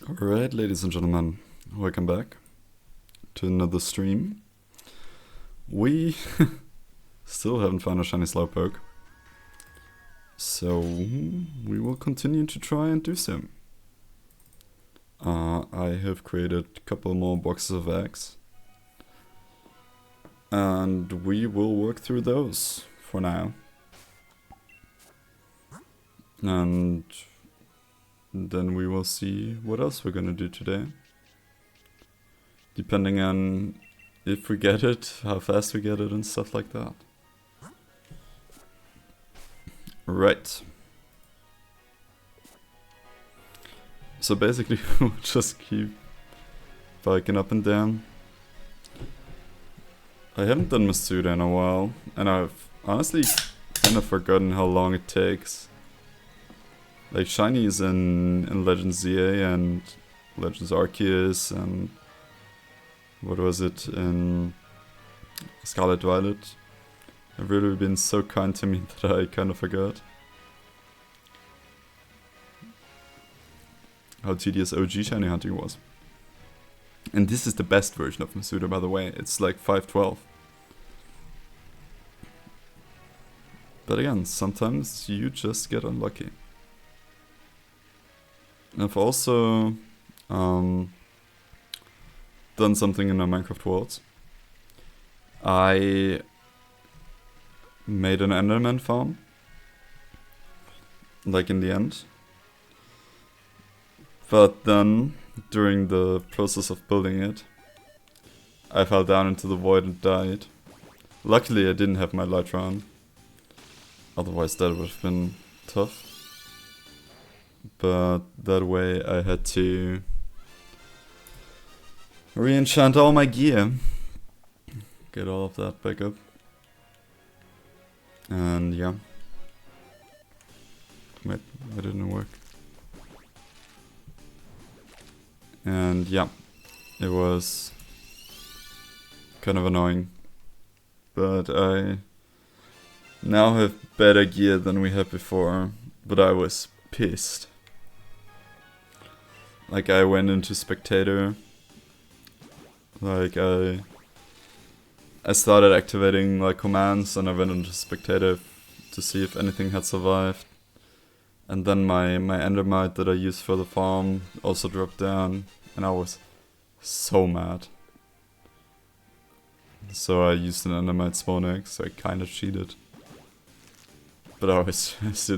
Alright, ladies and gentlemen, welcome back to another stream. We still haven't found a shiny Slowpoke, so we will continue to try and do so. I have created a couple more boxes of eggs, and we will work through those for now. And then we will see what else we're gonna do today. Depending on if we get it, how fast we get it, and stuff like that. Right. So basically, we'll just keep biking up and down. I haven't done Masuda in a while, and I've honestly kind of forgotten how long it takes. Like shinies in Legends ZA and Legends Arceus and what was it in Scarlet Violet have really been so kind to me that I kind of forgot how tedious OG shiny hunting was. And this is the best version of Masuda, by the way. It's like 512. But again, sometimes you just get unlucky. I've also done something in the Minecraft world. I made an Enderman farm, like in the end. But then, during the process of building it, I fell down into the void and died. Luckily I didn't have my Elytra on, otherwise that would have been tough. But that way I had to re-enchant all my gear. Get all of that back up. And yeah. Wait, that didn't work. And yeah, it was kind of annoying. But I now have better gear than we had before, but I was pissed. Like I went into spectator, like I started activating like commands and I went into spectator to see if anything had survived. And then my endermite that I used for the farm also dropped down and I was so mad. So I used an endermite spawn egg, so I kind of cheated. But I was just,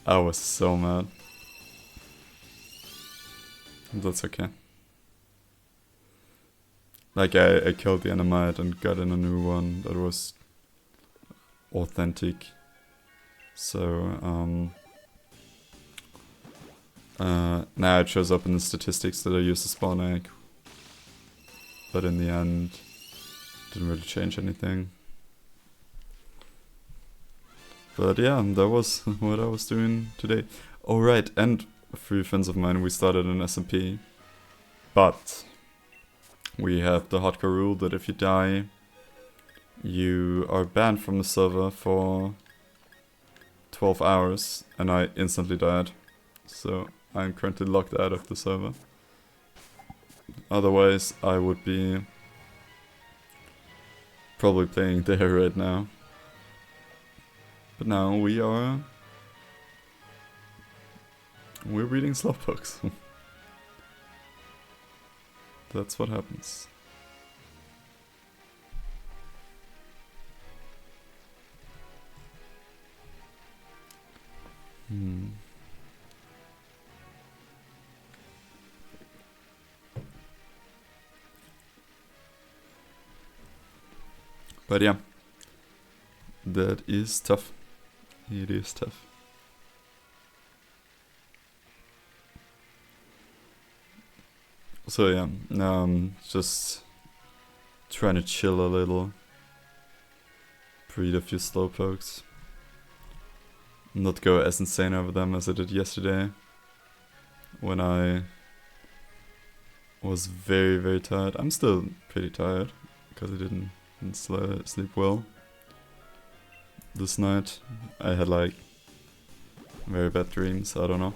I was so mad. That's okay. Like I killed the endermite and got in a new one that was authentic. So now it shows up in the statistics that I used a spawn egg. But in the end, didn't really change anything. But yeah, that was what I was doing today. Oh right, and a few friends of mine, we started an SMP. But we have the hardcore rule that if you die, you are banned from the server for 12 hours. And I instantly died. So I'm currently locked out of the server. Otherwise, I would be probably playing there right now. But now we're reading Slowpokes. That's what happens. But yeah, that is tough. It is tough. So yeah, now I'm just trying to chill a little. Breed a few Slowpokes. Not go as insane over them as I did yesterday. When I was very, very tired. I'm still pretty tired because I didn't sleep well this night. I had like very bad dreams, I don't know.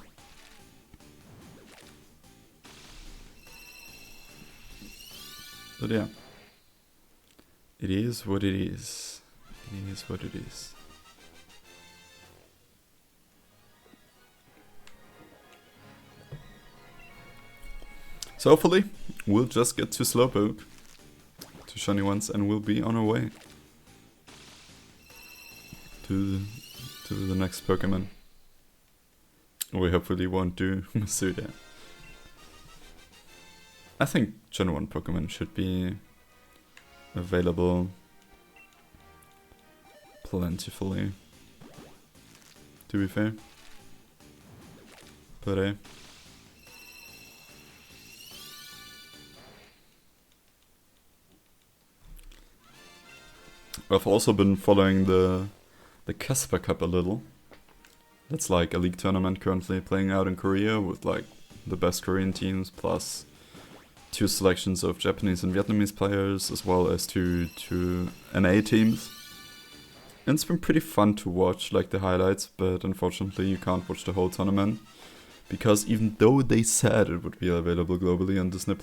But yeah. It is what it is. It is what it is. So hopefully we'll just get to Slowpoke, to shiny ones, and we'll be on our way to the next Pokemon. We hopefully won't do Masuda. I think Gen 1 Pokemon should be available plentifully, to be fair. But I've also been following the Casper Cup a little. That's like a league tournament currently playing out in Korea with like the best Korean teams plus 2 selections of Japanese and Vietnamese players as well as two NA teams. And it's been pretty fun to watch, like the highlights, but unfortunately you can't watch the whole tournament. Because even though they said it would be available globally on Disney+,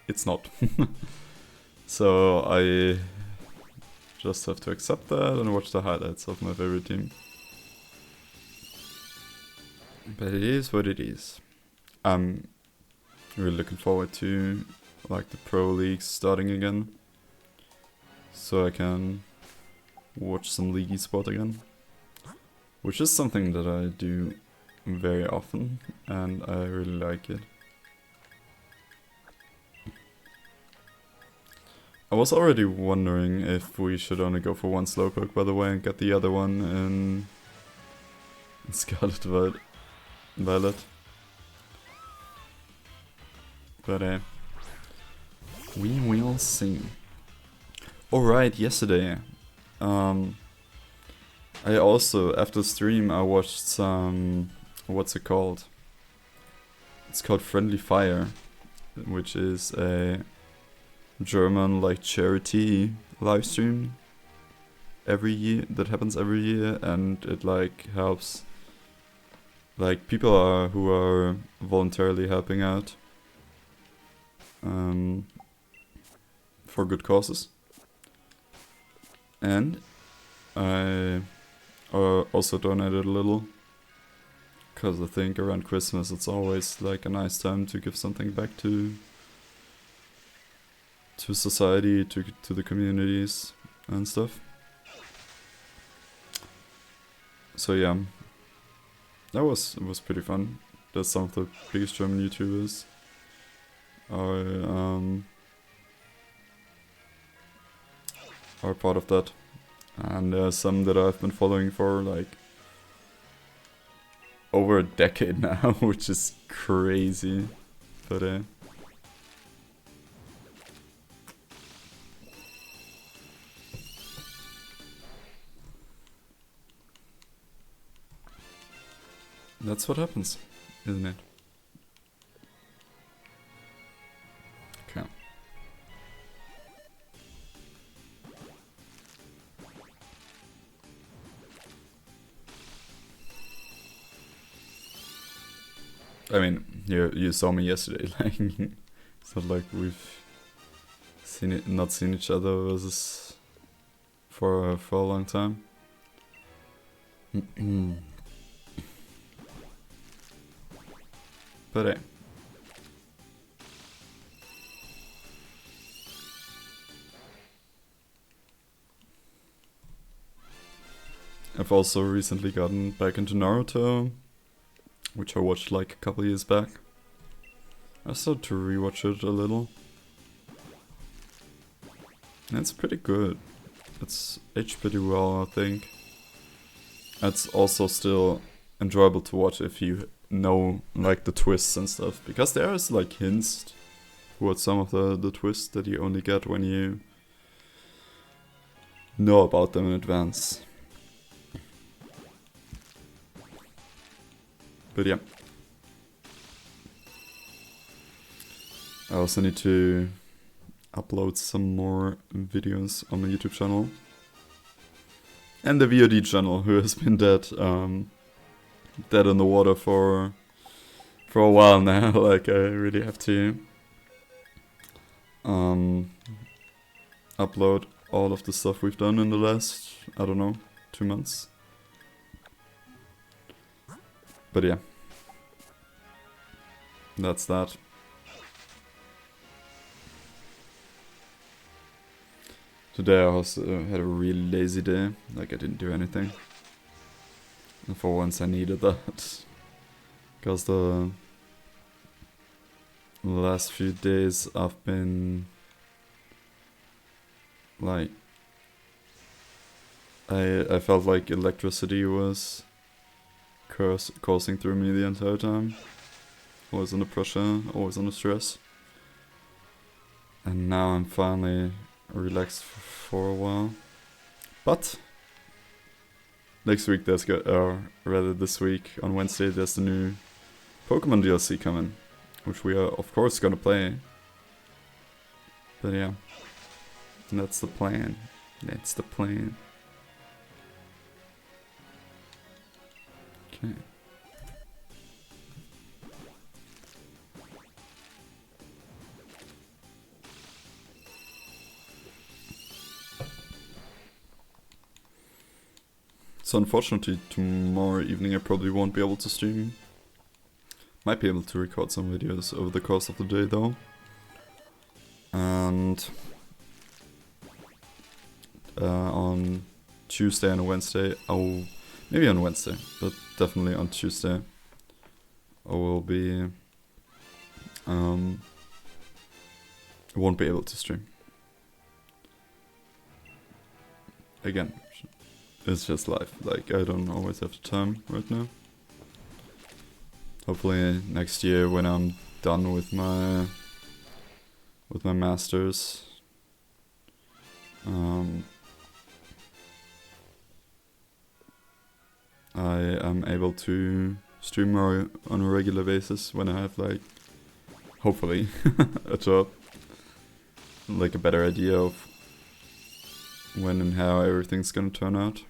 it's not. So I just have to accept that and watch the highlights of my favorite team. But it is what it is. I'm really looking forward to like the pro leagues starting again, so I can watch some league esport again, which is something that I do very often and I really like it. I was already wondering if we should only go for one Slowpoke, by the way, and get the other one in Scarlet Violet. But we will see. Alright, yesterday, I also, after stream, I watched some, what's it called? It's called Friendly Fire, which is a German like charity live stream every year that happens every year, and it like helps like people who are voluntarily helping out for good causes. And I also donated a little, because I think around Christmas it's always like a nice time to give something back to society, to the communities and stuff. So yeah, it was pretty fun. That some of the biggest German YouTubers are part of that, and there are some that I've been following for like over a decade now, which is crazy. But that's what happens, isn't it? Okay. I mean, you saw me yesterday. Like, it's not like we've not seen each other for a long time. But I've also recently gotten back into Naruto, which I watched like a couple years back. I started to rewatch it a little. And it's pretty good. It's aged pretty well, I think. It's also still enjoyable to watch if you know like the twists and stuff, because there's like hints towards some of the twists that you only get when you know about them in advance. But yeah, I also need to upload some more videos on my YouTube channel and the VOD channel, who has been dead in the water for a while now. Like, I really have to upload all of the stuff we've done in the last, I don't know, 2 months. But yeah, that's that. Today I also had a really lazy day, like I didn't do anything. And for once I needed that. Because the last few days I've been like, I felt like electricity was coursing through me the entire time. Always under pressure, always under stress. And now I'm finally relaxed for a while. But next week this week on Wednesday there's the new Pokemon DLC coming, which we are of course gonna play. But yeah, that's the plan. That's the plan. Okay. So unfortunately tomorrow evening I probably won't be able to stream. Might be able to record some videos over the course of the day though. And on Tuesday and Wednesday, maybe on Wednesday, but definitely on Tuesday, I will be, I won't be able to stream. Again, it's just life, like I don't always have the time right now. Hopefully next year when I'm done with my masters, I am able to stream more on a regular basis when I have like, hopefully, a job, like a better idea of when and how everything's gonna turn out.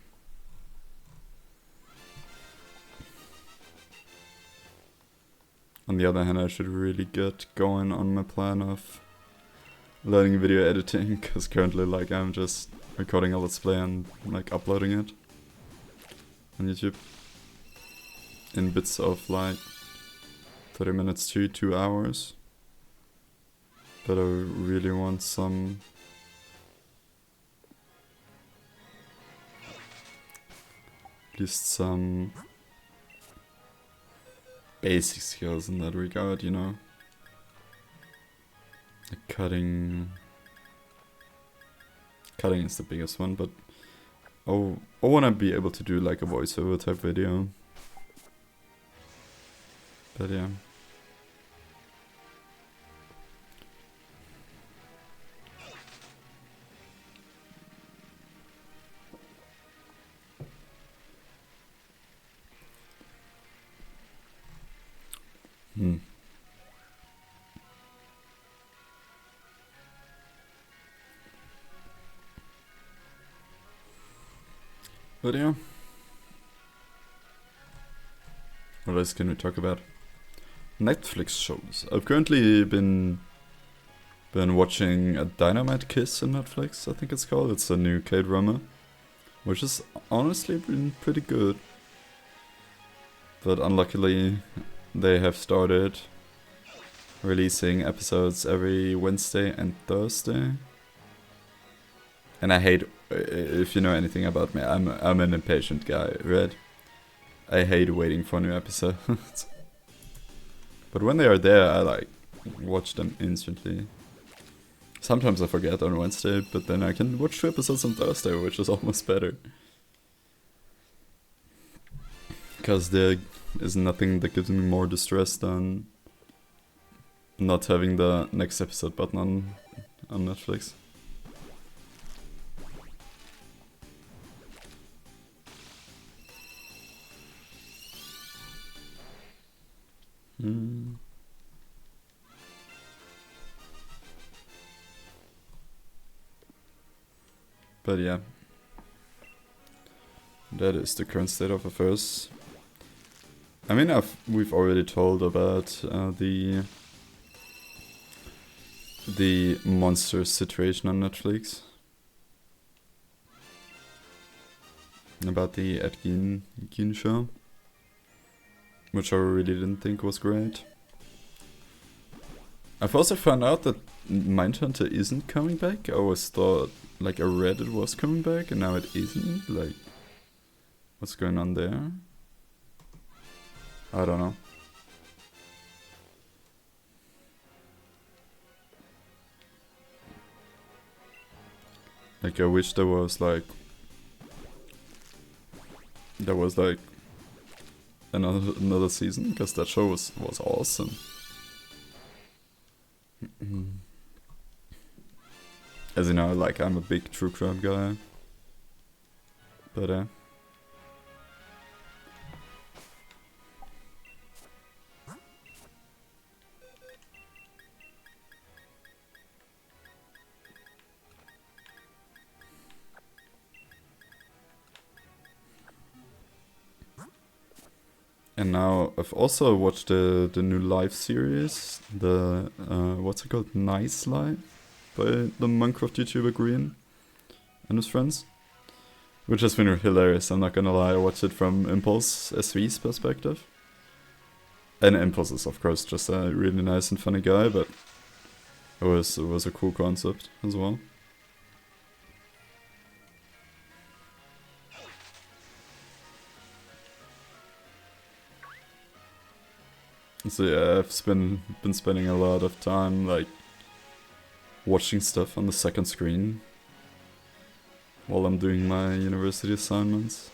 On the other hand, I should really get going on my plan of learning video editing, because currently like I'm just recording a let's play and like uploading it on YouTube in bits of like 30 minutes to 2 hours. But I really want some at least some basic skills in that regard, you know? Like cutting is the biggest one, but I want to be able to do like a voiceover type video. But yeah. But yeah. What else can we talk about? Netflix shows. I've currently been watching a Dynamite Kiss on Netflix, I think it's called. It's a new K-drama, which has honestly been pretty good. But unluckily, they have started releasing episodes every Wednesday and Thursday. And I hate, if you know anything about me, I'm an impatient guy, right? I hate waiting for new episodes. But when they are there, I like watch them instantly. Sometimes I forget on Wednesday, but then I can watch 2 episodes on Thursday, which is almost better. Because there is nothing that gives me more distress than not having the next episode button on Netflix. But yeah, that is the current state of affairs. I mean, we've already told about the the monster situation on Netflix. About the Ed Gein show. Which I really didn't think was great. I've also found out that Mindhunter isn't coming back. I always thought, like, I read it was coming back and now it isn't. Like, what's going on there? I don't know. Like, I wish there was like another season, because that show was awesome. As you know, like, I'm a big true crime guy. But and now I've also watched the new live series, the what's it called, Nice Live, by the Minecraft YouTuber Green and his friends, which has been hilarious. I'm not gonna lie, I watched it from Impulse SV's perspective, and Impulse is of course just a really nice and funny guy, but it was a cool concept as well. So yeah, I've been spending a lot of time like watching stuff on the second screen while I'm doing my university assignments.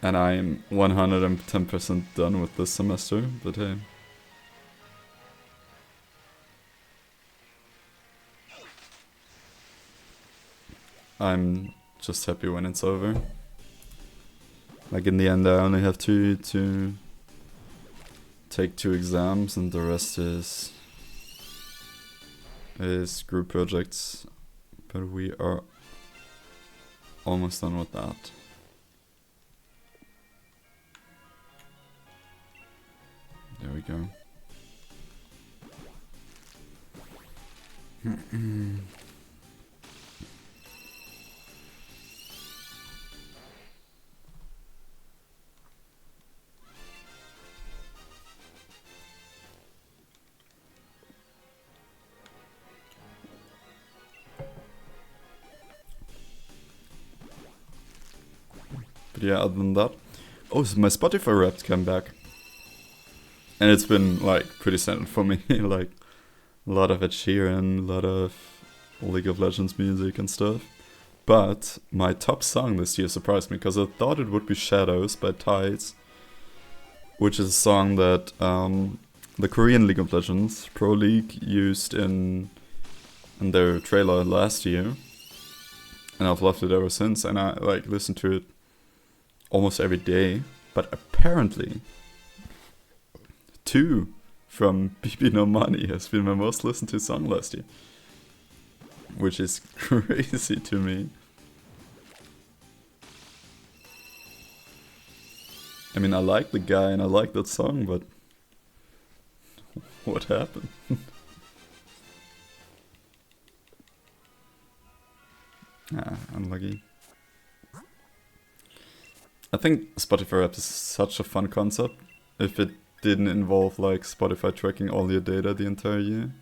And I'm 110% done with this semester, but hey. I'm just happy when it's over. Like, in the end, I only have to take 2 exams, and the rest is group projects. But we are almost done with that. There we go. But yeah, other than that. Oh, so my Spotify Wrapped came back. And it's been, like, pretty standard for me. Like, a lot of Ed Sheeran, a lot of League of Legends music and stuff. But my top song this year surprised me, because I thought it would be Shadows by Tides, which is a song that the Korean League of Legends Pro League used in their trailer last year. And I've loved it ever since, and I like listen to it almost every day. But apparently 2 from BB No Money has been my most listened to song last year, which is crazy to me. I mean, I like the guy and I like that song, but what happened? Unlucky. I think Spotify Wrapped is such a fun concept if it didn't involve like Spotify tracking all your data the entire year.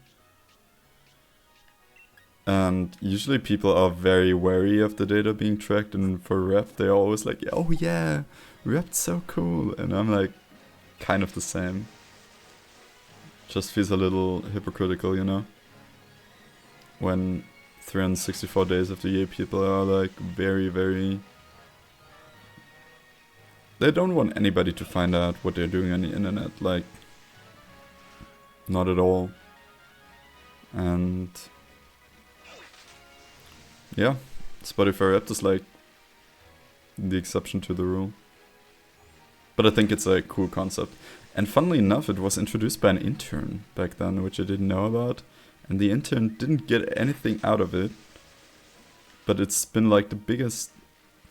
And usually people are very wary of the data being tracked, and for Wrapped they're always like, oh yeah, Wrapped's so cool, and I'm like kind of the same. Just feels a little hypocritical, you know? When 364 days of the year people are like very, very... They don't want anybody to find out what they're doing on the internet, like, not at all. And yeah, Spotify Wrapped is like the exception to the rule. But I think it's a cool concept. And funnily enough, it was introduced by an intern back then, which I didn't know about. And the intern didn't get anything out of it. But it's been like the biggest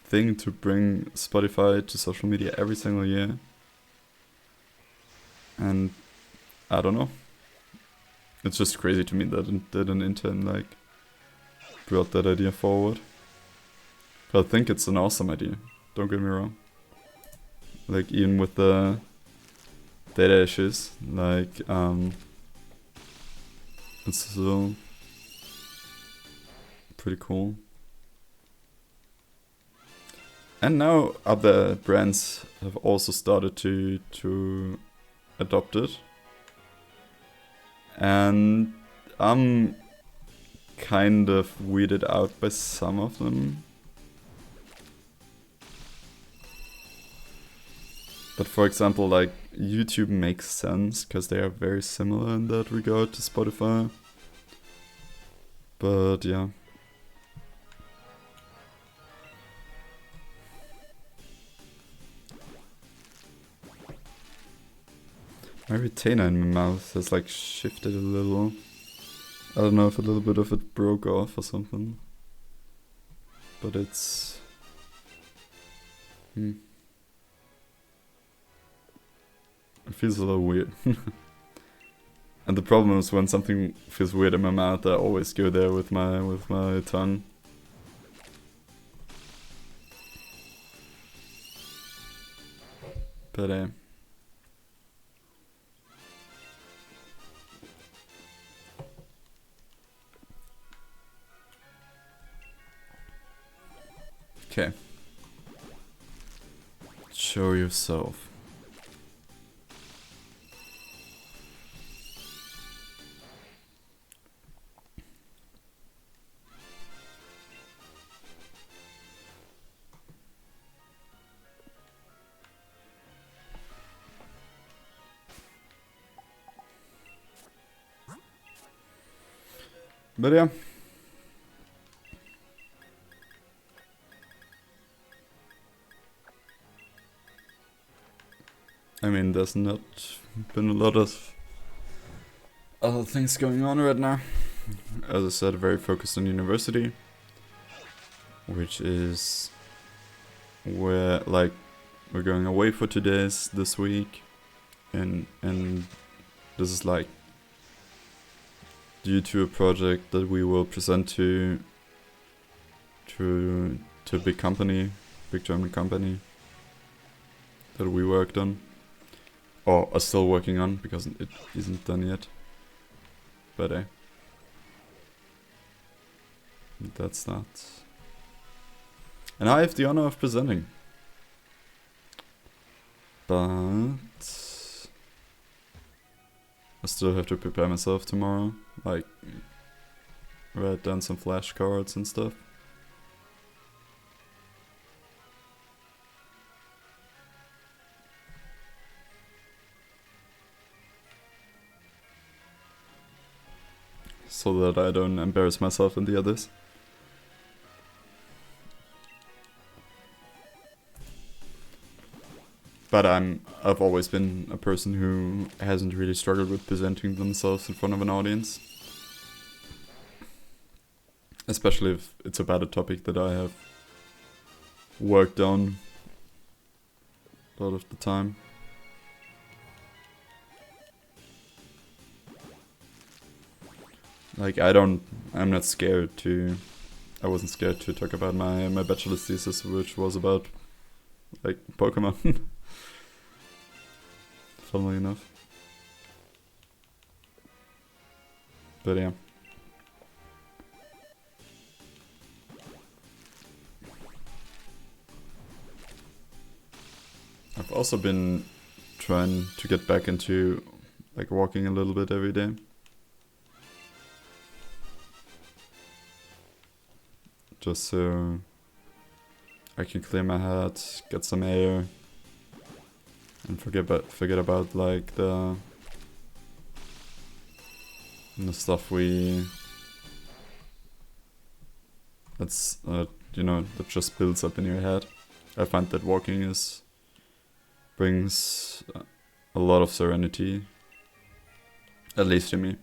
thing to bring Spotify to social media every single year. And I don't know. It's just crazy to me that an intern like brought that idea forward. But I think it's an awesome idea. Don't get me wrong. Like even with the data issues, like it's still pretty cool. And now other brands have also started to adopt it. And I'm kind of weirded out by some of them. But for example, like YouTube makes sense because they are very similar in that regard to Spotify. But yeah. My retainer in my mouth has like shifted a little. I don't know if a little bit of it broke off or something. But it's... It feels a little weird. And the problem is when something feels weird in my mouth, I always go there with my tongue. But okay. Show yourself. But yeah. I mean, there's not been a lot of other things going on right now. As I said, very focused on university, which is where like we're going away for 2 days this week, and this is like due to a project that we will present to a big company, big German company that we worked on, or are still working on because it isn't done yet. But that's that. And I have the honor of presenting. But I still have to prepare myself tomorrow, like write down some flashcards and stuff. So that I don't embarrass myself and the others. But I've always been a person who hasn't really struggled with presenting themselves in front of an audience. Especially if it's about a topic that I have worked on a lot of the time. Like I'm not scared to, I wasn't scared to talk about my bachelor's thesis, which was about like Pokemon. Funnily enough. But yeah. I've also been trying to get back into like walking a little bit every day. Just so I can clear my head, get some air, and forget about like the stuff that's that just builds up in your head. I find that walking brings a lot of serenity, at least to me.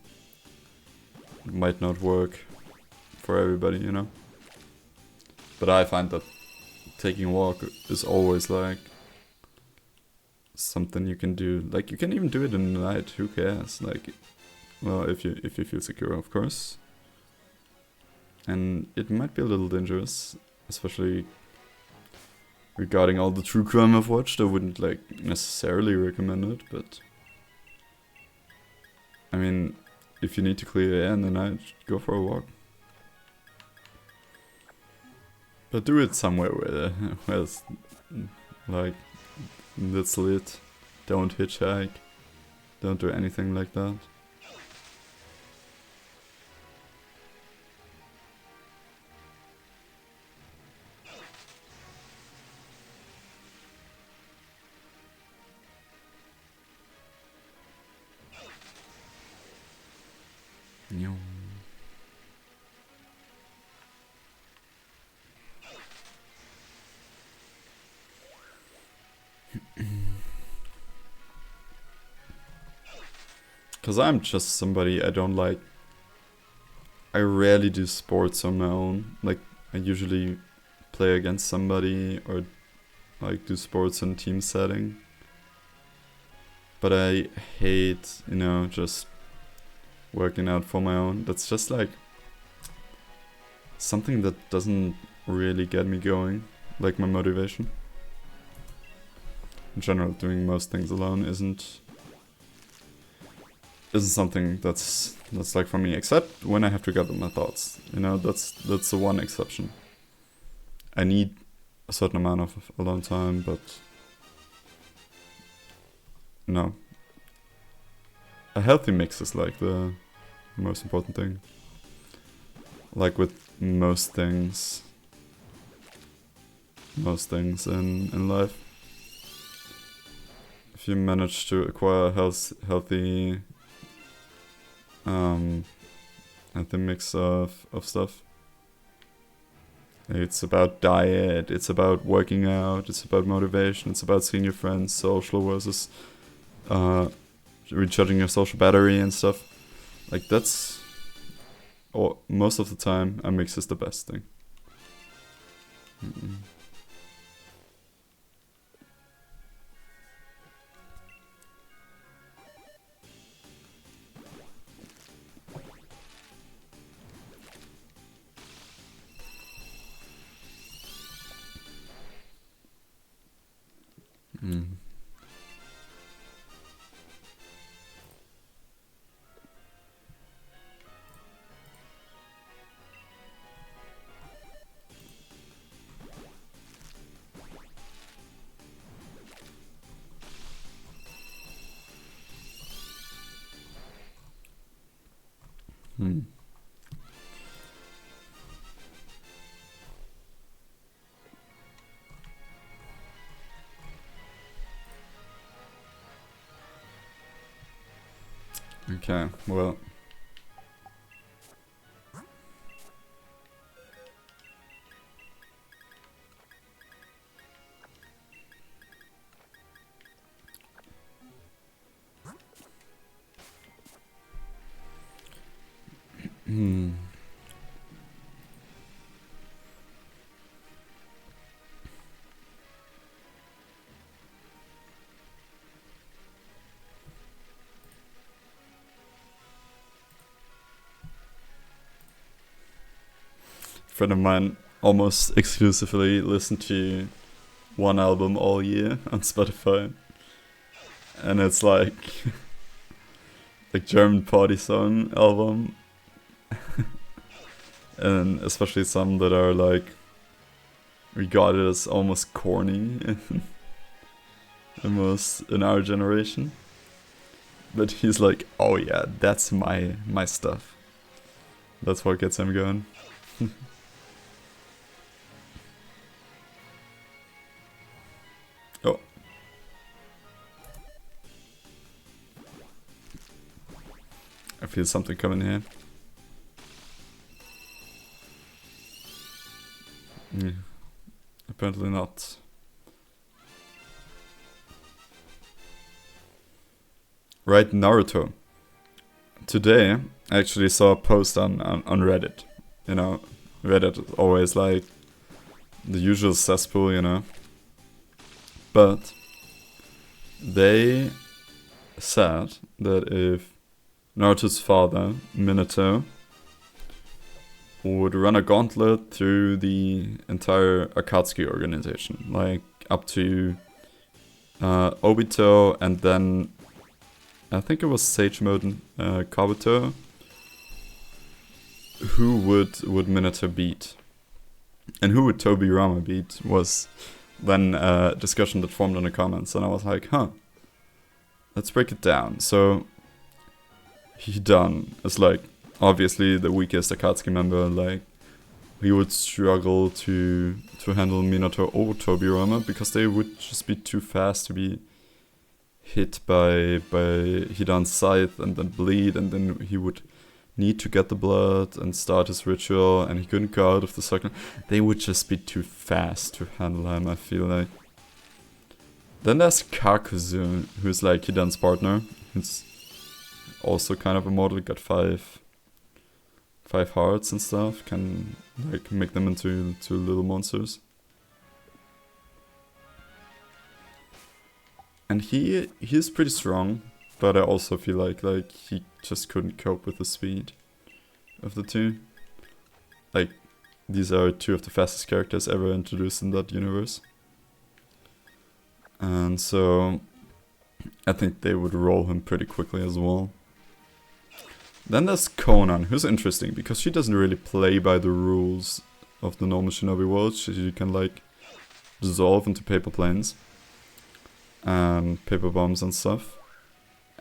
It might not work for everybody, but I find that taking a walk is always like something you can do. Like, you can even do it in the night, who cares? Like, well, if you feel secure, of course. And it might be a little dangerous, especially regarding all the true crime I've watched. I wouldn't, like, necessarily recommend it, but I mean, if you need to clear air in the night, go for a walk. But do it somewhere where it's, like, that's lit. Don't hitchhike. Don't do anything like that. Nyum. Cause I'm just somebody, I don't like, I rarely do sports on my own. Like, I usually play against somebody or like do sports in team setting. But I hate, you know, just working out for my own. That's just like something that doesn't really get me going, like my motivation. In general, doing most things alone isn't something that's like for me, except when I have to gather my thoughts. You know, that's the one exception. I need a certain amount of alone time, but no. A healthy mix is like the most important thing. Like with most things in life. If you manage to acquire a healthy mix of stuff. It's about diet, it's about working out, it's about motivation, it's about seeing your friends, social versus recharging your social battery and stuff. Like that's, or most of the time, a mix is the best thing. Mm-mm. Mm. Hmm. Okay, well. Hmm. Friend of mine almost exclusively listened to one album all year on Spotify, and it's like German party song album, and especially some that are like regarded as almost corny almost in our generation. But he's like, oh yeah, that's my stuff. That's what gets him going. Oh. I feel something coming here. Yeah. Apparently not. Right, Naruto. Today, I actually saw a post on Reddit. You know, Reddit is always like the usual cesspool, you know. But they said that if Naruto's father, Minato, would run a gauntlet through the entire Akatsuki organization, like up to Obito, and then I think it was Sage Mode Kabuto. Who would Minato beat? And who would Tobirama beat was then a discussion that formed in the comments, and I was like, let's break it down. So Hidan is like obviously the weakest Akatsuki member, like he would struggle to handle Minato or Tobirama because they would just be too fast to be hit by Hidan's scythe and then bleed, and then he would need to get the blood and start his ritual, and he couldn't go out of the circle. They would just be too fast to handle him, I feel like. Then there's Kakuzu, who's like Hidan's partner. He's also kind of immortal, got five hearts and stuff, can like make them into little monsters. And he's pretty strong, but I also feel like he just couldn't cope with the speed of the two. Like, these are two of the fastest characters ever introduced in that universe. And so I think they would roll him pretty quickly as well. Then there's Conan, who's interesting because she doesn't really play by the rules of the normal shinobi world. She can like dissolve into paper planes and paper bombs and stuff.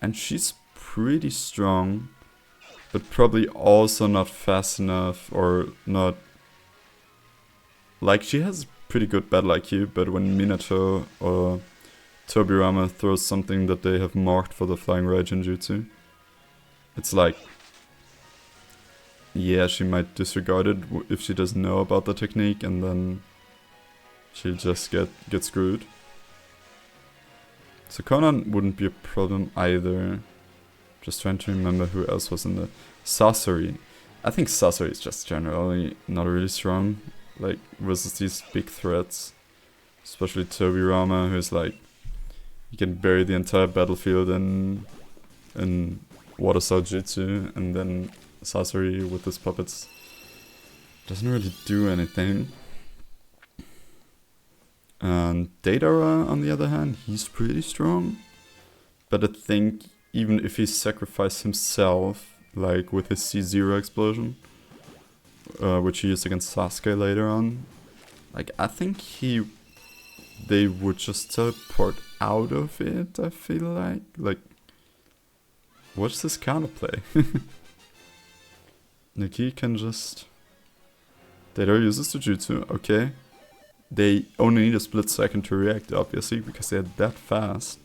And she's pretty strong, but probably also not fast enough, or not... Like, she has pretty good battle IQ, but when Minato or Tobirama throws something that they have marked for the Flying Raijin Jutsu, it's like... Yeah, she might disregard it if she doesn't know about the technique, and then she'll just get screwed. So Conan wouldn't be a problem either. Just trying to remember who else was in the... Sasori. I think Sasori is just generally not really strong, like, versus these big threats. Especially Tobirama, who's like... You can bury the entire battlefield in Water Soul Jutsu, and then Sasori with his puppets doesn't really do anything. And Deidara, on the other hand, he's pretty strong. But I think even if he sacrificed himself, like with his C0 explosion, which he used against Sasuke later on, like I think they would just teleport out of it, I feel like. Like, what's this counterplay? Like, he can just... Deidara uses the jutsu, okay. They only need a split second to react, obviously, because they're that fast.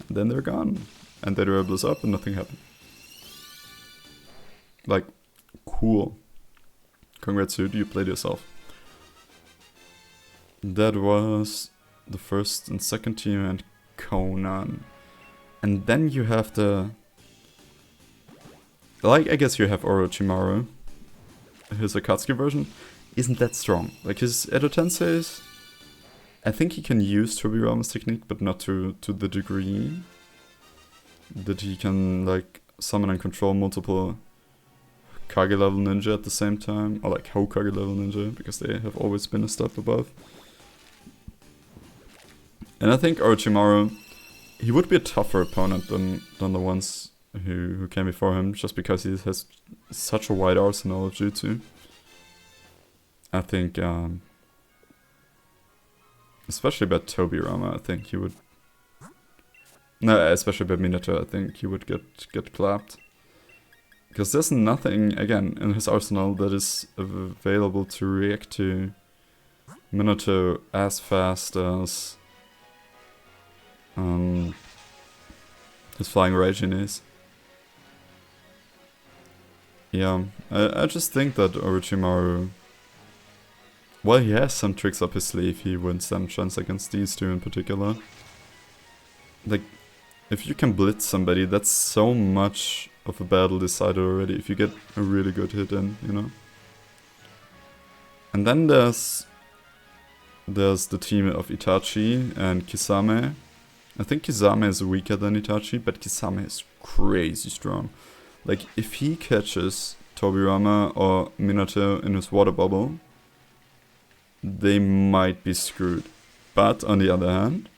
And then they're gone. And Deidara blows up and nothing happened. Like, cool. Congrats, dude, you played yourself. That was the first and second team and Conan. And then you have the... Like, I guess you have Orochimaru. His Akatsuki version isn't that strong. Like, his Edo Tensei's... I think he can use Tobirama's technique, but not to the degree that he can, like, summon and control multiple Kage level ninja at the same time. Or, like, Hokage level ninja, because they have always been a step above. And I think Orochimaru, he would be a tougher opponent than the ones who came before him, just because he has such a wide arsenal of jutsu. I think, especially about Tobirama, I think he would... No, especially about Minato, I think he would get clapped. Because there's nothing, again, in his arsenal that is available to react to Minato as fast as his Flying Raijin is. Yeah, I just think that Orochimaru... Well, he has some tricks up his sleeve. He wins some chance against these two in particular. Like, if you can blitz somebody, that's so much of a battle decided already. If you get a really good hit in, you know? And then there's the team of Itachi and Kisame. I think Kisame is weaker than Itachi, but Kisame is crazy strong. Like, if he catches Tobirama or Minato in his water bubble, they might be screwed. But on the other hand,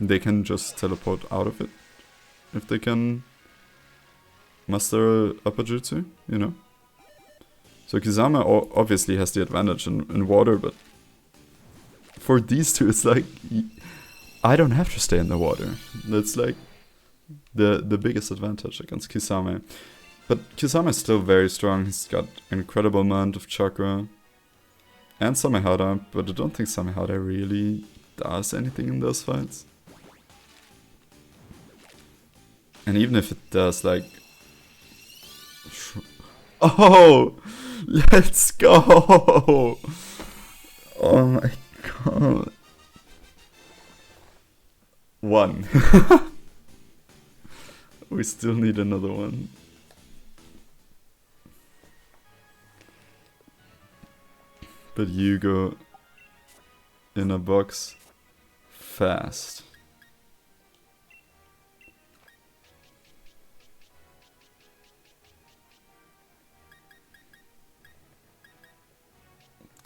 they can just teleport out of it if they can master upper jutsu, you know? So Kisame obviously has the advantage in water, but for these two, it's like, I don't have to stay in the water. That's like the biggest advantage against Kisame. But Kisame is still very strong. He's got an incredible amount of chakra and Samehada, but I don't think Samehada really does anything in those fights. And even if it does, like... Oh! Let's go! Oh my god. 1. We still need another one. But you go in a box fast.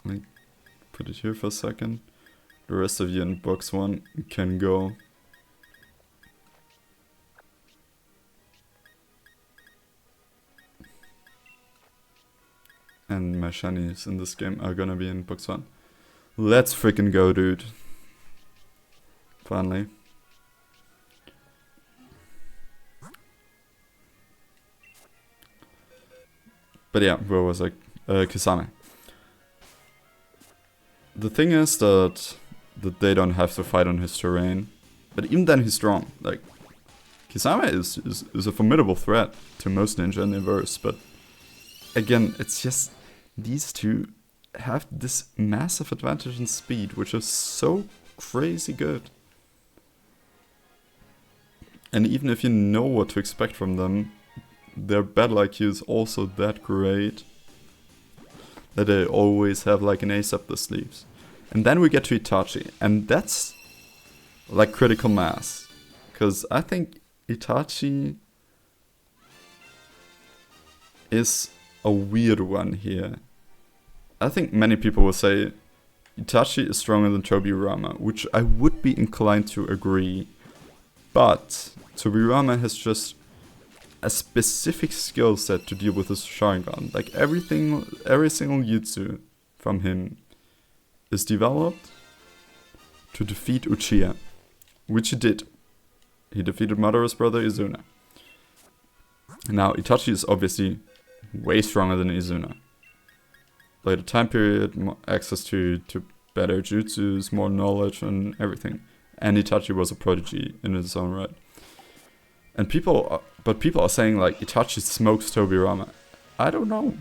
Like, put it here for a second. The rest of you in box 1 can go. And my shinies in this game are gonna be in box 1. Let's freaking go, dude. Finally. But yeah, where was I? Kisame. The thing is that they don't have to fight on his terrain. But even then he's strong. Like, Kisame is a formidable threat to most ninja in the verse, but again, it's just these two have this massive advantage in speed, which is so crazy good. And even if you know what to expect from them, their battle IQ is also that great that they always have like an ace up the sleeves. And then we get to Itachi, and that's like critical mass. Because I think Itachi is a weird one here. I think many people will say Itachi is stronger than Tobirama, which I would be inclined to agree. But Tobirama has just a specific skill set to deal with his Sharingan. Like every single jutsu from him is developed to defeat Uchiha, which he did. He defeated Madara's brother Izuna. Now Itachi is obviously way stronger than Izuna. Later time period, more access to better jutsus, more knowledge and everything. And Itachi was a prodigy in his own right. And people are saying like Itachi smokes Tobirama. I don't know.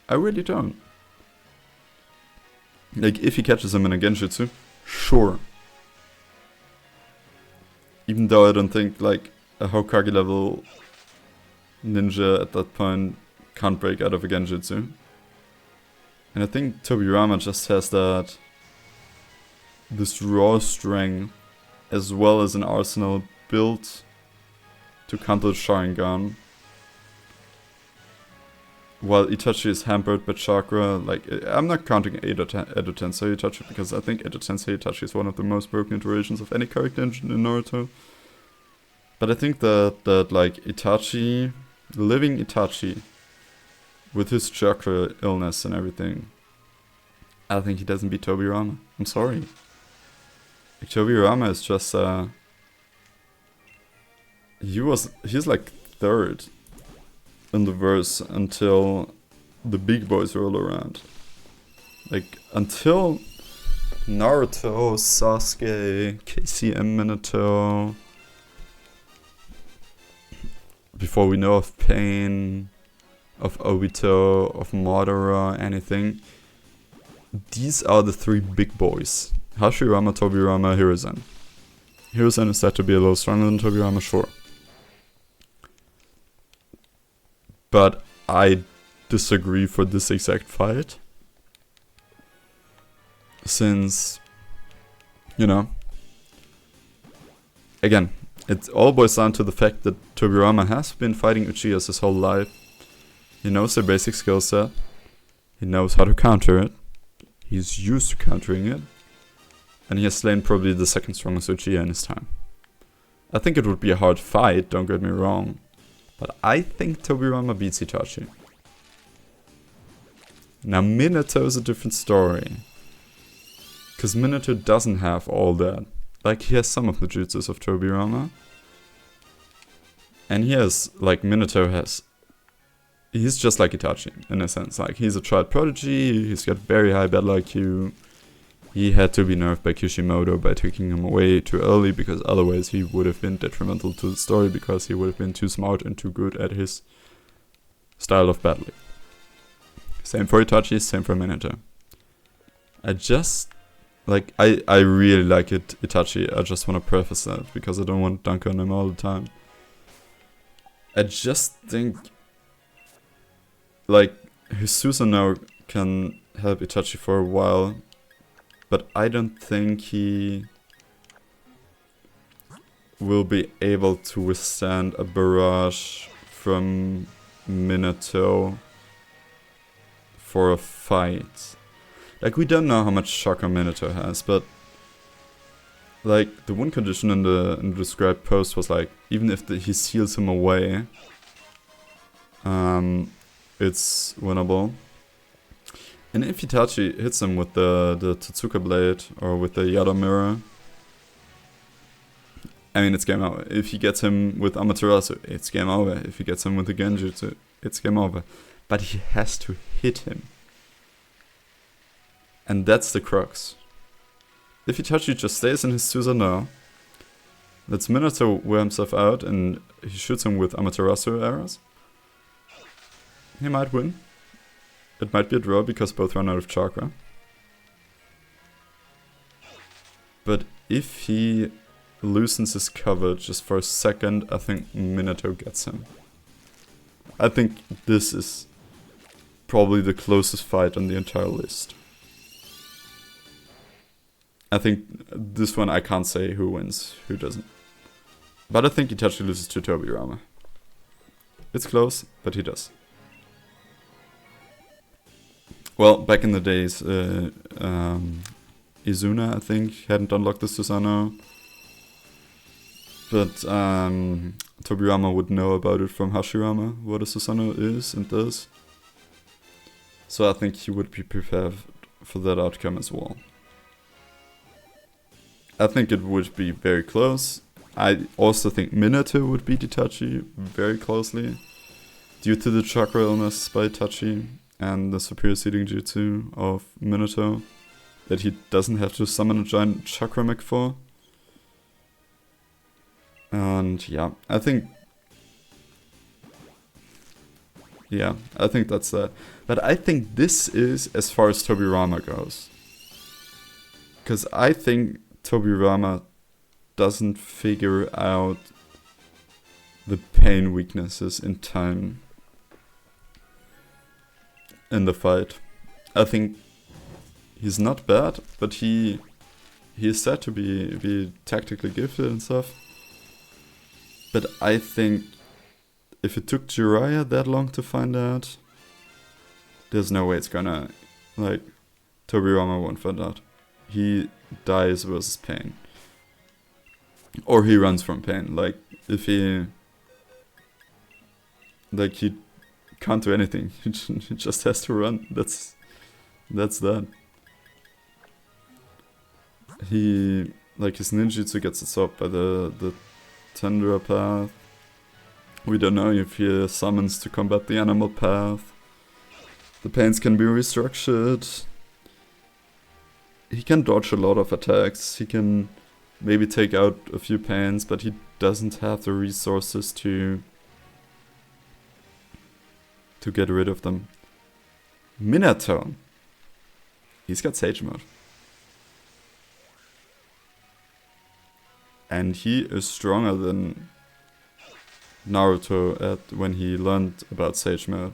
I really don't. Like if he catches him in a genjutsu, sure. Even though I don't think like a Hokage level ninja at that point can't break out of a genjutsu. And I think Tobirama just has this raw strength as well as an arsenal built to counter Sharingan. While Itachi is hampered by chakra, like I'm not counting Edo Tensei Itachi because I think Edo Tensei Itachi is one of the most broken iterations of any character in Naruto. But I think that like Itachi, living Itachi, with his chakra illness and everything, I think he doesn't beat Tobirama. I'm sorry. Like, Tobirama is just he's like third in the verse until the big boys roll around. Like until Naruto, Sasuke, KCM Minato, before we know of Pain, of Obito, of Madara, anything. These are the three big boys. Hashirama, Tobirama, Hiruzen. Hiruzen is said to be a little stronger than Tobirama, sure. But I disagree for this exact fight. Since You know? Again, it all boils down to the fact that Tobirama has been fighting Uchihas his whole life. He knows their basic skill set. He knows how to counter it. He's used to countering it. And he has slain probably the second strongest Uchiha in his time. I think it would be a hard fight, don't get me wrong. But I think Tobirama beats Itachi. Now Minato is a different story. Because Minato doesn't have all that. Like, he has some of the jutsus of Tobirama. And he has, like, Minato has... He's just like Itachi, in a sense. Like, he's a child prodigy, he's got very high battle IQ. He had to be nerfed by Kishimoto by taking him away too early, because otherwise he would have been detrimental to the story, because he would have been too smart and too good at his style of battling. Same for Itachi, same for Minato. I just... Like, I really like it, Itachi. I just want to preface that, because I don't want to dunk on him all the time. I just think... Like, his Susanoo can help Itachi for a while, but I don't think he will be able to withstand a barrage from Minato for a fight. Like, we don't know how much chakra Minato has, but like, the one condition in the described post was like, even if he seals him away, it's winnable. And if Itachi hits him with the Totsuka blade or with the Yada mirror, I mean, it's game over. If he gets him with Amaterasu, it's game over. If he gets him with the Genjutsu, it's game over. But he has to hit him. And that's the crux. If Itachi just stays in his Susanoo, lets Minato wear himself out and he shoots him with Amaterasu arrows, he might win. It might be a draw because both run out of chakra. But if he loosens his cover just for a second, I think Minato gets him. I think this is probably the closest fight on the entire list. I think this one I can't say who wins, who doesn't. But I think Itachi loses to Tobirama. It's close, but he does. Well, back in the days, Izuna, I think, hadn't unlocked the Susanoo. But Tobirama would know about it from Hashirama, what a Susanoo is and does. So I think he would be prepared for that outcome as well. I think it would be very close. I also think Minato would beat Itachi very closely, due to the chakra illness by Itachi and the superior seeding jutsu of Minato, that he doesn't have to summon a giant chakra mech for. And yeah, I think that's that. But I think this is as far as Tobirama goes. Because I think Tobirama doesn't figure out the pain weaknesses in time in the fight. I think he's not bad, but he is said to be tactically gifted and stuff. But I think if it took Jiraiya that long to find out, there's no way it's gonna, like, Tobirama won't find out. He dies versus pain. Or he runs from pain. Like, if he... Like, he can't do anything. He just has to run. That's that. He... Like, his ninjutsu gets absorbed by the Tundra path. We don't know if he summons to combat the animal path. The pains can be restructured. He can dodge a lot of attacks. He can maybe take out a few pains, but he doesn't have the resources to get rid of them. Minato. He's got Sage Mode. And he is stronger than Naruto when he learned about Sage Mode.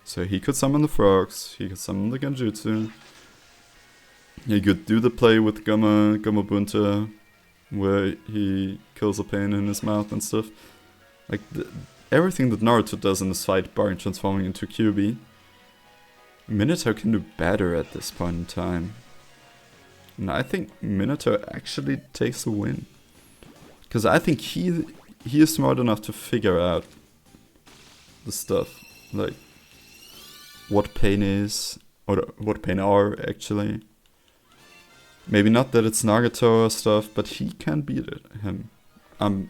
So he could summon the frogs, he could summon the Genjutsu. He could do the play with Gamma Bunta, where he kills a pain in his mouth and stuff. Like, everything that Naruto does in this fight, barring transforming into Kyuubi, Minato can do better at this point in time. And I think Minato actually takes the win. Because I think he is smart enough to figure out the stuff. Like, what pain is, or what pain are, actually. Maybe not that it's Nagato or stuff, but he can beat him. I'm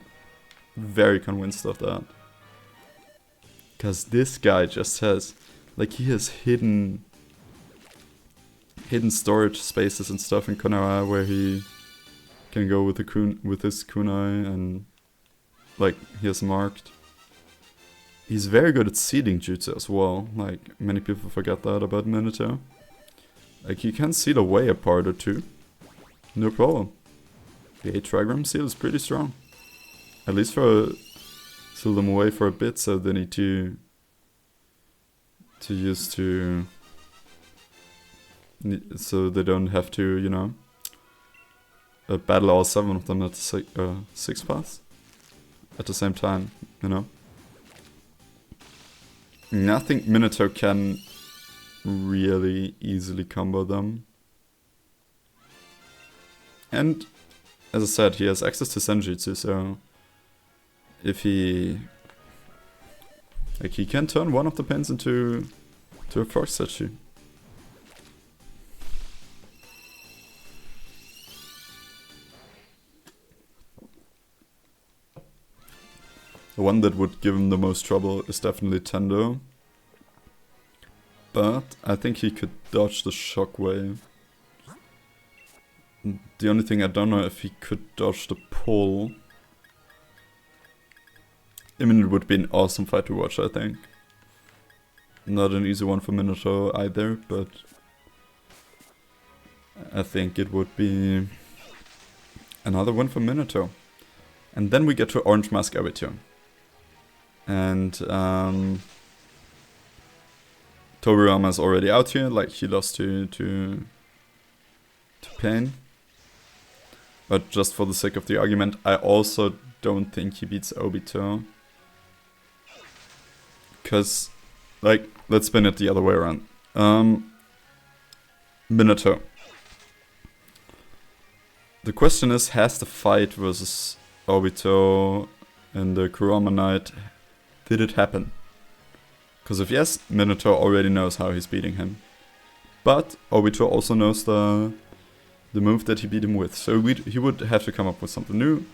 very convinced of that. Because this guy just has, like, he has hidden storage spaces and stuff in Konoha where he can go with his kunai, and like, he has marked. He's very good at sealing jutsu as well. Like, many people forget that about Minato. Like, he can seal away a part or two. No problem. The 8 trigram seal is pretty strong. At least seal them away for a bit, so they need to use to... So they don't have to, you know, battle all 7 of them at 6 paths at the same time, you know. And I think Minato can really easily combo them. And, as I said, he has access to Senjutsu, so if he... Like, he can turn one of the pins into a Fox statue. The one that would give him the most trouble is definitely Tendo. But I think he could dodge the shockwave. The only thing I don't know if he could dodge the pull. I mean, it would be an awesome fight to watch, I think. Not an easy one for Minato either, but I think it would be another win for Minato. And then we get to Orange Mask Obito. And Tobirama is already out here, like he lost to Pain. But just for the sake of the argument, I also don't think he beats Obito. Because, like, let's spin it the other way around. Minato. The question is, has the fight versus Obito in the Kurama Night, did it happen? Because if yes, Minato already knows how he's beating him. But Obito also knows the move that he beat him with. So he would have to come up with something new.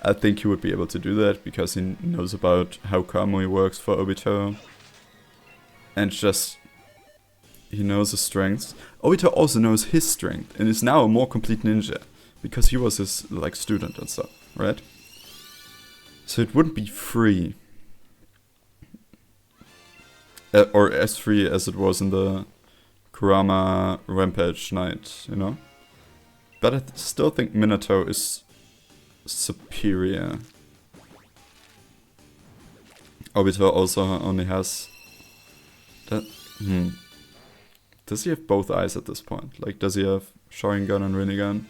I think he would be able to do that because he knows about how Kamui works for Obito. And just, he knows his strengths. Obito also knows his strength and is now a more complete ninja. Because he was his, like, student and stuff, right? So it wouldn't be free. Or as free as it was in the Kurama Rampage night, you know? But I still think Minato is superior. Obito also only has that. Does he have both eyes at this point? Like, does he have Sharingan and Rinnegan?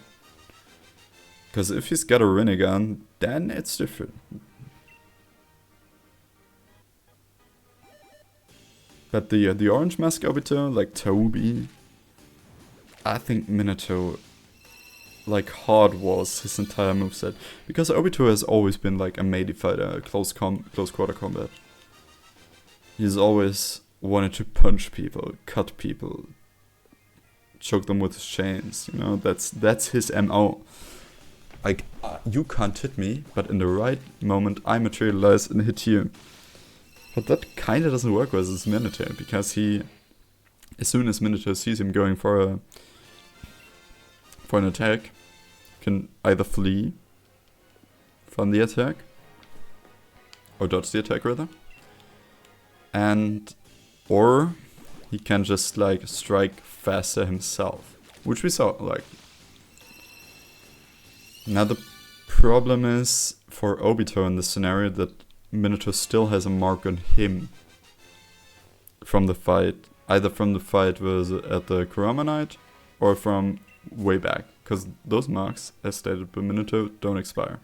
Because if he's got a Rinnegan, then it's different. But the Orange Mask Obito, like Toby, I think Minato, like, hard walls his entire moveset. Because Obito has always been like a melee fighter, close quarter combat. He's always wanted to punch people, cut people, choke them with his chains, you know, that's his MO. Like, you can't hit me, but in the right moment I materialize and hit you. But that kinda doesn't work with this Minato, because he, as soon as Minato sees him going for an attack, can either flee from the attack, or dodge the attack rather, or he can just, like, strike faster himself, which we saw, like. Now the problem is for Obito in this scenario that Minato still has a mark on him from the fight, either from the fight was at the Kurama Night or from way back, because those marks, as stated by Minato, don't expire.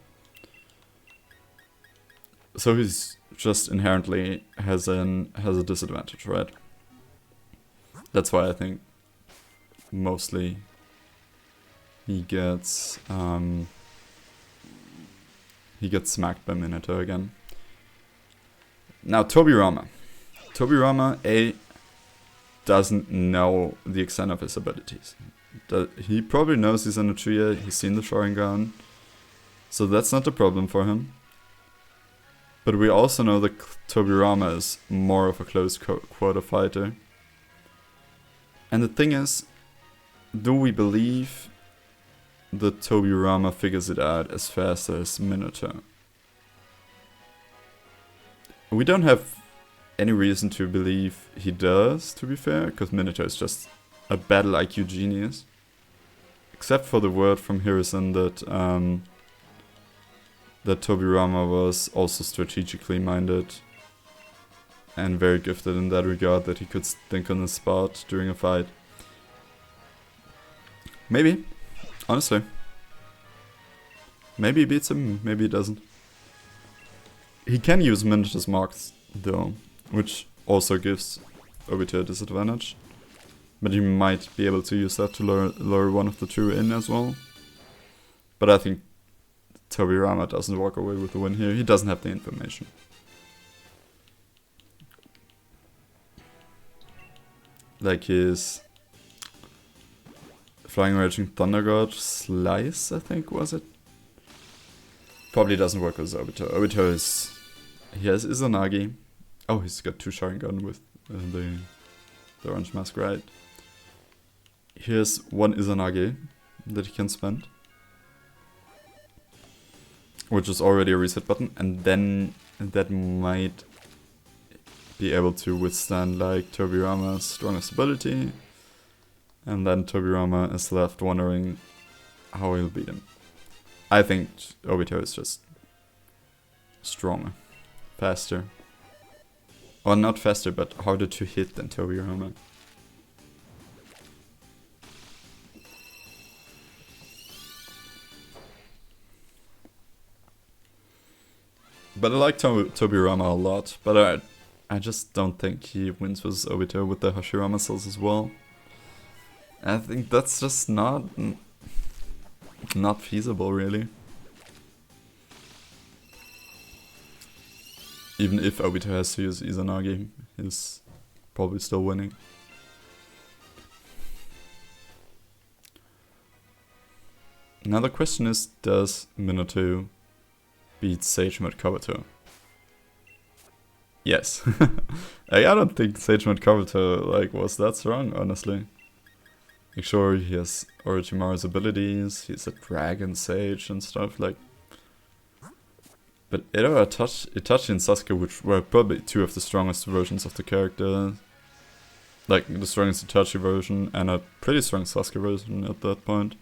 So he's just inherently has a disadvantage, right? That's why I think mostly he gets smacked by Minato again. Now Tobirama. Tobirama doesn't know the extent of his abilities. He probably knows he's an Uchiha, he's seen the Sharingan, so that's not the problem for him. But we also know that Tobirama is more of a close quarter fighter. And the thing is, do we believe that Tobirama figures it out as fast as Minato? We don't have any reason to believe he does, to be fair, because Minato is just a battle IQ genius. Except for the word from Hiruzen that Tobirama was also strategically minded and very gifted in that regard, that he could think on the spot during a fight. Maybe, honestly. Maybe he beats him, maybe he doesn't. He can use Minato's marks though, which also gives Obito a disadvantage. But he might be able to use that to lure one of the two in as well. But I think Tobirama doesn't walk away with the win here. He doesn't have the information. Like his Flying Raging Thunder God Slice, I think, was it? Probably doesn't work with Obito. Obito is... He has Izanagi. Oh, he's got 2 Sharingan with the Orange Mask, right? He has 1 Izanagi that he can spend, which is already a reset button, and then that might be able to withstand like Tobirama's strongest ability, and then Tobirama is left wondering how he'll beat him. I think Obito is just stronger, faster, or not faster, but harder to hit than Tobirama. But I like Tobirama a lot, but I just don't think he wins with Obito with the Hashirama cells as well. I think that's just not feasible, really. Even if Obito has to use Izanagi, he's probably still winning. Now the question is, does Minato beat Sage Mode Kabuto? Yes. I don't think Sage Mode Kabuto was that strong, honestly. Like, sure, he has Orochimaru's abilities, he's a dragon sage and stuff, like. But Edo, Itachi and Sasuke, which were probably 2 of the strongest versions of the character. Like, the strongest Itachi version and a pretty strong Sasuke version at that point.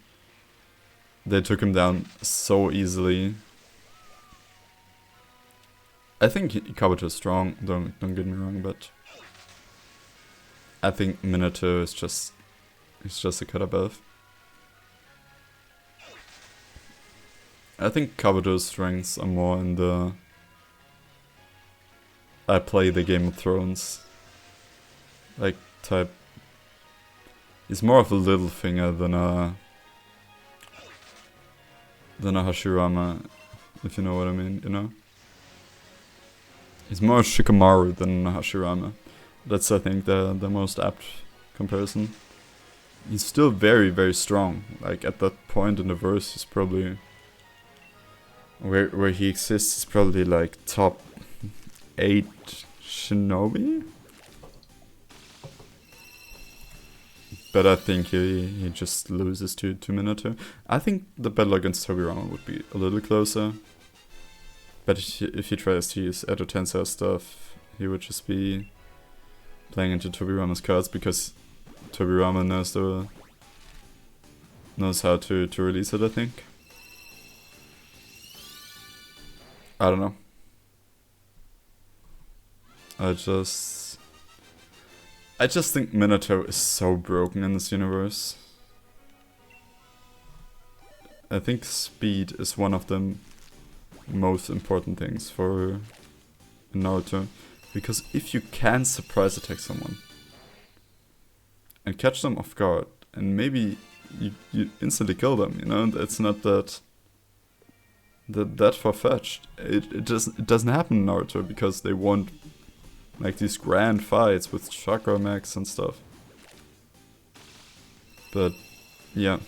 They took him down so easily. I think Kabuto is strong, don't get me wrong, but I think Minato is just a cut above. I think Kabuto's strengths are more in the I play the Game of Thrones like type. He's more of a Littlefinger than a Hashirama, if you know what I mean, you know? He's more Shikamaru than Hashirama. That's, I think, the most apt comparison. He's still very, very strong. Like, at that point in the verse, he's probably... Where he exists is probably, like, top 8 shinobi? But I think he just loses to Minato. I think the battle against Tobirama would be a little closer. But if he tries to use Edo Tensei stuff, he would just be playing into Tobirama's cards, because Tobirama knows how to release it, I think. I don't know. I just think Minato is so broken in this universe. I think speed is one of the most important things for Naruto. Because if you can surprise attack someone and catch them off guard, and maybe you instantly kill them, you know, it's not that far-fetched. It doesn't happen in Naruto because they want like these grand fights with chakra mechs and stuff. But yeah.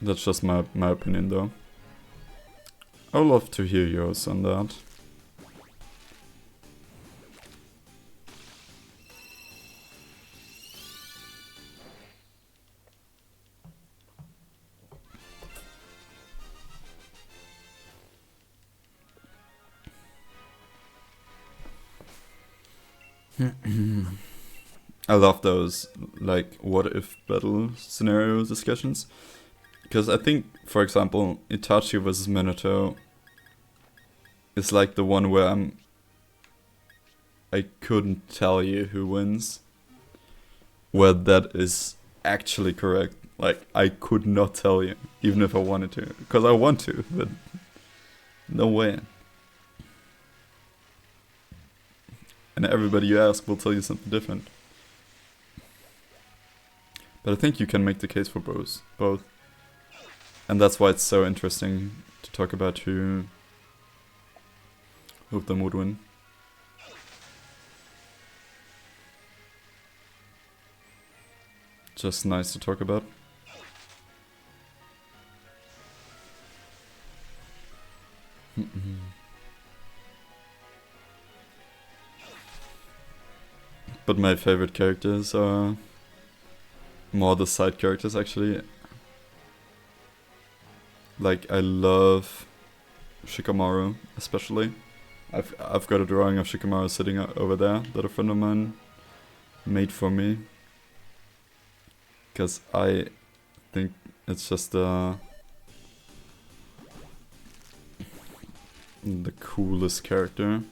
That's just my opinion though. I would love to hear yours on that. I love those, like, what if battle scenario discussions. Because I think, for example, Itachi vs Minato is like the one where I couldn't tell you who wins. Where that is actually correct. Like, I could not tell you, even if I wanted to. Because I want to, but no way. And everybody you ask will tell you something different. But I think you can make the case for both. And that's why it's so interesting to talk about who of them would win. Just nice to talk about. But my favorite characters are more the side characters actually. Like, I love Shikamaru especially. I've got a drawing of Shikamaru sitting over there that a friend of mine made for me. Because I think it's just the coolest character.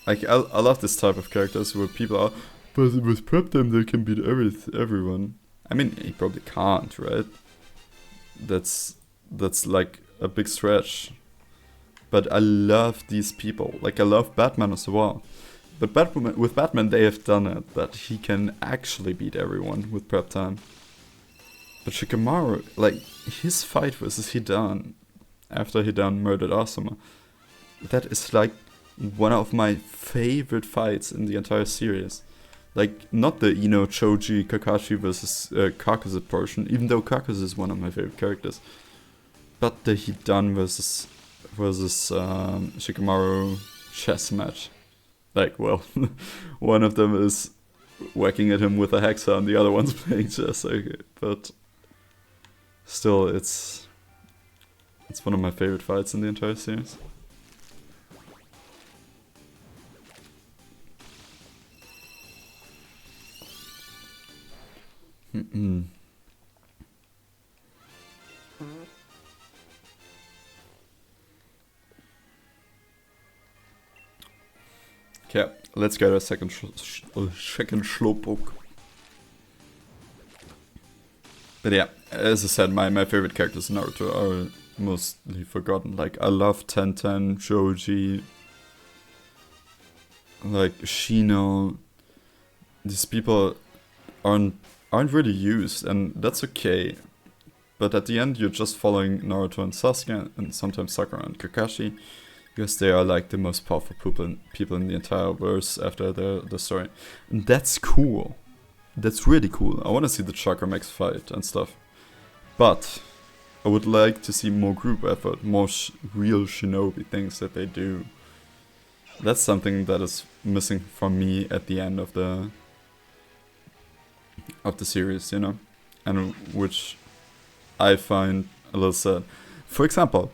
Like, I love this type of characters where people are, but with prep time they can beat everyone. I mean, he probably can't, right? That's like a big stretch. But I love these people. Like, I love Batman as well. But with Batman they have done it, that he can actually beat everyone with prep time. But Shikamaru, like, his fight versus Hidan, after Hidan murdered Asuma, that is like one of my favorite fights in the entire series. Like, not the Choji Kakashi versus Kakashi portion, even though Kakashi is one of my favorite characters. But the Hidan versus Shikamaru chess match. Like, well, one of them is whacking at him with a hexa and the other one's playing chess. Okay, but still, it's one of my favorite fights in the entire series. Okay, let's get a second Slowpoke. But yeah, as I said, my favorite characters in Naruto are mostly forgotten. Like, I love Tenten, Joji, like Shino. These people aren't really used, and that's okay. But at the end, you're just following Naruto and Sasuke, and sometimes Sakura and Kakashi, because they are like the most powerful people in the entire verse after the story. And that's cool. That's really cool. I want to see the Chakra Max fight and stuff. But I would like to see more group effort, more real shinobi things that they do. That's something that is missing from me at the end of the series, you know? And which I find a little sad. For example,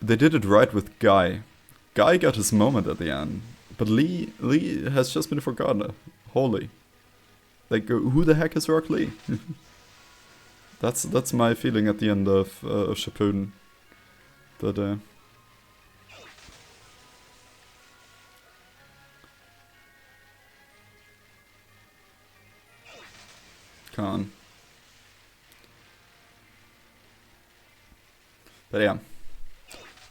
they did it right with Guy. Guy got his moment at the end, but Lee has just been forgotten wholly. Like, who the heck is Rock Lee? That's my feeling at the end of Shippuden. But Khan. But yeah,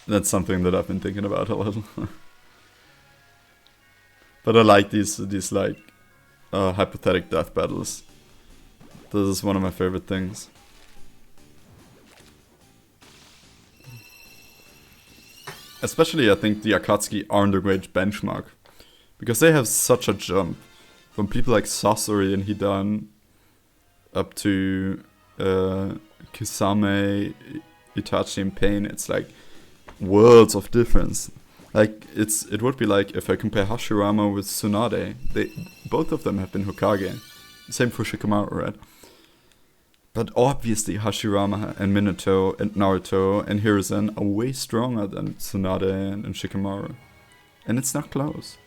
that's something that I've been thinking about a little. But I like these like hypothetical death battles. This is one of my favorite things. Especially, I think the Akatsuki aren't a great benchmark. Because they have such a jump. From people like Sasori and Hidan up to Kisame, Itachi, and Pain. It's like worlds of difference. Like, it would be like if I compare Hashirama with Tsunade. Both of them have been Hokage. Same for Shikamaru, right? But obviously Hashirama and Minato and Naruto and Hiruzen are way stronger than Tsunade and Shikamaru. And it's not close.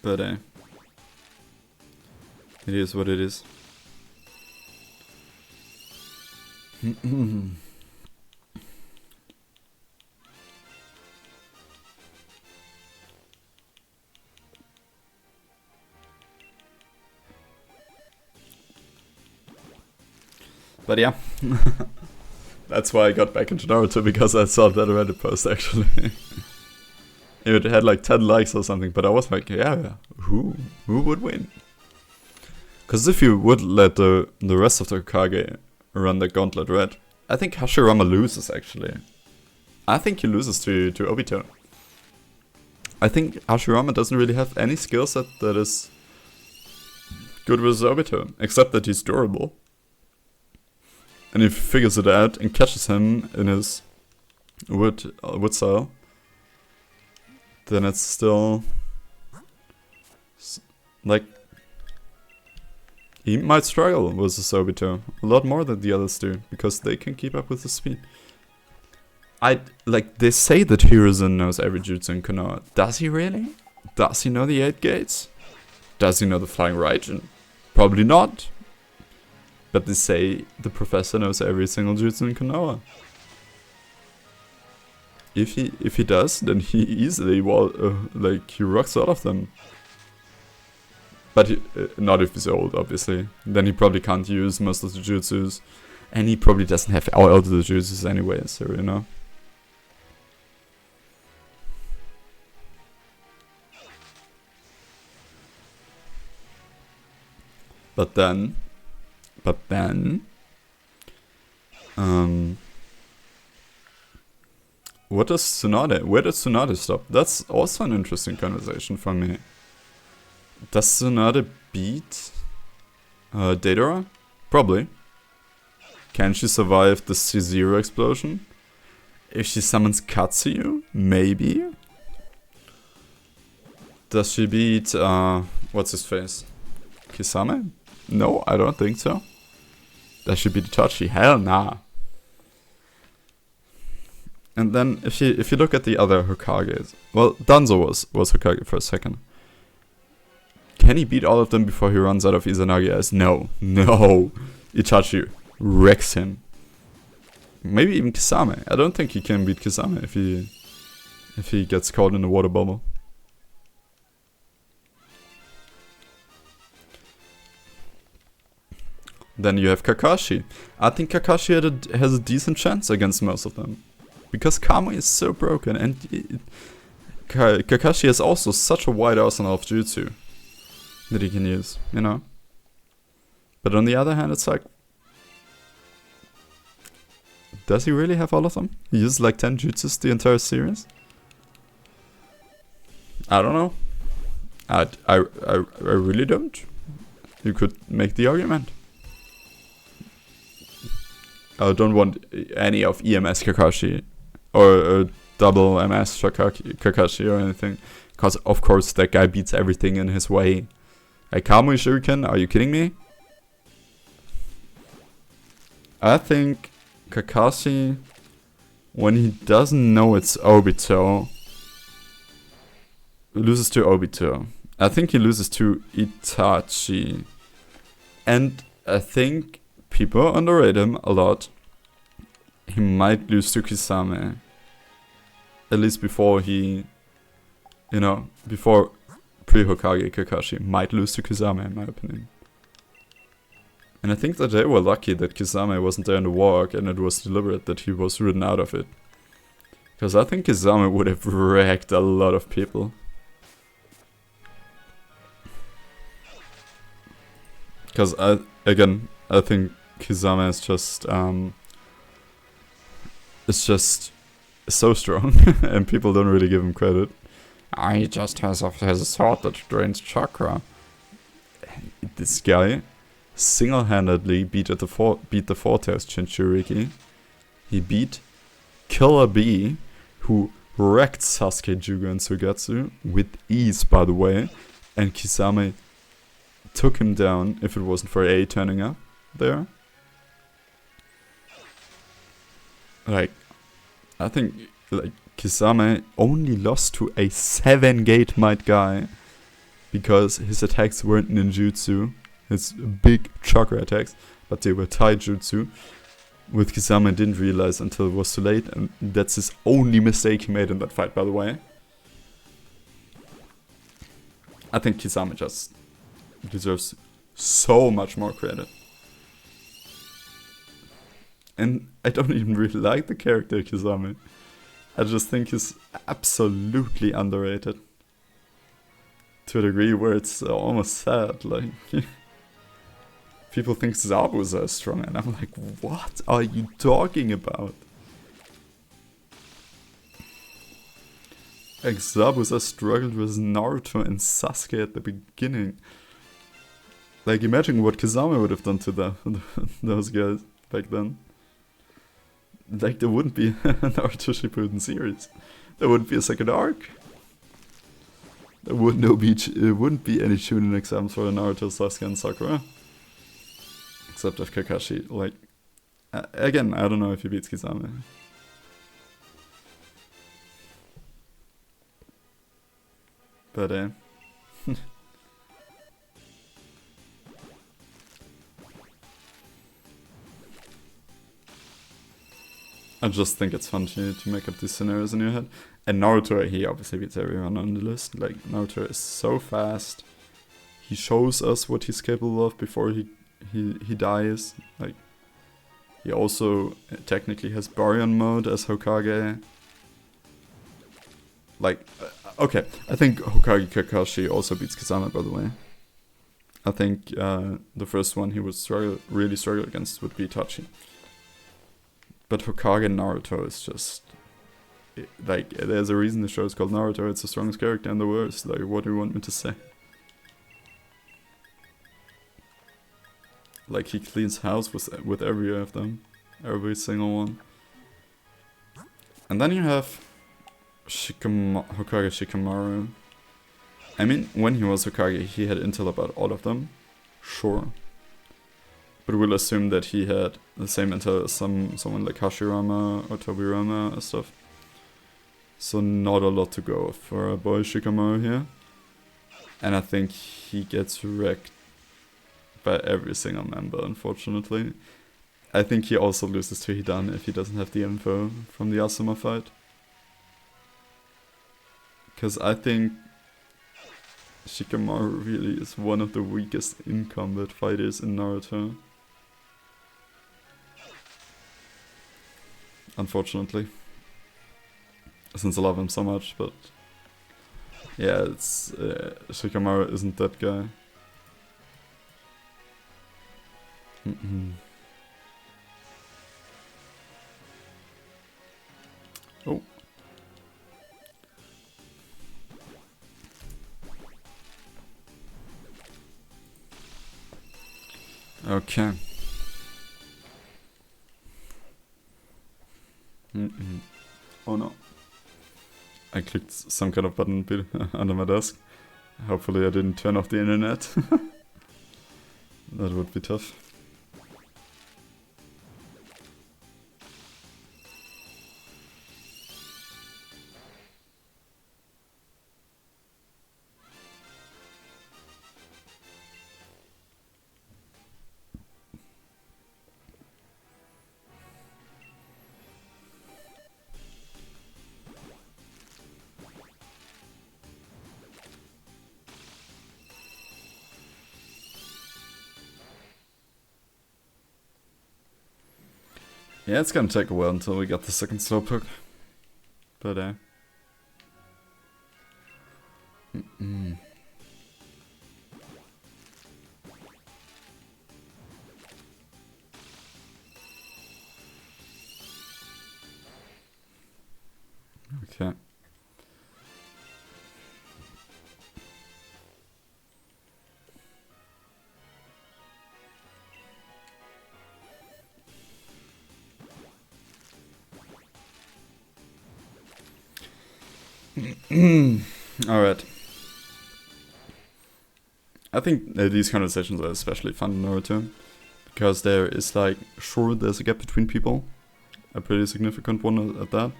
But it is what it is. But yeah, that's why I got back into Naruto, because I saw that Reddit post actually. It had like 10 likes or something, but I was like, yeah, who would win? Because if you would let the rest of the Hokage run the gauntlet, right? I think Hashirama loses actually. I think he loses to Obito. I think Hashirama doesn't really have any skill set that is good with Obito, except that he's durable. And if he figures it out and catches him in his wood style, then it's still like he might struggle with the Obito a lot more than the others do, because they can keep up with the speed. They say that Hiruzen knows every jutsu in Konoha. Does he really? Does he know the 8 gates? Does he know the Flying Raijin? Probably not. But they say the professor knows every single jutsu in Konoha. If he does, then he easily he rocks all of them. But not if he's old, obviously. Then he probably can't use most of the jutsus, and he probably doesn't have all of the jutsus anyway. So you know. But then, where does Tsunade stop? That's also an interesting conversation for me. Does Tsunade beat Deidara? Probably. Can she survive the C0 explosion? If she summons Katsuyu? Maybe. Does she beat, what's his face? Kisame? No, I don't think so. Does she beat Itachi? Hell nah. And then if you look at the other Hokages, well, Danzo was Hokage for a second. Can he beat all of them before he runs out of Izanagi Eyes? No. Itachi wrecks him. Maybe even Kisame. I don't think he can beat Kisame if he gets caught in the water bubble. Then you have Kakashi. I think Kakashi has a decent chance against most of them. Because Kamui is so broken, and Kakashi has also such a wide arsenal of jutsu that he can use, you know. But on the other hand, it's like, does he really have all of them? He uses like 10 jutsus the entire series? I don't know. I really don't. You could make the argument. I don't want any of EMS Kakashi or double MS Kakashi or anything, because of course that guy beats everything in his way. Like Kamui Shuriken, are you kidding me? I think Kakashi, when he doesn't know it's Obito, loses to Obito. I think he loses to Itachi. And I think people underrate him a lot. He might lose to Kisame. At least before he, before pre-Hokage Kakashi might lose to Kisame, in my opinion. And I think that they were lucky that Kisame wasn't there in the walk and it was deliberate that he was ridden out of it. Because I think Kisame would have wrecked a lot of people. Because I think Kisame is just so strong and people don't really give him credit. He just has a sword that drains chakra. This guy single-handedly beat the Forte's Jinchuriki. He beat Killer Bee, who wrecked Sasuke, Juga, and Suigetsu with ease, by the way. And Kisame took him down if it wasn't for A turning up there. Like, I think like Kisame only lost to a 7-gate might guy because his attacks weren't ninjutsu, his big chakra attacks, but they were taijutsu. With Kisame didn't realize until it was too late, and that's his only mistake he made in that fight, by the way. I think Kisame just deserves so much more credit. And I don't even really like the character Kisame. I just think he's absolutely underrated. To a degree where it's almost sad, like... People think Zabuza is strong, and I'm like, what are you talking about? Like, Zabuza struggled with Naruto and Sasuke at the beginning. Like, imagine what Kisame would have done to those guys back then. Like, there wouldn't be a Naruto Shippuden series. There wouldn't be a second arc. There wouldn't be any Chunin exams for Naruto, Sasuke, and Sakura. Except of Kakashi. Like, again, I don't know if he beats Kisame. But, I just think it's fun to make up these scenarios in your head. And Naruto, he obviously beats everyone on the list. Like, Naruto is so fast. He shows us what he's capable of before he dies. Like, he also technically has Baryon mode as Hokage. Like, okay, I think Hokage Kakashi also beats Kisame, by the way. I think the first one he would really struggle against would be Itachi. But Hokage Naruto is just... Like, there's a reason the show is called Naruto. It's the strongest character in the world. Like, what do you want me to say? Like, he cleans house with every of them. Every single one. And then you have Hokage Shikamaru. I mean, when he was Hokage, he had intel about all of them. Sure. But we'll assume that he had the same intel as someone like Hashirama or Tobirama and stuff. So not a lot to go for a boy Shikamaru here. And I think he gets wrecked by every single member, unfortunately. I think he also loses to Hidan if he doesn't have the info from the Asuma fight. Because I think Shikamaru really is one of the weakest in-combat fighters in Naruto. Unfortunately. Since I love him so much, but... Yeah, it's... Shikamaru isn't that guy. Oh. Okay. Oh no. I clicked some kind of button under my desk. Hopefully I didn't turn off the internet. That would be tough. Yeah, it's gonna take a while until we get the second Slowpoke. But okay. Alright. I think these conversations are especially fun in Naruto. Because there is like, sure, there's a gap between people. A pretty significant one at that.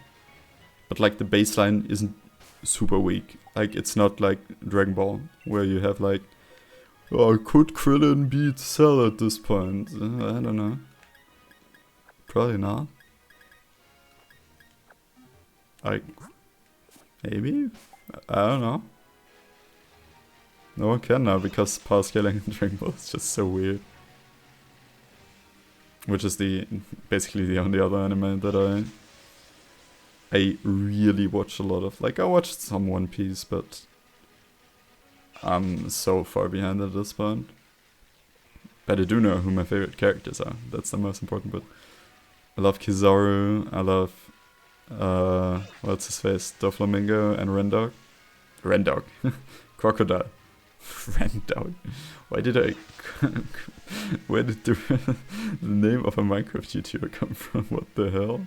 But like the baseline isn't super weak. Like it's not like Dragon Ball, where you have like, oh, could Krillin beat Cell at this point? I don't know. Probably not. Like, maybe? I don't know. No one can now because power scaling in Dragon Ball is just so weird. Which is basically the only other anime that I really watch a lot of. Like, I watched some One Piece, but I'm so far behind at this point. But I do know who my favorite characters are. That's the most important bit. I love Kizaru, I love, what's his face, Doflamingo and Rendog. Rendog. Crocodile. Rendog. Why did I... Where did the name of a Minecraft YouTuber come from? What the hell?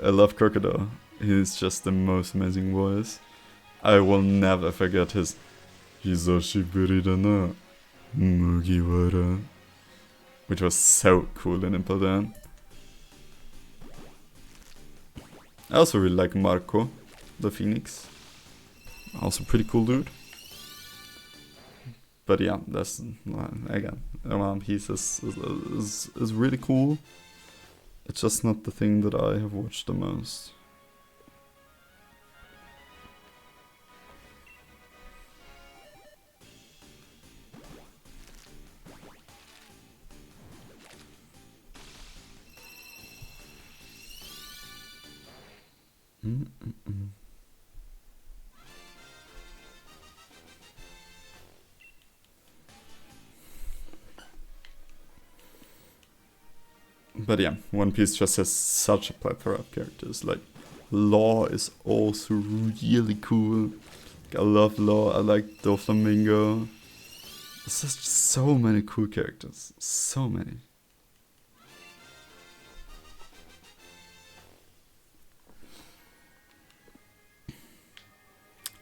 I love Crocodile. He's just the most amazing voice. I will never forget his Hizoshiburi da na Mugiwara, which was so cool in Impel Down. I also really like Marco, the Phoenix. Also pretty cool dude. But yeah, that's again, One Piece is really cool. It's just not the thing that I have watched the most. But yeah, One Piece just has such a plethora of characters. Like, Law is also really cool. Like, I love Law, I like Doflamingo. There's just so many cool characters. So many.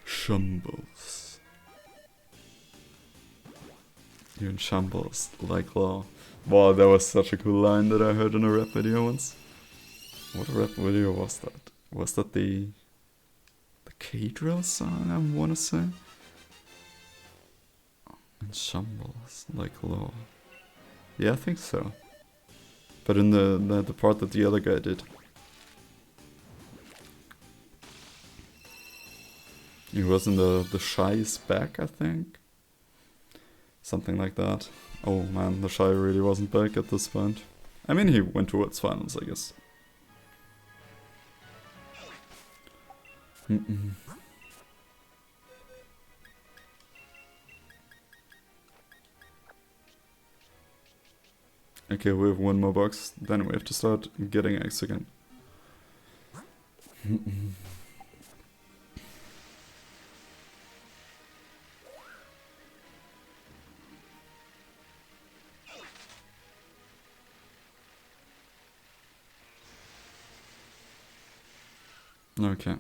Shambles. You're in shambles, like Law. Wow, that was such a cool line that I heard in a rap video once. What rap video was that? Was that the K-Drill song, I wanna say? In shambles, like Law. Yeah, I think so. But in the part that the other guy did. He was in the Shy is back, I think. Something like that. Oh man, the Shy really wasn't back at this point. I mean, he went towards finals, I guess. Okay, we have one more box, then we have to start getting eggs again. Okay.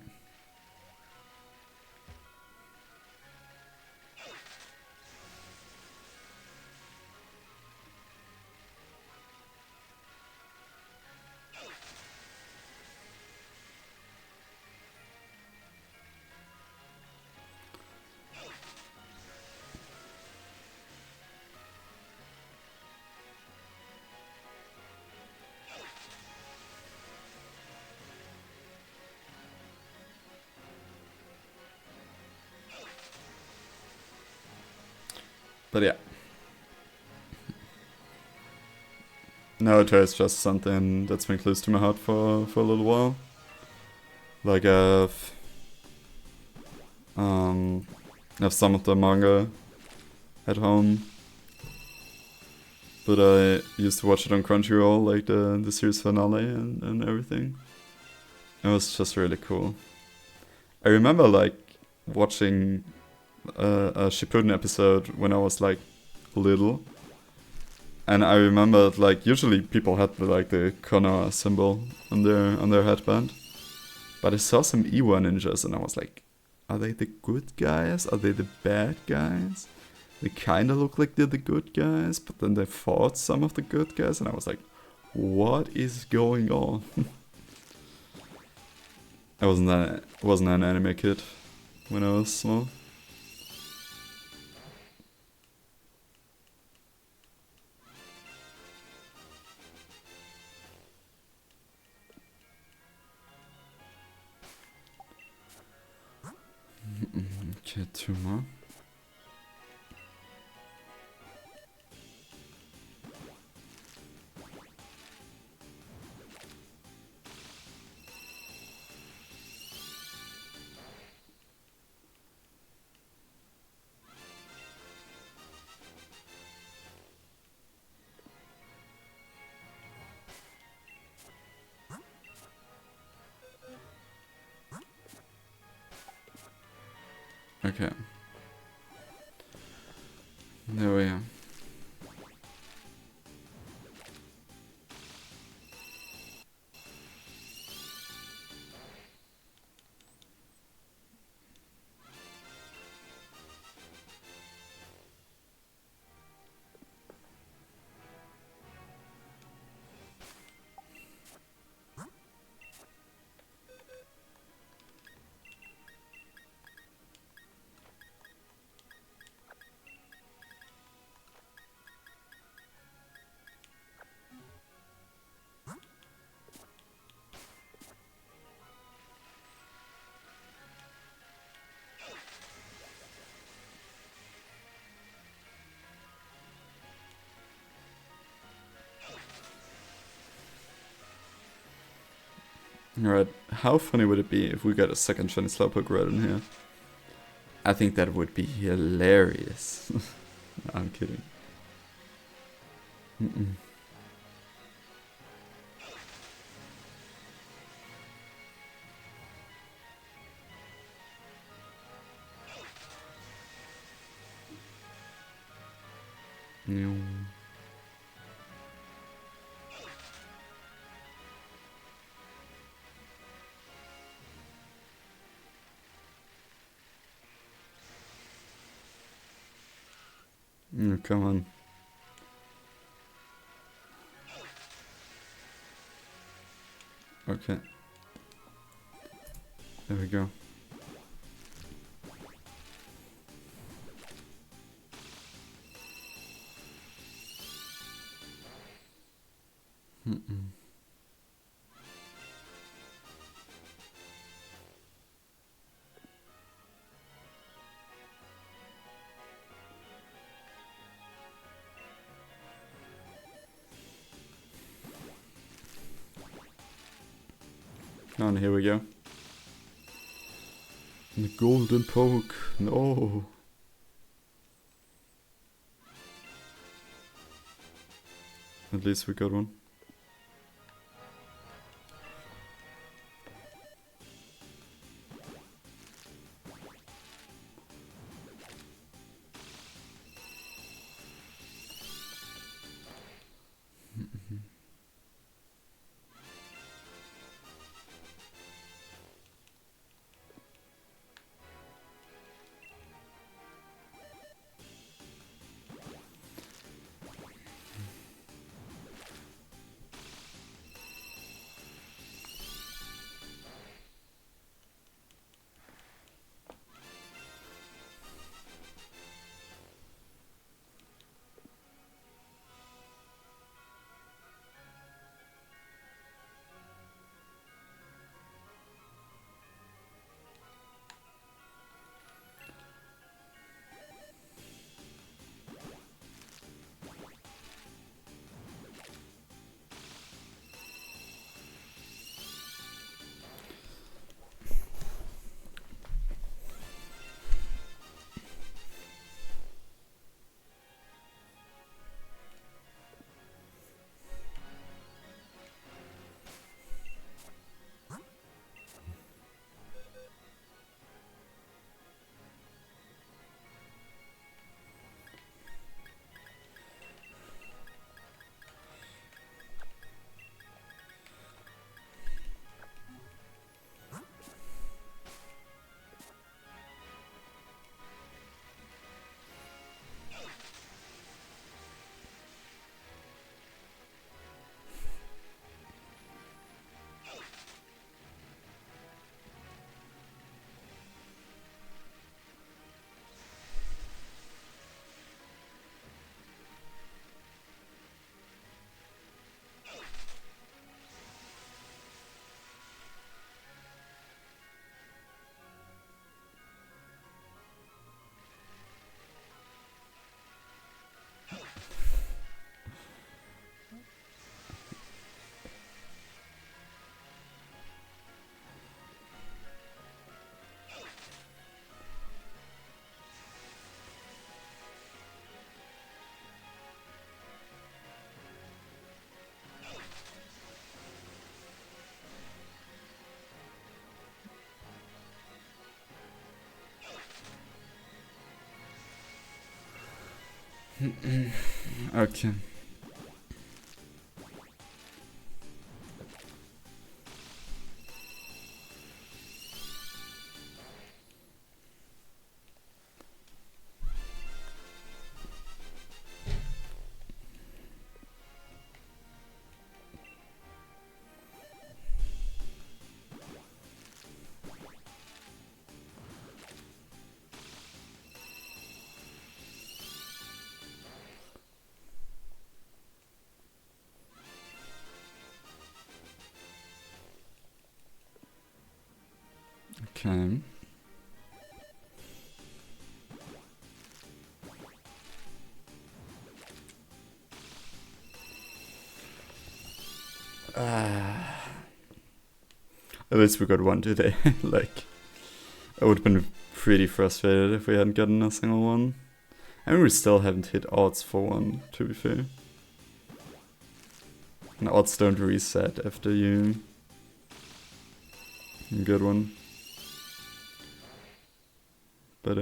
But yeah, Naruto is just something that's been close to my heart for a little while. Like I've some of the manga at home, but I used to watch it on Crunchyroll, like the series finale and everything. It was just really cool. I remember like watching a Shippuden episode when I was like little, and I remember like usually people had the Konoha symbol on their headband, but I saw some Iwa ninjas and I was like, are they the good guys? Are they the bad guys? They kind of look like they're the good guys, but then they fought some of the good guys, and I was like, what is going on? I wasn't an anime kid when I was small. Okay, 2 more. Okay. There we are. Alright, how funny would it be if we got a second shiny Slowpoke right in here? I think that would be hilarious. No, I'm kidding. No. Come on. Okay. There we go. And here we go. The golden poke. No. At least we got one. Okay. Okay. At least we got one today. Like, I would have been pretty frustrated if we hadn't gotten a single one. I mean, we still haven't hit odds for one, to be fair. And odds don't reset after you get one. But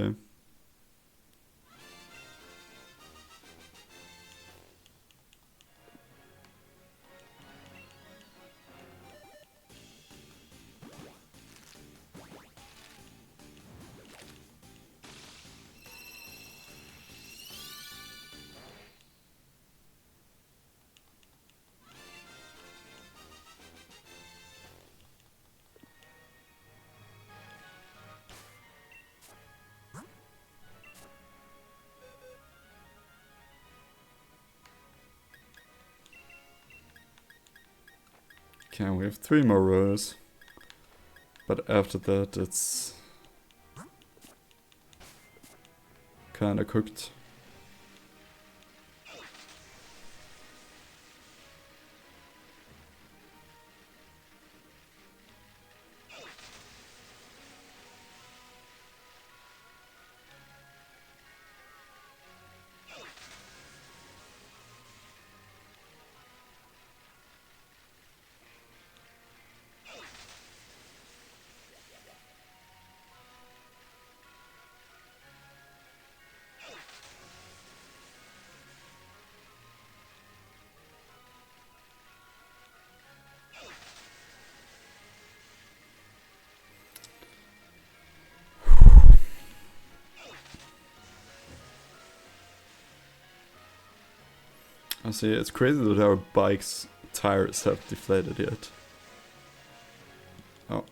okay, we have 3 more rows. But after that, it's kinda cooked. I see, it's crazy that our bike's tires have deflated yet. Oh.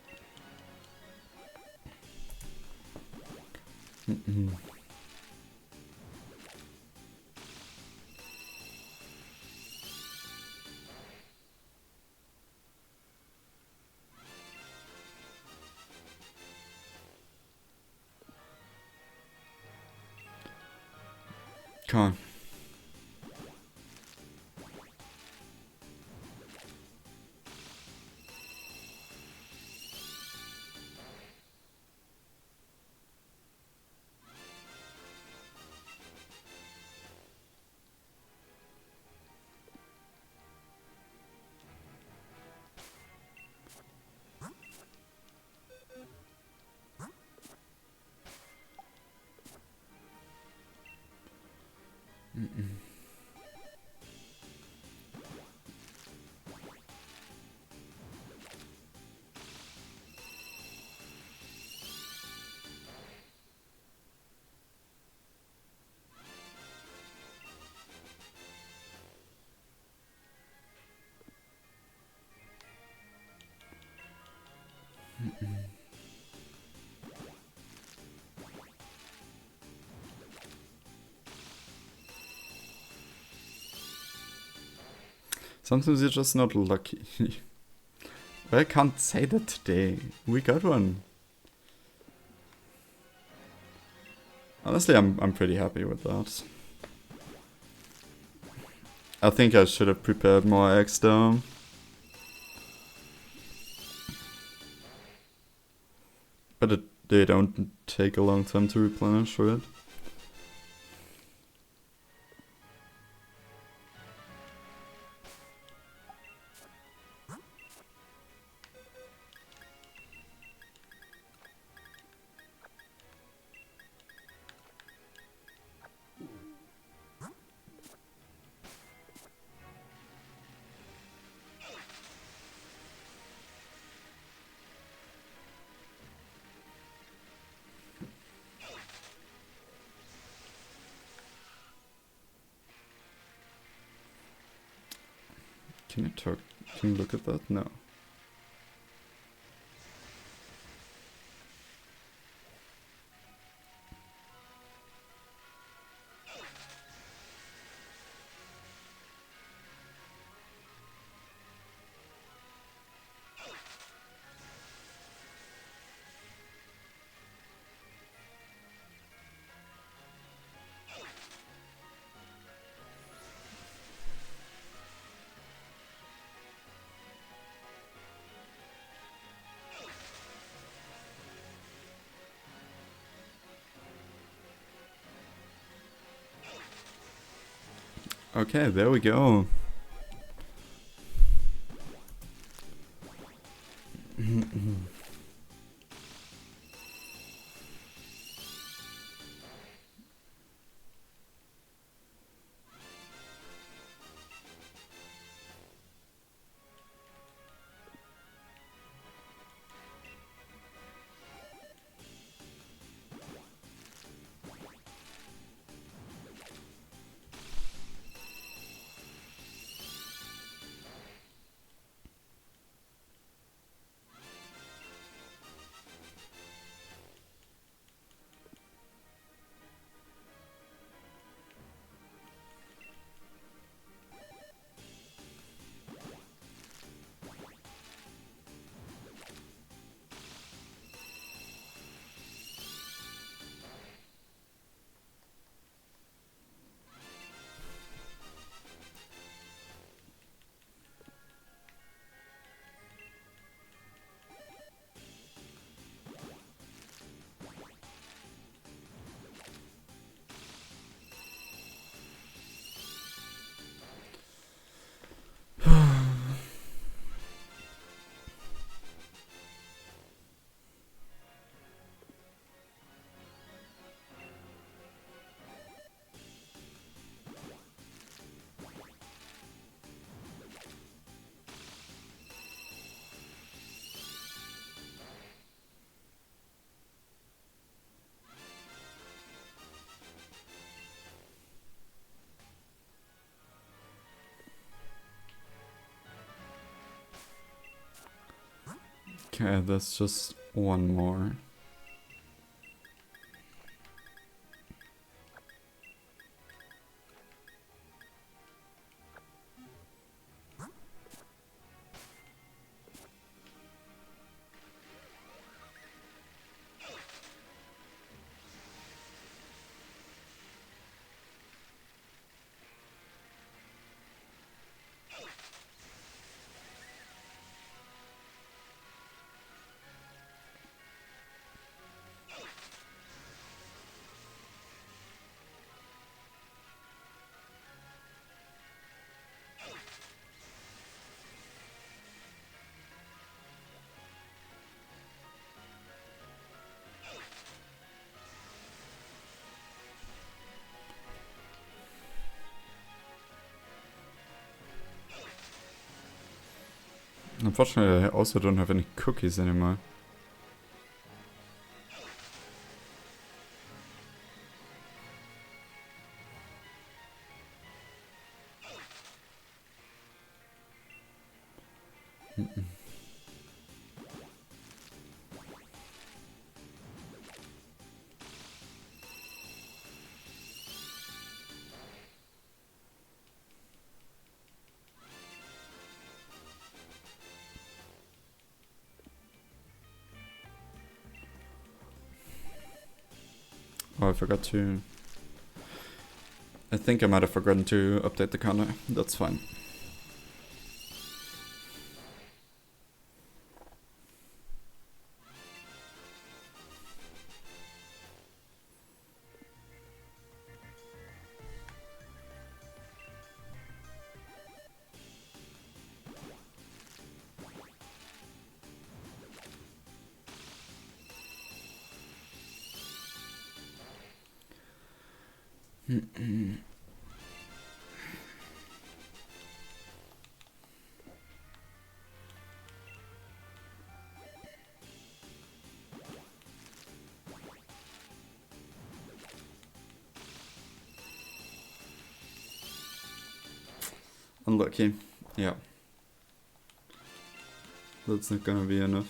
Come on. Sometimes you're just not lucky. I can't say that today. We got one. Honestly, I'm pretty happy with that. I think I should have prepared more eggs though. But they don't take a long time to replenish, right? Can you talk? Can you look at that? No. Okay, there we go. Okay, that's just one more. Unfortunately, I also don't have any cookies anymore. Oh, I forgot to... I think I might have forgotten to update the counter. That's fine. Unlucky. Yeah. That's not gonna be enough.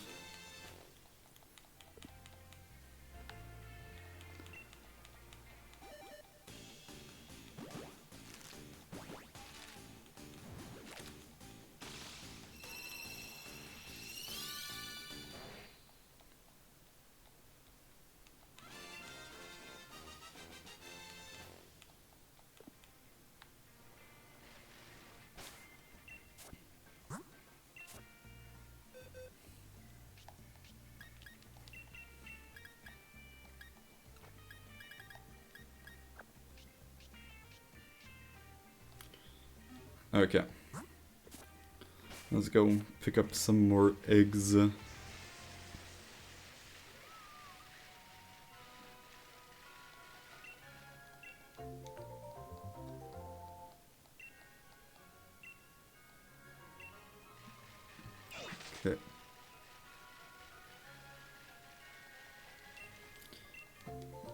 Okay. Let's go pick up some more eggs. Okay.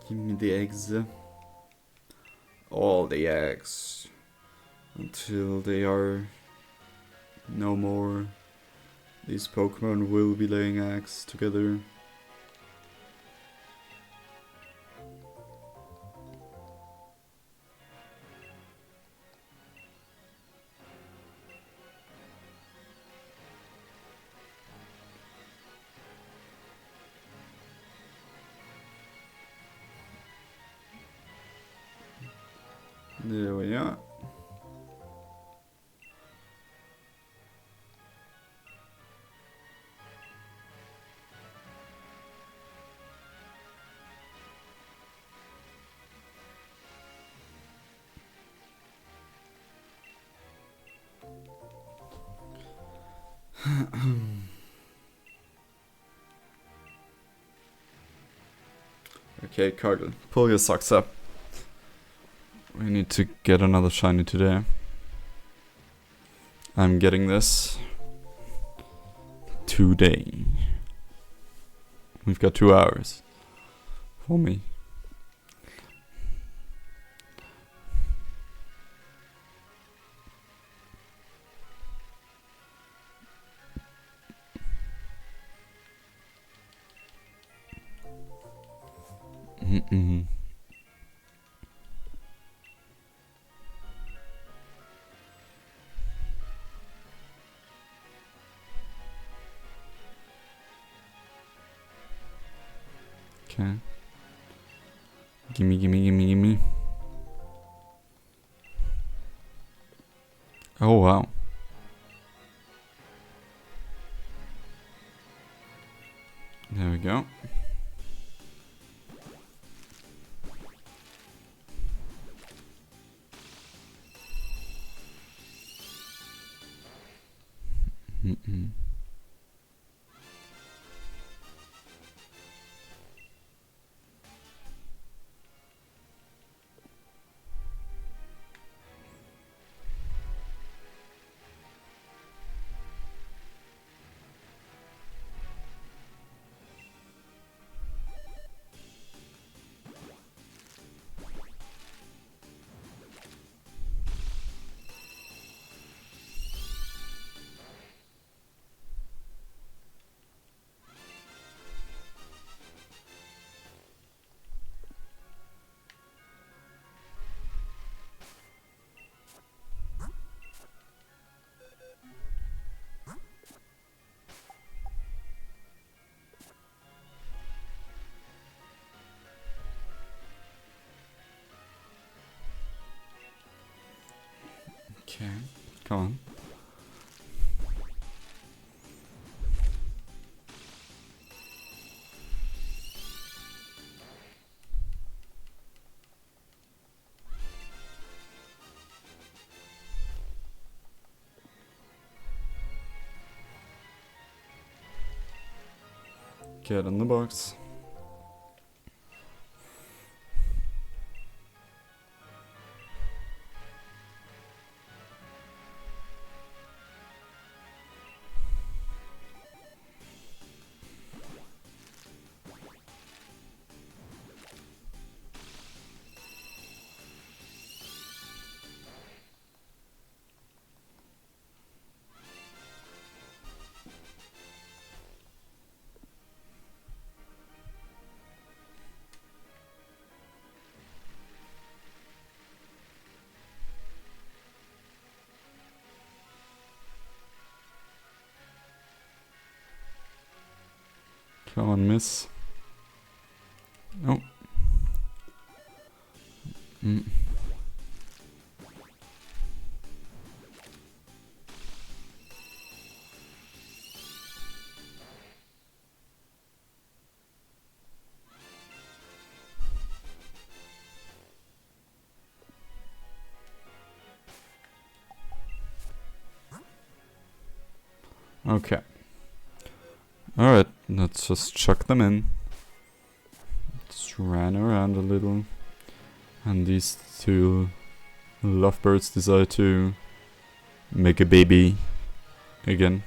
Give me the eggs. All the eggs. Until they are no more. These Pokemon will be laying eggs together. There we are. Okay, Cargill, pull your socks up. We need to get another shiny today. I'm getting this today. We've got 2 hours for me. Okay. Gimme, gimme, gimme, gimme. Oh, wow. There we go. Okay, come on. Get in the box. Come on, miss. Oh. Mm. Okay. Alright, let's just chuck them in. Just ran around a little. And these two lovebirds decide to make a baby again.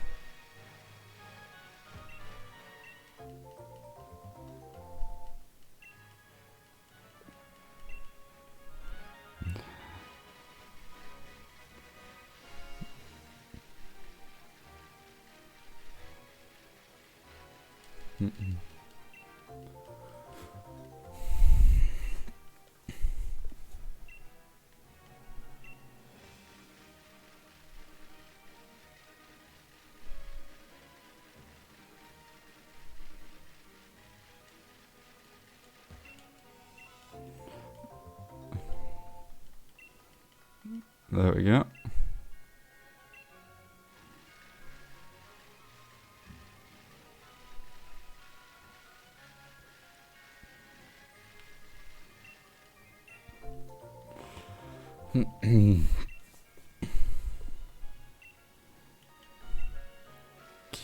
Mm-mm. There we go.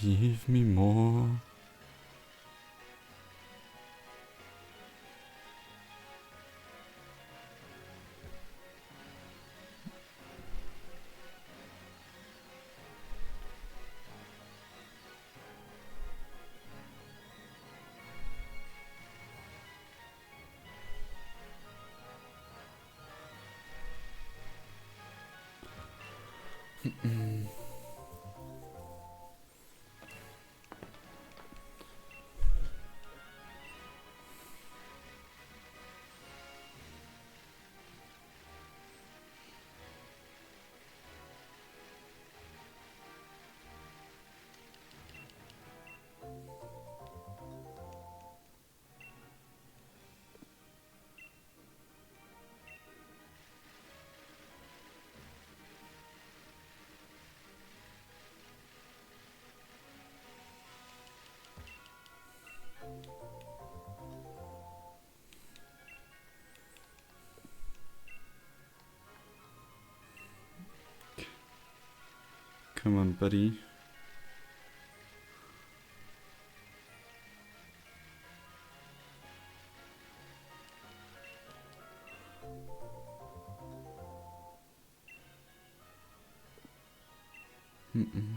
Give me more. Come on, buddy. Mm-mm.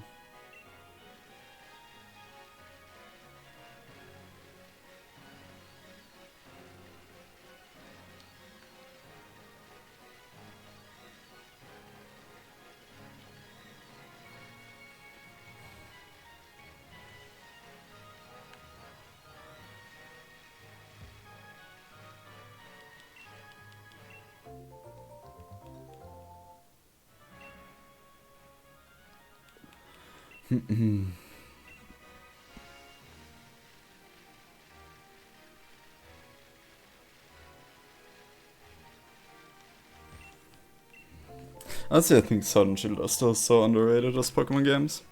Mm-mm. Honestly, I think Sword and Shield are still so underrated as Pokemon games.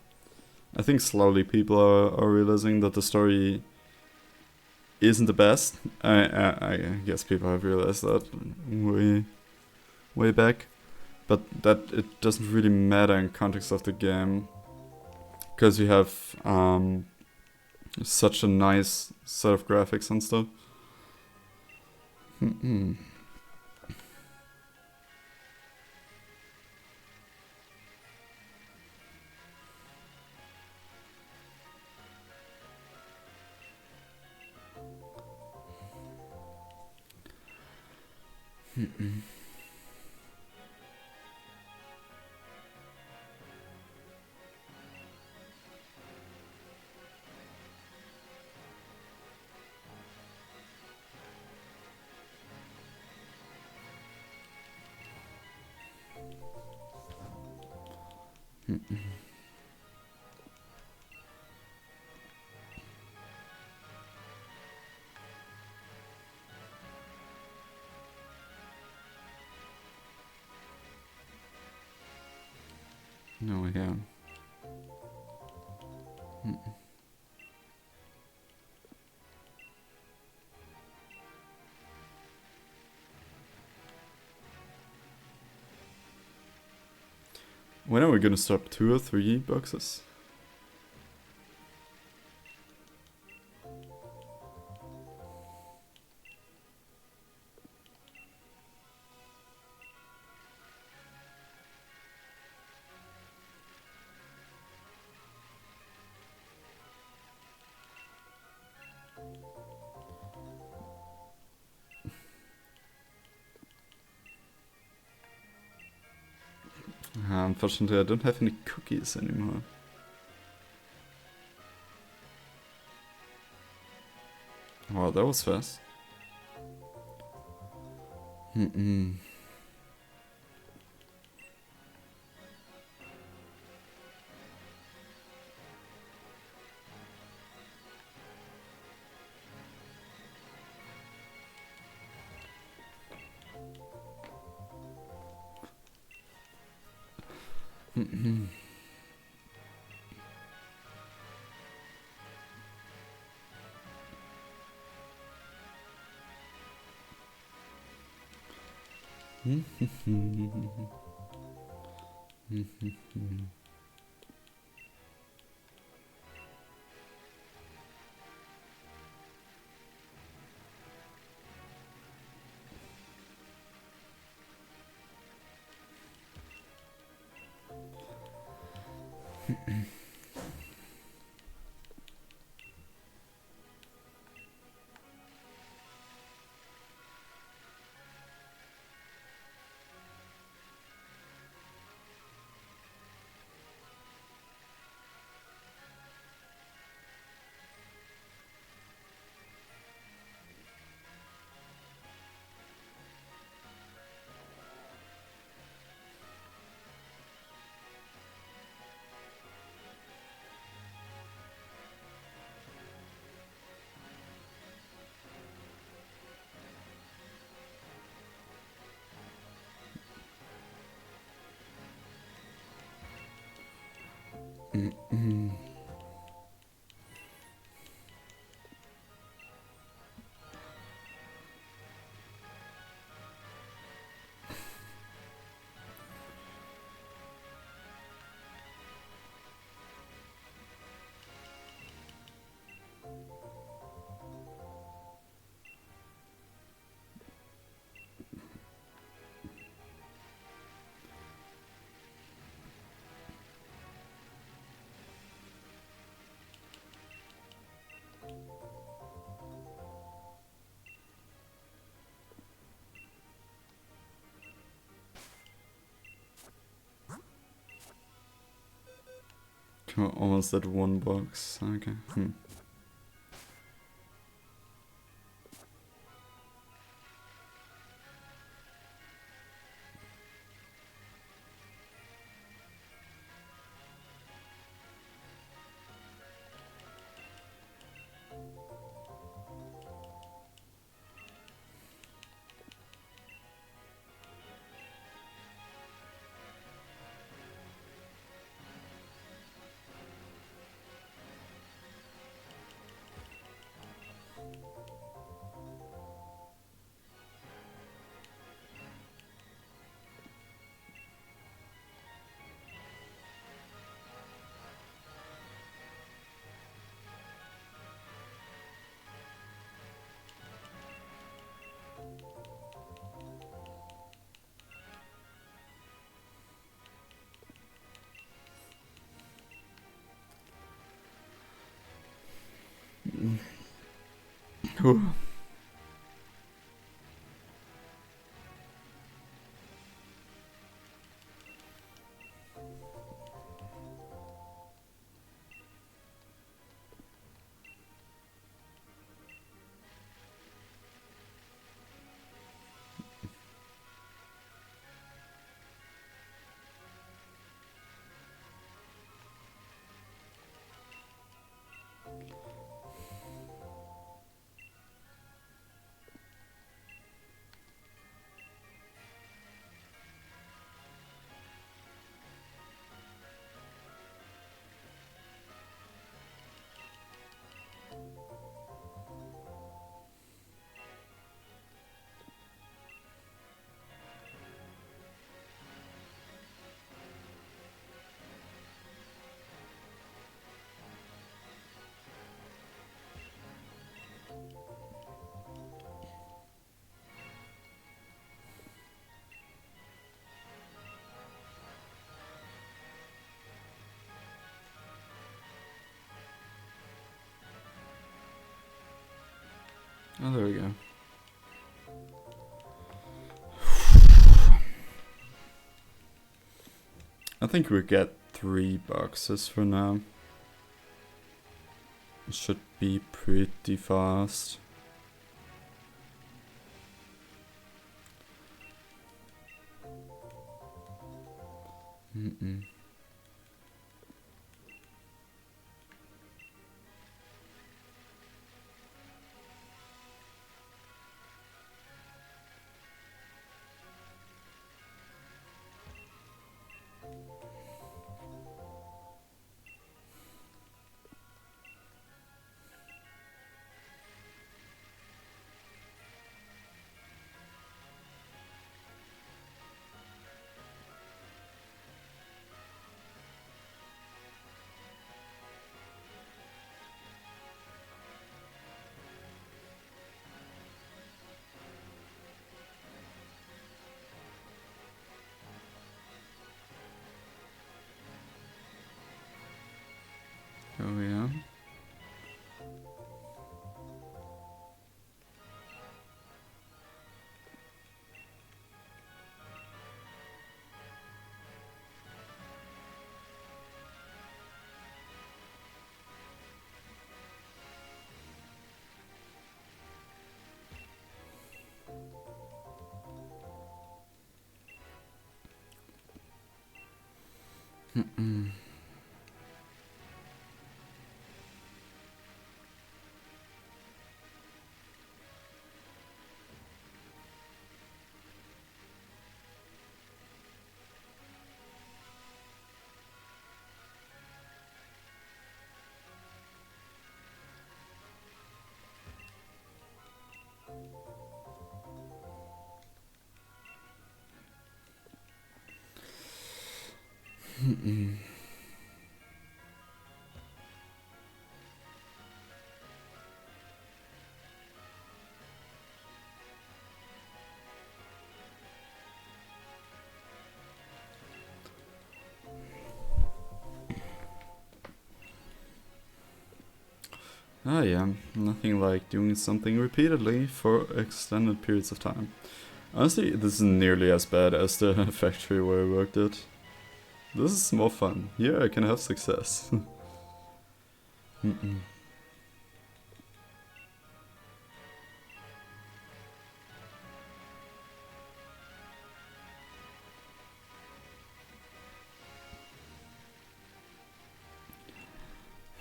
I think slowly people are realizing that the story isn't the best. I guess people have realized that way back, but that it doesn't really matter in context of the game, because you have such a nice set of graphics and stuff. Oh yeah. When are we gonna stop 2 or 3 boxes? Unfortunately, I don't have any cookies anymore. Wow, that was fast. Almost at 1 box. Okay. Whew. Oh, there we go. I think we get 3 boxes for now. It should be pretty fast. Mm-mm. Oh yeah. Mm-mm. Mm-mm. Ah yeah, nothing like doing something repeatedly for extended periods of time. Honestly, this isn't nearly as bad as the factory where I worked at. This is more fun. Here I can have success. Mm-mm.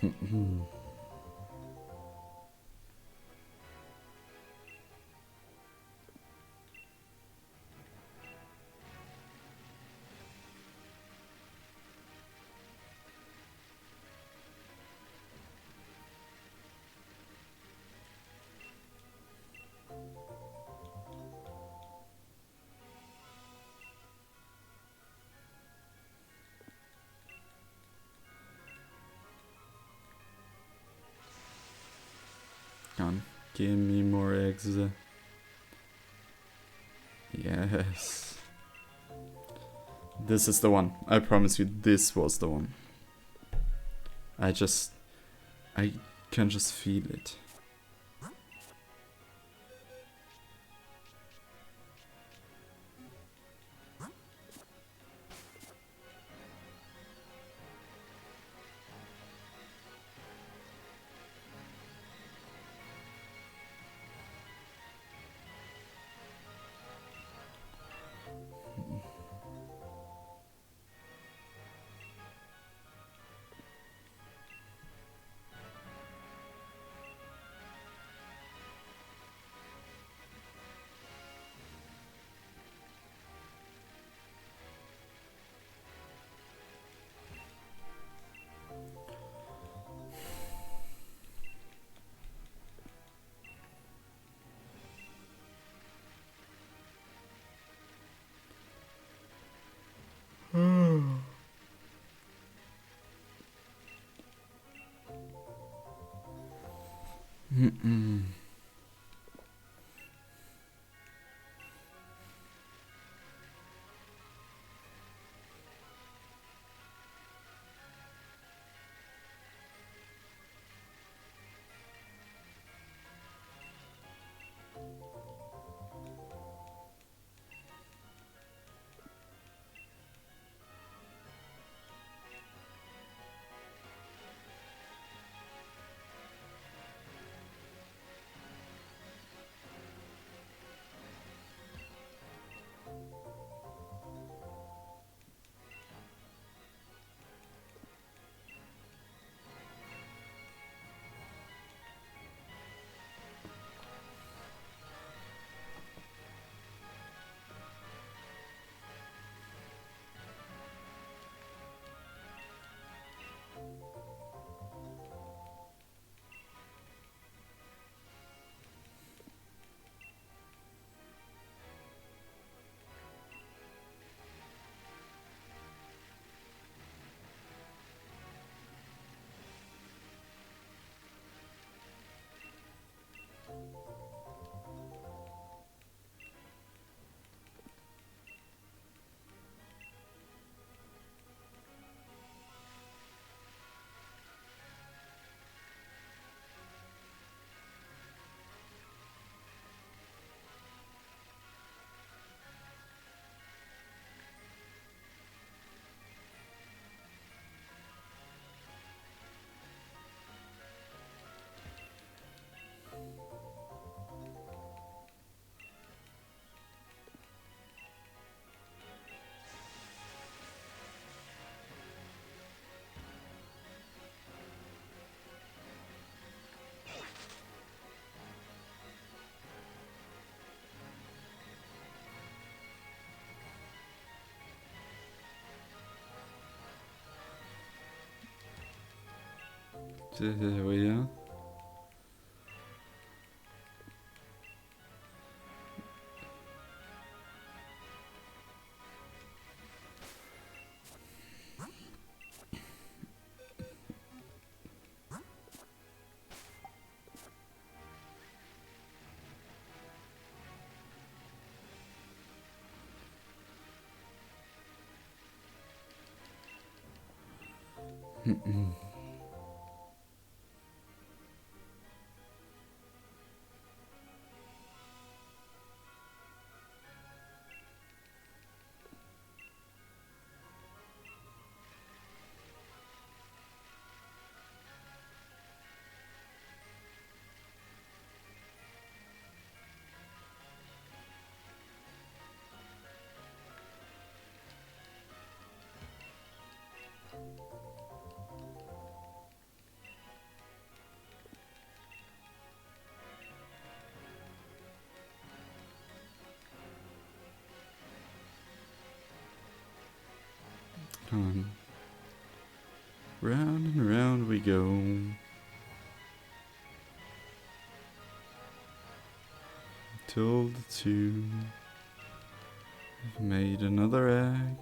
Mm-mm. Come on, give me more eggs. Yes. This is the one. I promise you, this was the one. I can just feel it. Yeah. Come on. Round and round we go. Till the two have made another egg.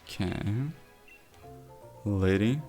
Okay. Lady.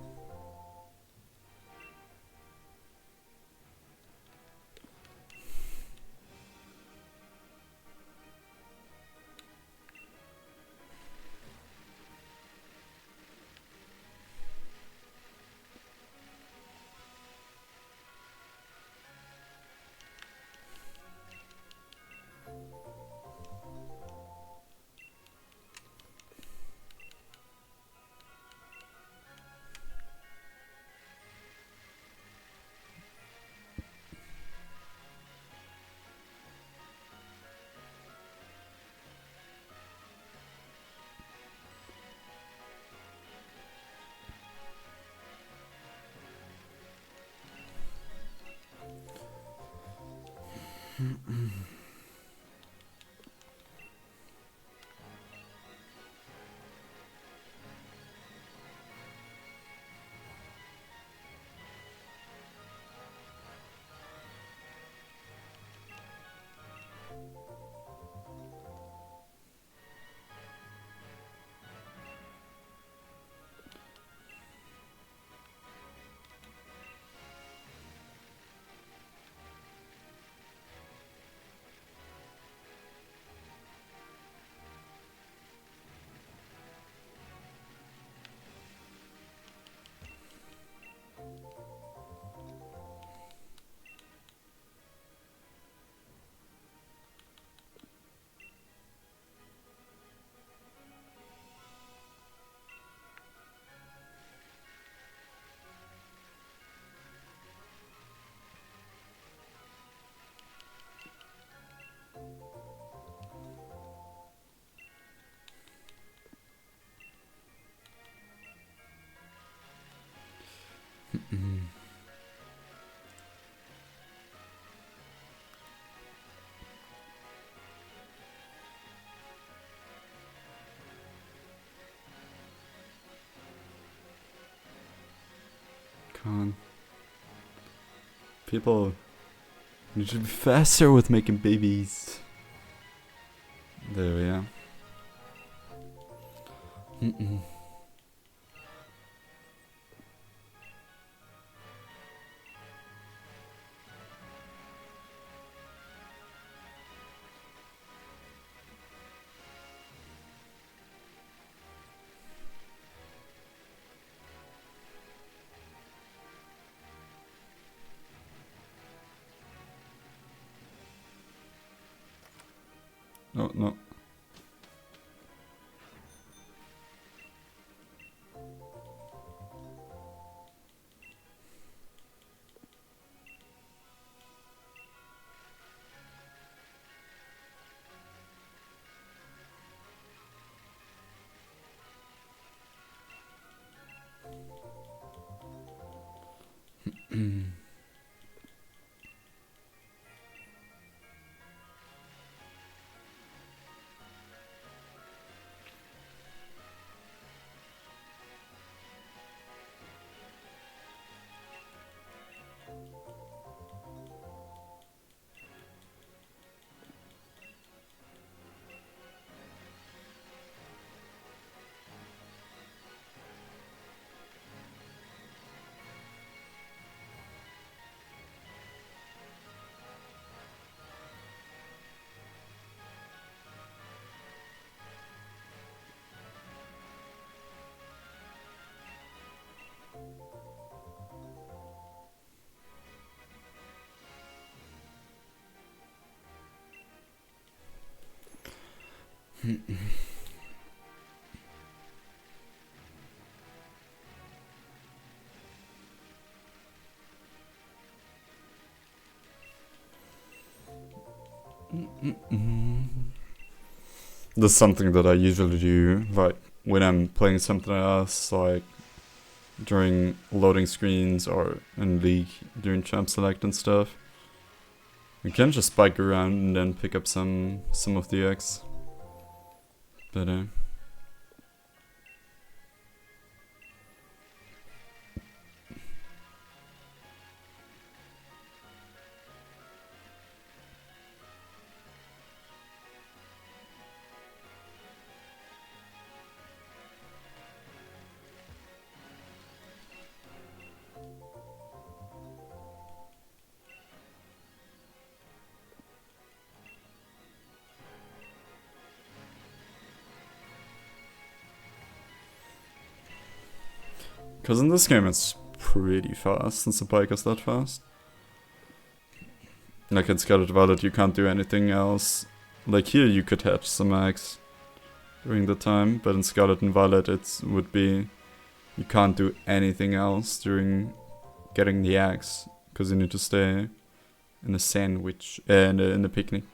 People need to be faster with making babies. There we are. Oh, no. That's something that I usually do, like when I'm playing something else, like during loading screens or in League during champ select and stuff. You can just spike around and then pick up some of the X. But because in this game it's pretty fast, since the bike is that fast. Like in Scarlet Violet you can't do anything else. Like here you could hatch some eggs during the time, but in Scarlet and Violet it would be you can't do anything else during getting the eggs, because you need to stay in the sandwich, in the picnic.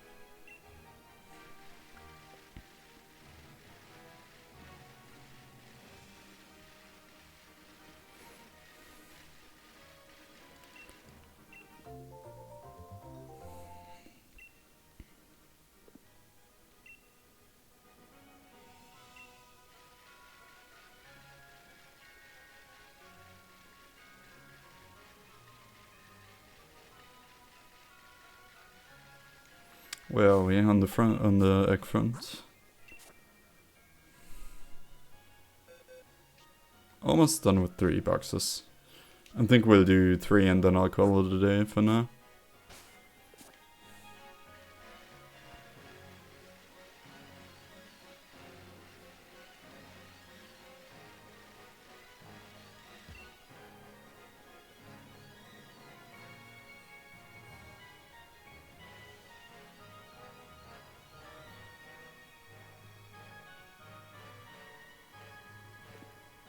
Well, yeah, on the egg front. Almost done with 3 boxes. I think we'll do 3 and then I'll call it a day for now.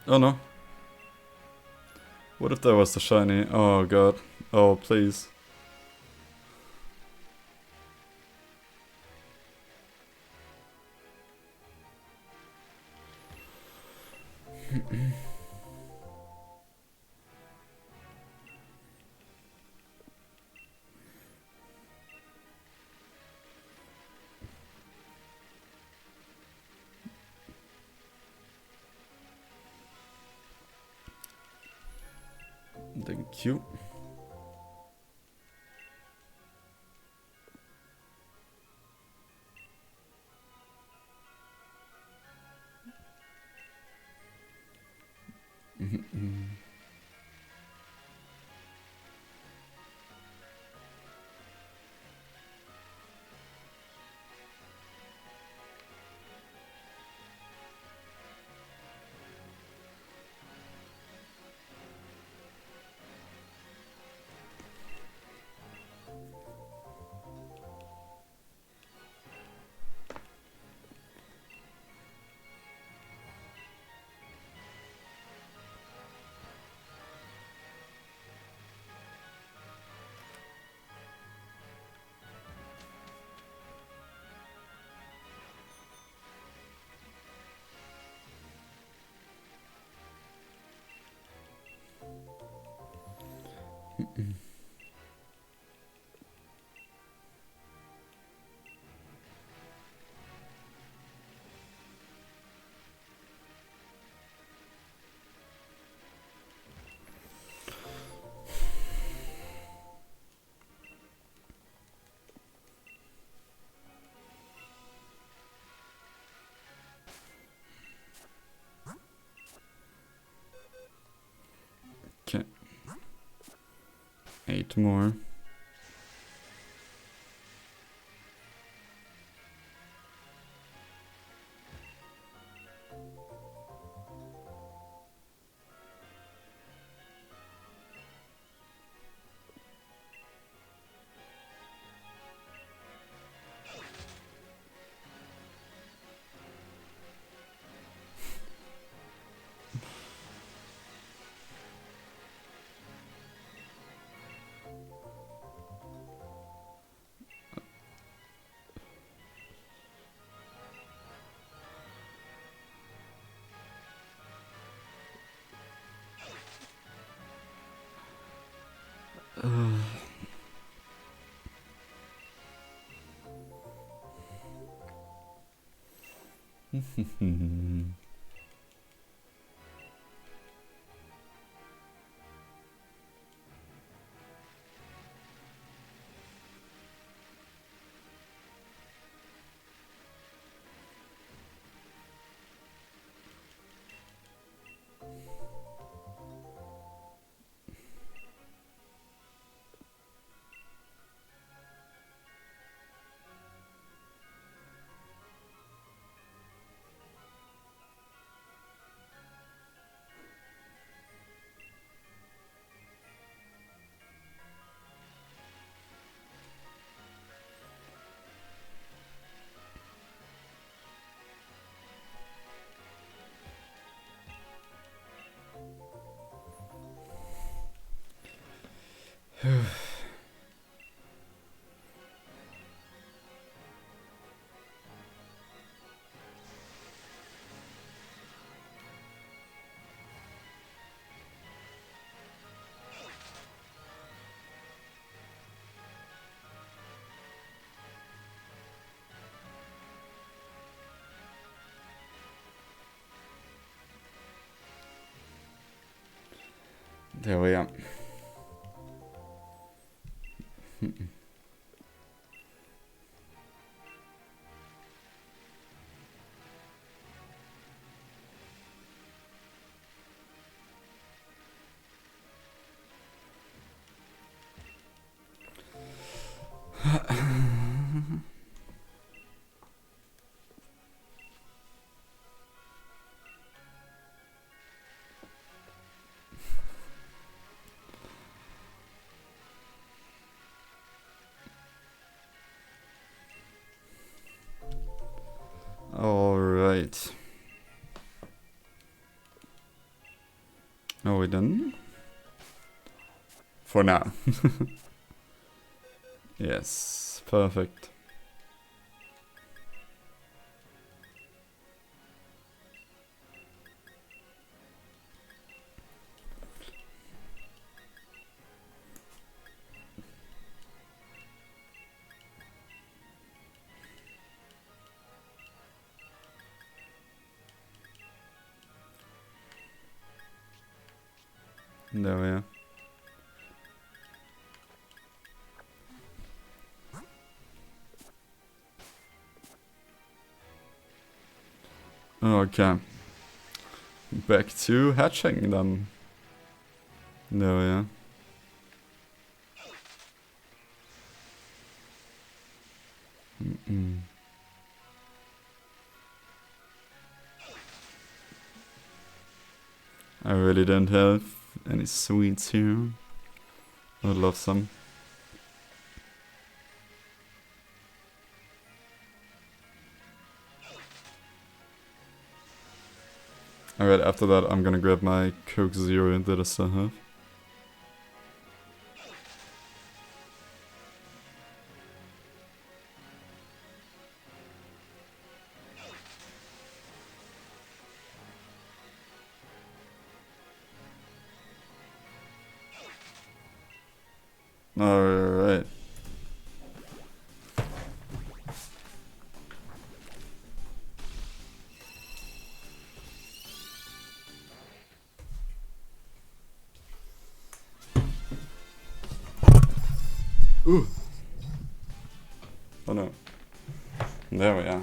Oh no. What if that was the shiny? Oh god. Oh, please. Thank you. Okay. 8 more. There we are. All right. Are we done? For now. Yes, perfect. There we are. Okay. Back to hatching then. There we are. I really don't have any sweets here. I would love some. Alright, after that I'm gonna grab my Coke Zero that I still have. Alright. Ooh. Oh no. There we are.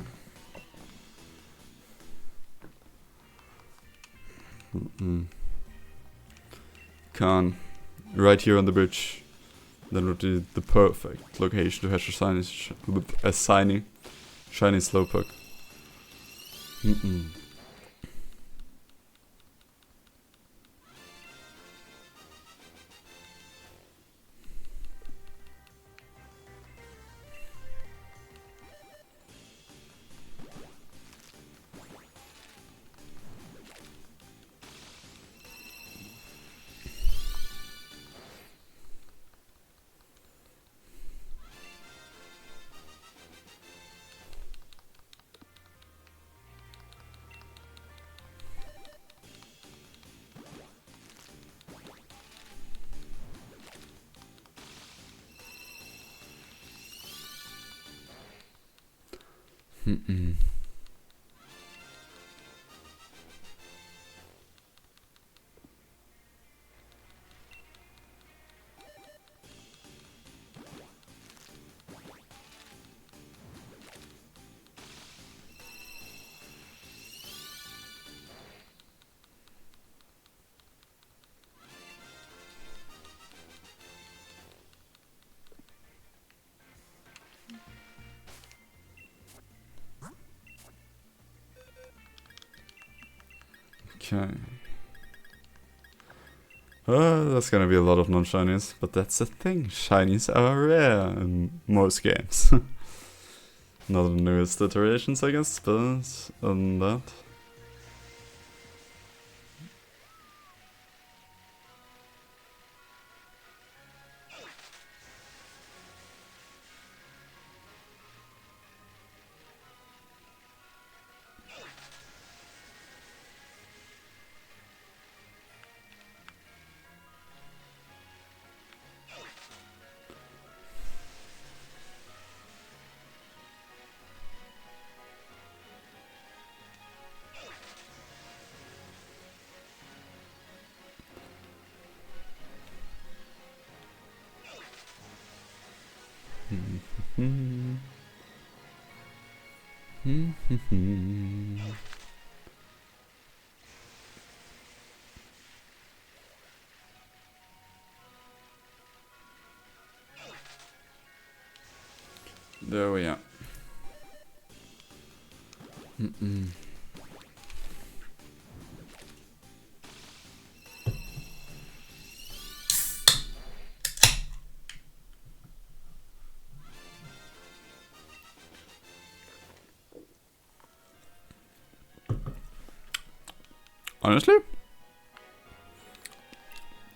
Khan. Right here on the bridge. That would be the perfect location to hatch a shiny Slowpoke. Okay. There's gonna be a lot of non-shinies, but that's the thing. Shinies are rare in most games. Not the newest iterations, I guess, but other than that. There we are. Honestly?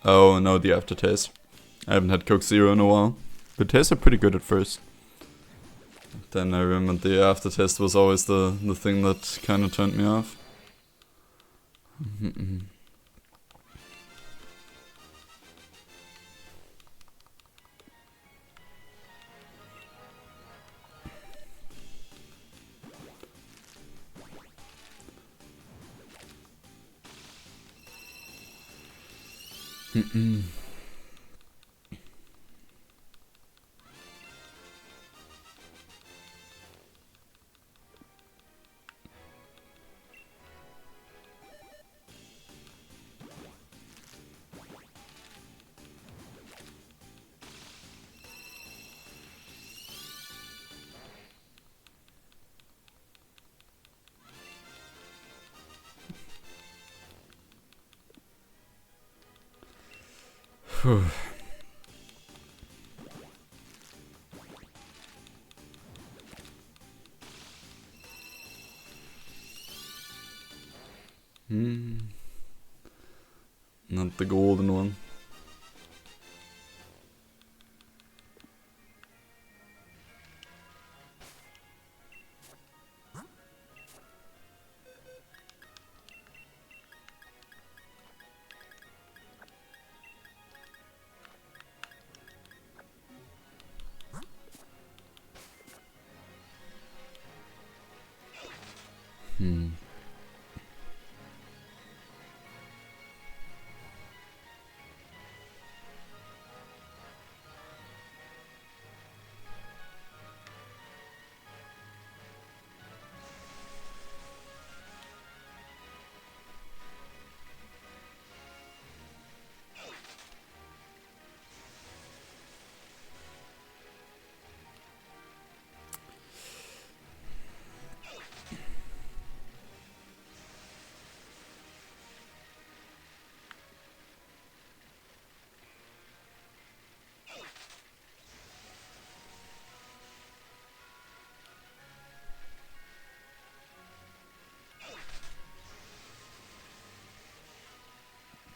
Oh no, the aftertaste. I haven't had Coke Zero in a while. The tastes are pretty good at first. Then I remember the aftertaste was always the thing that kind of turned me off. Not the golden one.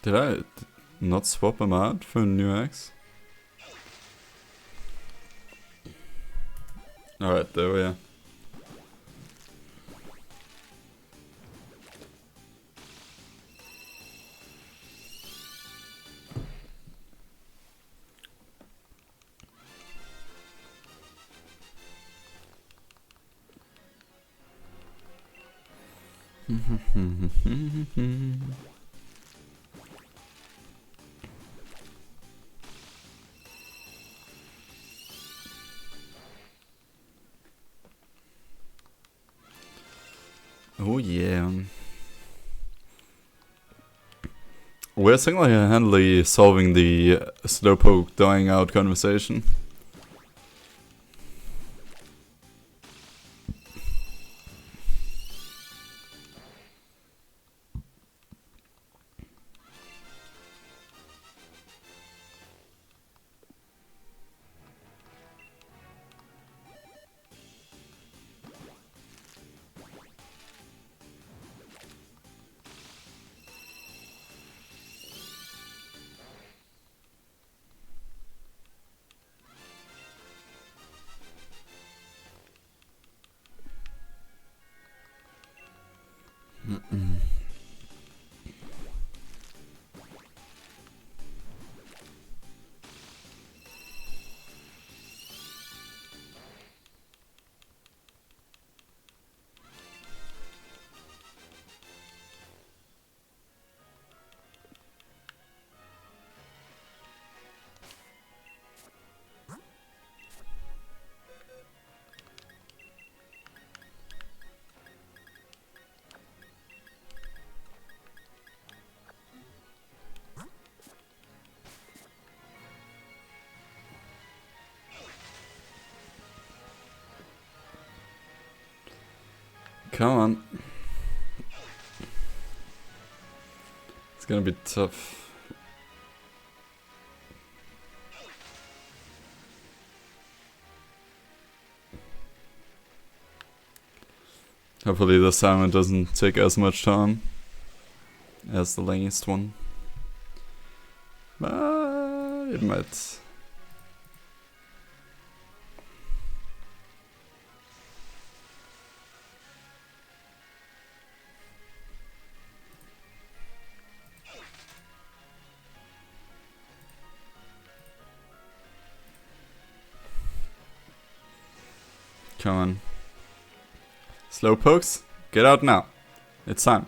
Did I not swap him out for a new axe? Alright, there we are. Oh yeah. We're single-handedly solving the Slowpoke dying out conversation. Come on. It's gonna be tough. Hopefully this time it doesn't take as much time as the last one. But it might. Come on. Slowpokes, get out now. It's time.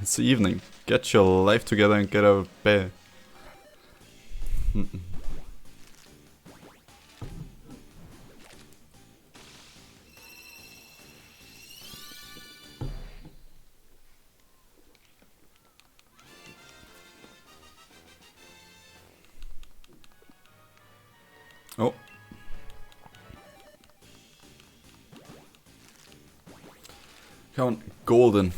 It's the evening. Get your life together and get out of bed. Oh. Come on, golden.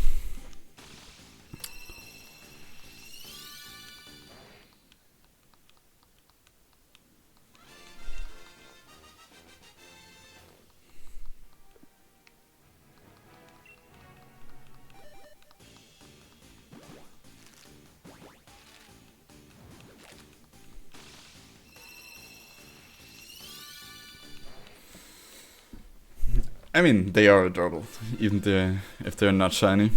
I mean, they are adorable, even if they're not shiny.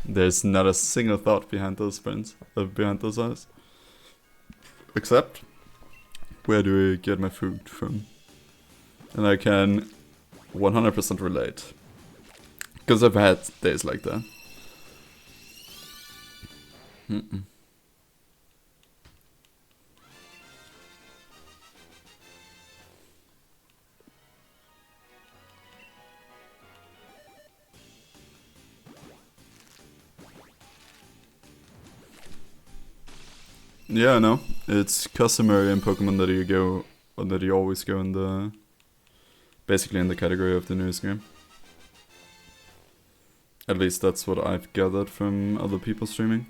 There's not a single thought behind those prints, behind those eyes. Except, where do I get my food from? And I can 100% relate. Because I've had days like that. Yeah, I know. It's customary in Pokemon that you go, or that you always go in the, basically in the category of the newest game. At least that's what I've gathered from other people streaming.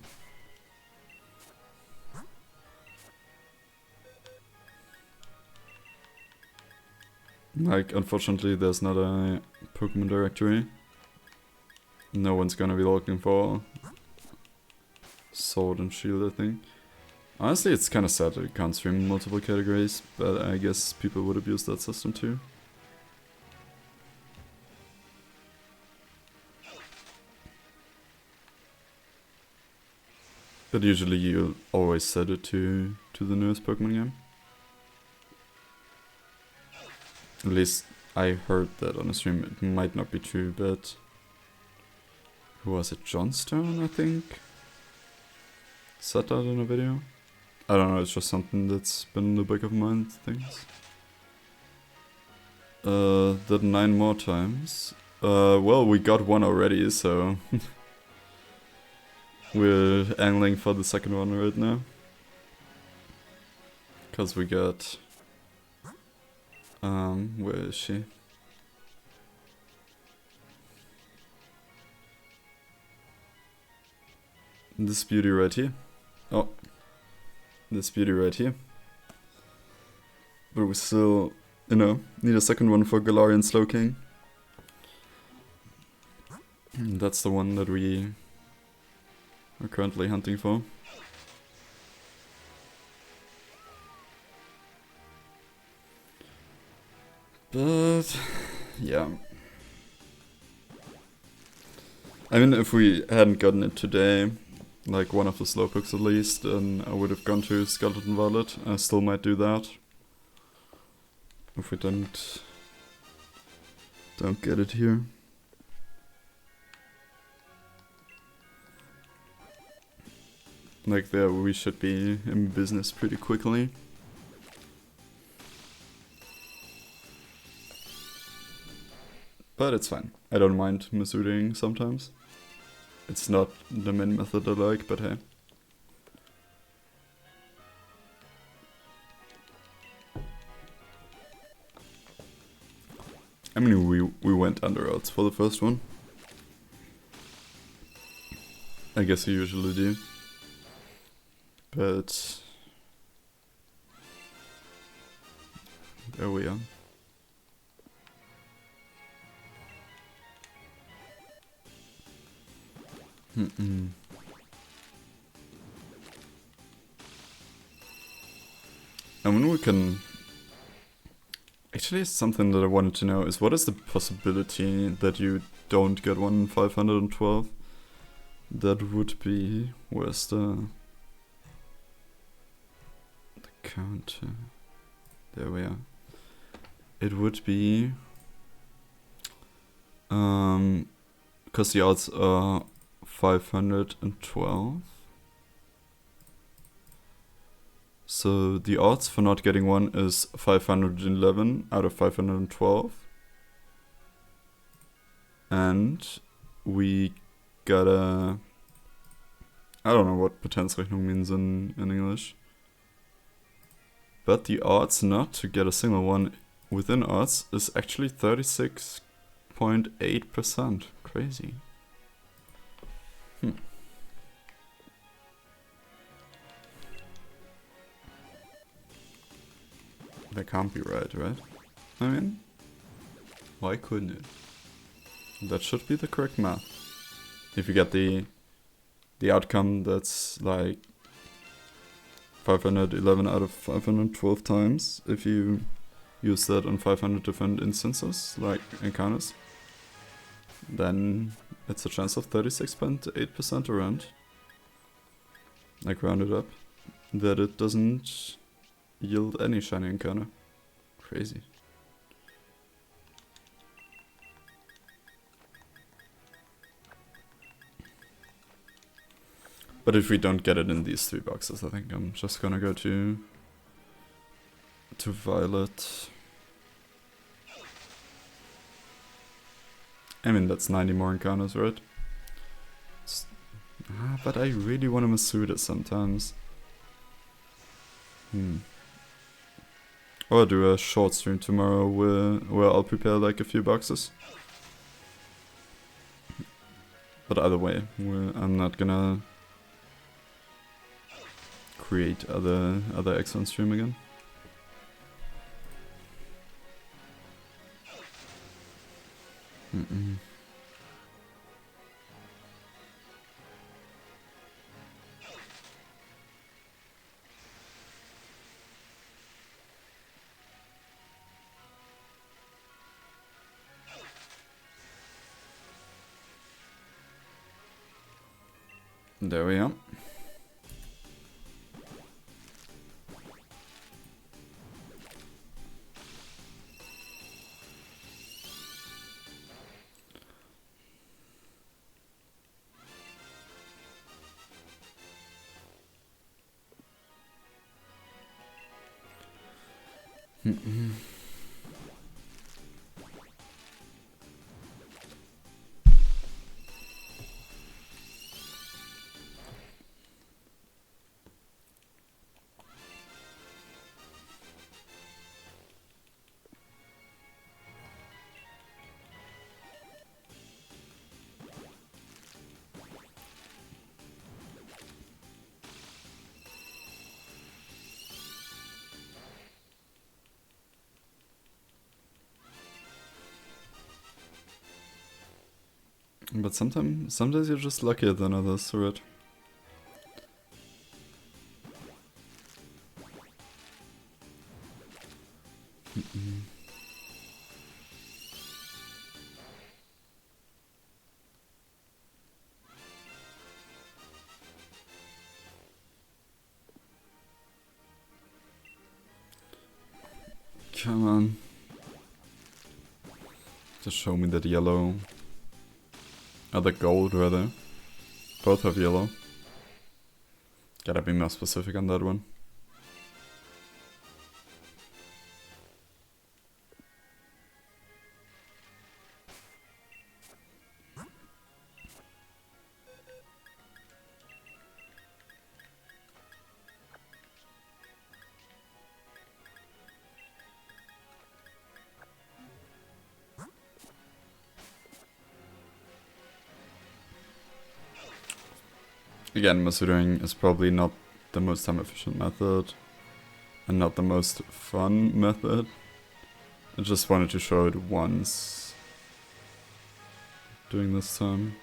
Like, unfortunately, there's not a Pokemon directory. No one's gonna be looking for Sword and Shield, I think. Honestly, it's kinda sad that you can't stream multiple categories, but I guess people would abuse that system too. But usually you always set it to the newest Pokemon game. At least I heard that on a stream. It might not be true, but... Who was it? Johnstone, I think? Said that in a video? I don't know, it's just something that's been in the back of my mind things. Did 9 more times. Well, we got one already, so... We're angling for the second one right now. Cause we got... where is she? This beauty right here. Oh. This beauty right here. But we still, you know, need a second one for Galarian Slowking. That's the one that we are currently hunting for. But, yeah. I mean, if we hadn't gotten it today, like one of the Slowpokes at least, then I would have gone to Skeleton Violet. I still might do that. If we don't get it here. Like there, we should be in business pretty quickly. But it's fine. I don't mind Masudaing sometimes. It's not the main method I like, but hey. I mean, we went under odds for the first one. I guess you usually do. But... there we are. I mean, we can... Actually, something that I wanted to know is what is the possibility that you don't get one in 512? That would be... where's the counter? There we are. It would be... because the odds are 512. So the odds for not getting one is 511 out of 512. And we gotta... I don't know what Potenzrechnung means in English. But the odds not to get a single one within odds is actually 36.8%. Crazy. That can't be right, right? I mean, why couldn't it? That should be the correct math. If you get the outcome that's like 511 out of 512 times, if you use that on 500 different instances, like encounters, then it's a chance of 36.8% around, like rounded up, that it doesn't yield any shiny encounter. Crazy. But if we don't get it in these 3 boxes, I think I'm just gonna go to Violet. I mean, that's 90 more encounters, right? But I really want to Masuda sometimes. Or do a short stream tomorrow where I'll prepare like a few boxes. But either way, I'm not gonna create other X on stream again. There we are. But sometimes you're just luckier than others, right? Come on. Just show me that yellow. The gold, rather. Both have yellow. Gotta be more specific on that one. Again, Masudering is probably not the most time efficient method and not the most fun method. I just wanted to show it once during this time.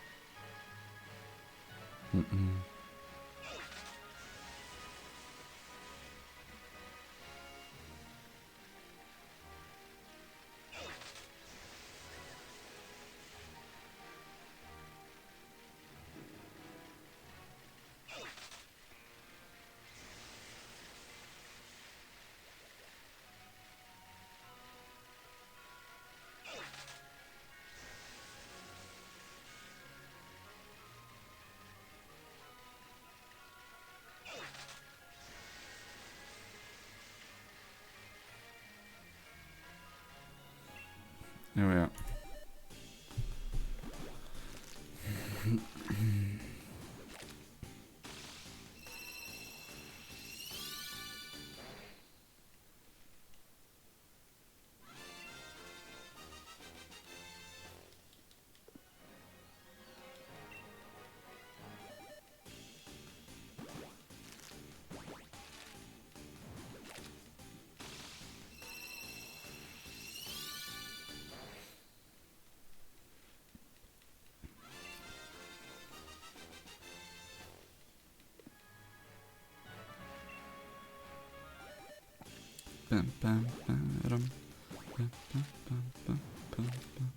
Here we are. Bam, bam, bam, bam, bam, bam, bam, bam, bam.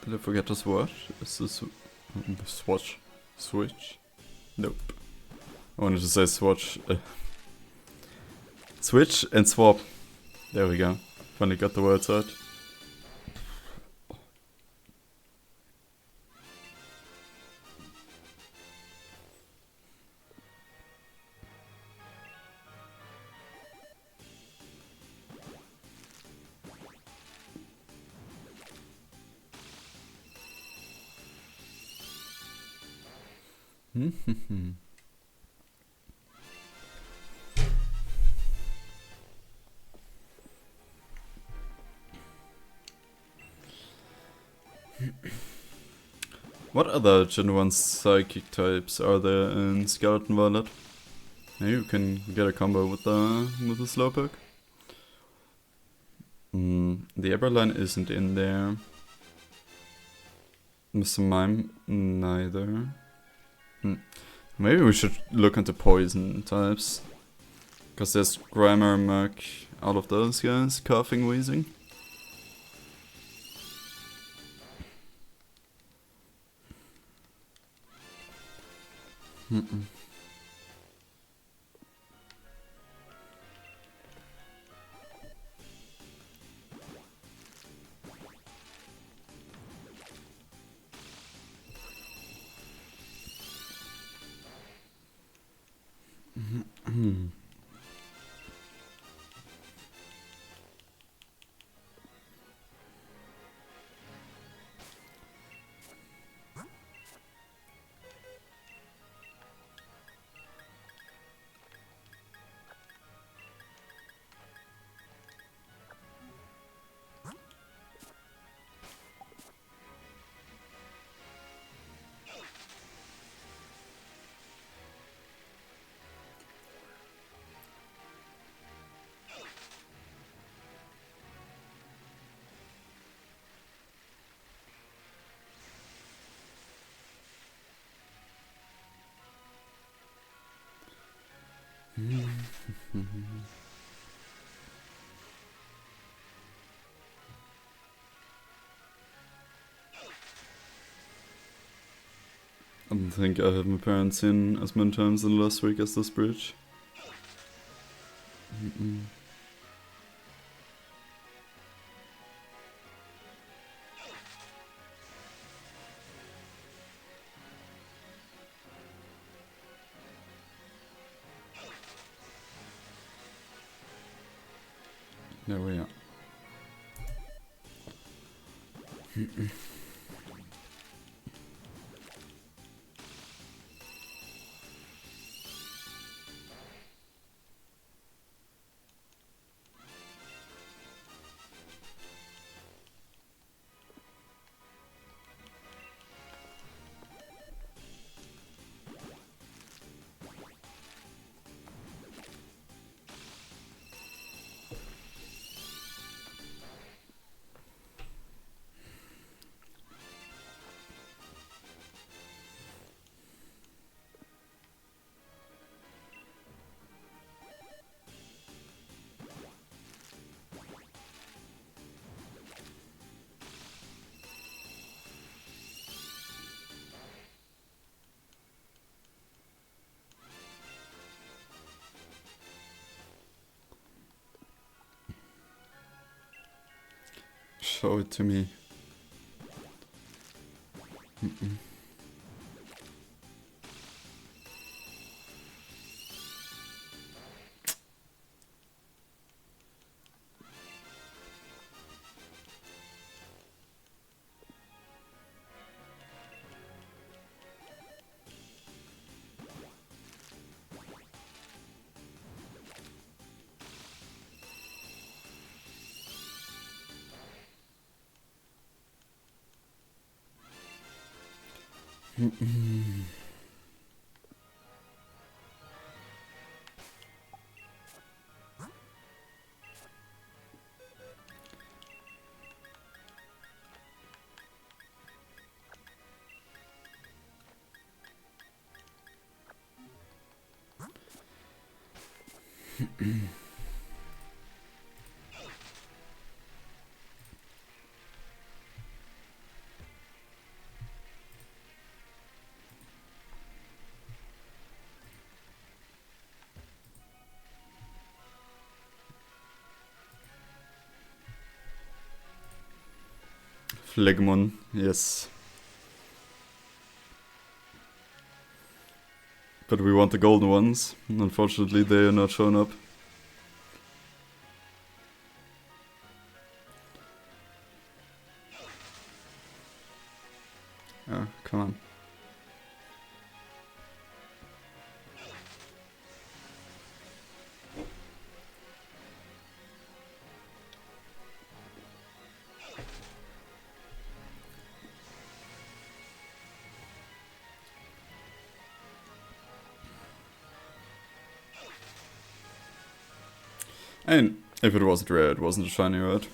Did I forget to swatch? Is this swatch? Switch? Nope. I wanted to say swatch. Switch and swap. There we go. Finally got the words out. What other Gen 1 psychic types are there in Skeleton Violet? Maybe you can get a combo with the Slowpoke. The Eberline isn't in there. Mr. Mime, neither. Maybe we should look into poison types. Cause there's Grimer, Murk, all of those guys, coughing, wheezing. I don't think I have my parents in as many times in the last week as this bridge. There we are. Show it to me. Phlegmon, yes. But we want the golden ones. Unfortunately, they are not shown up. Oh, come on. And if it wasn't rare, it wasn't a shiny, right?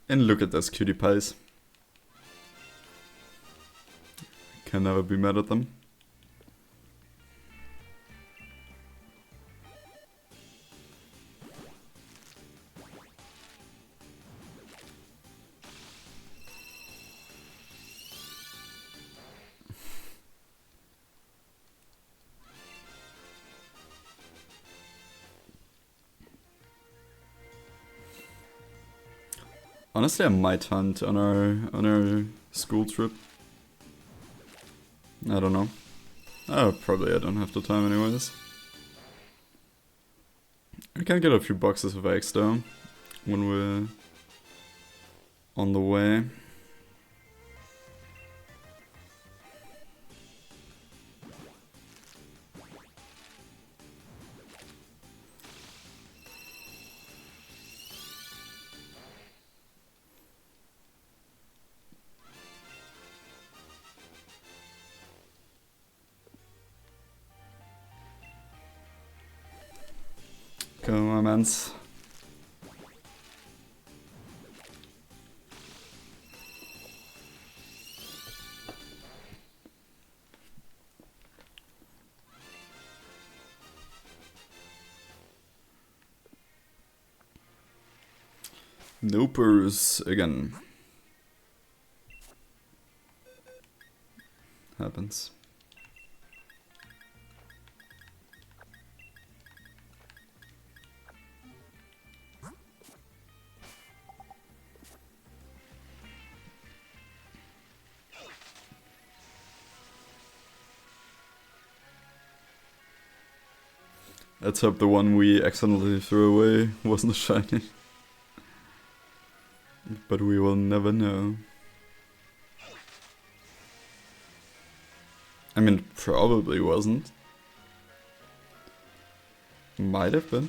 And look at those cutie pies. Can never be mad at them. Honestly, I might hunt on our school trip. I don't know. Oh, probably I don't have the time anyways. We can get a few boxes of eggs though when we're on the way. Come on, mans. Nopers again. Happens. Let's hope the one we accidentally threw away wasn't a shiny. But we will never know. I mean, it probably wasn't. Might have been.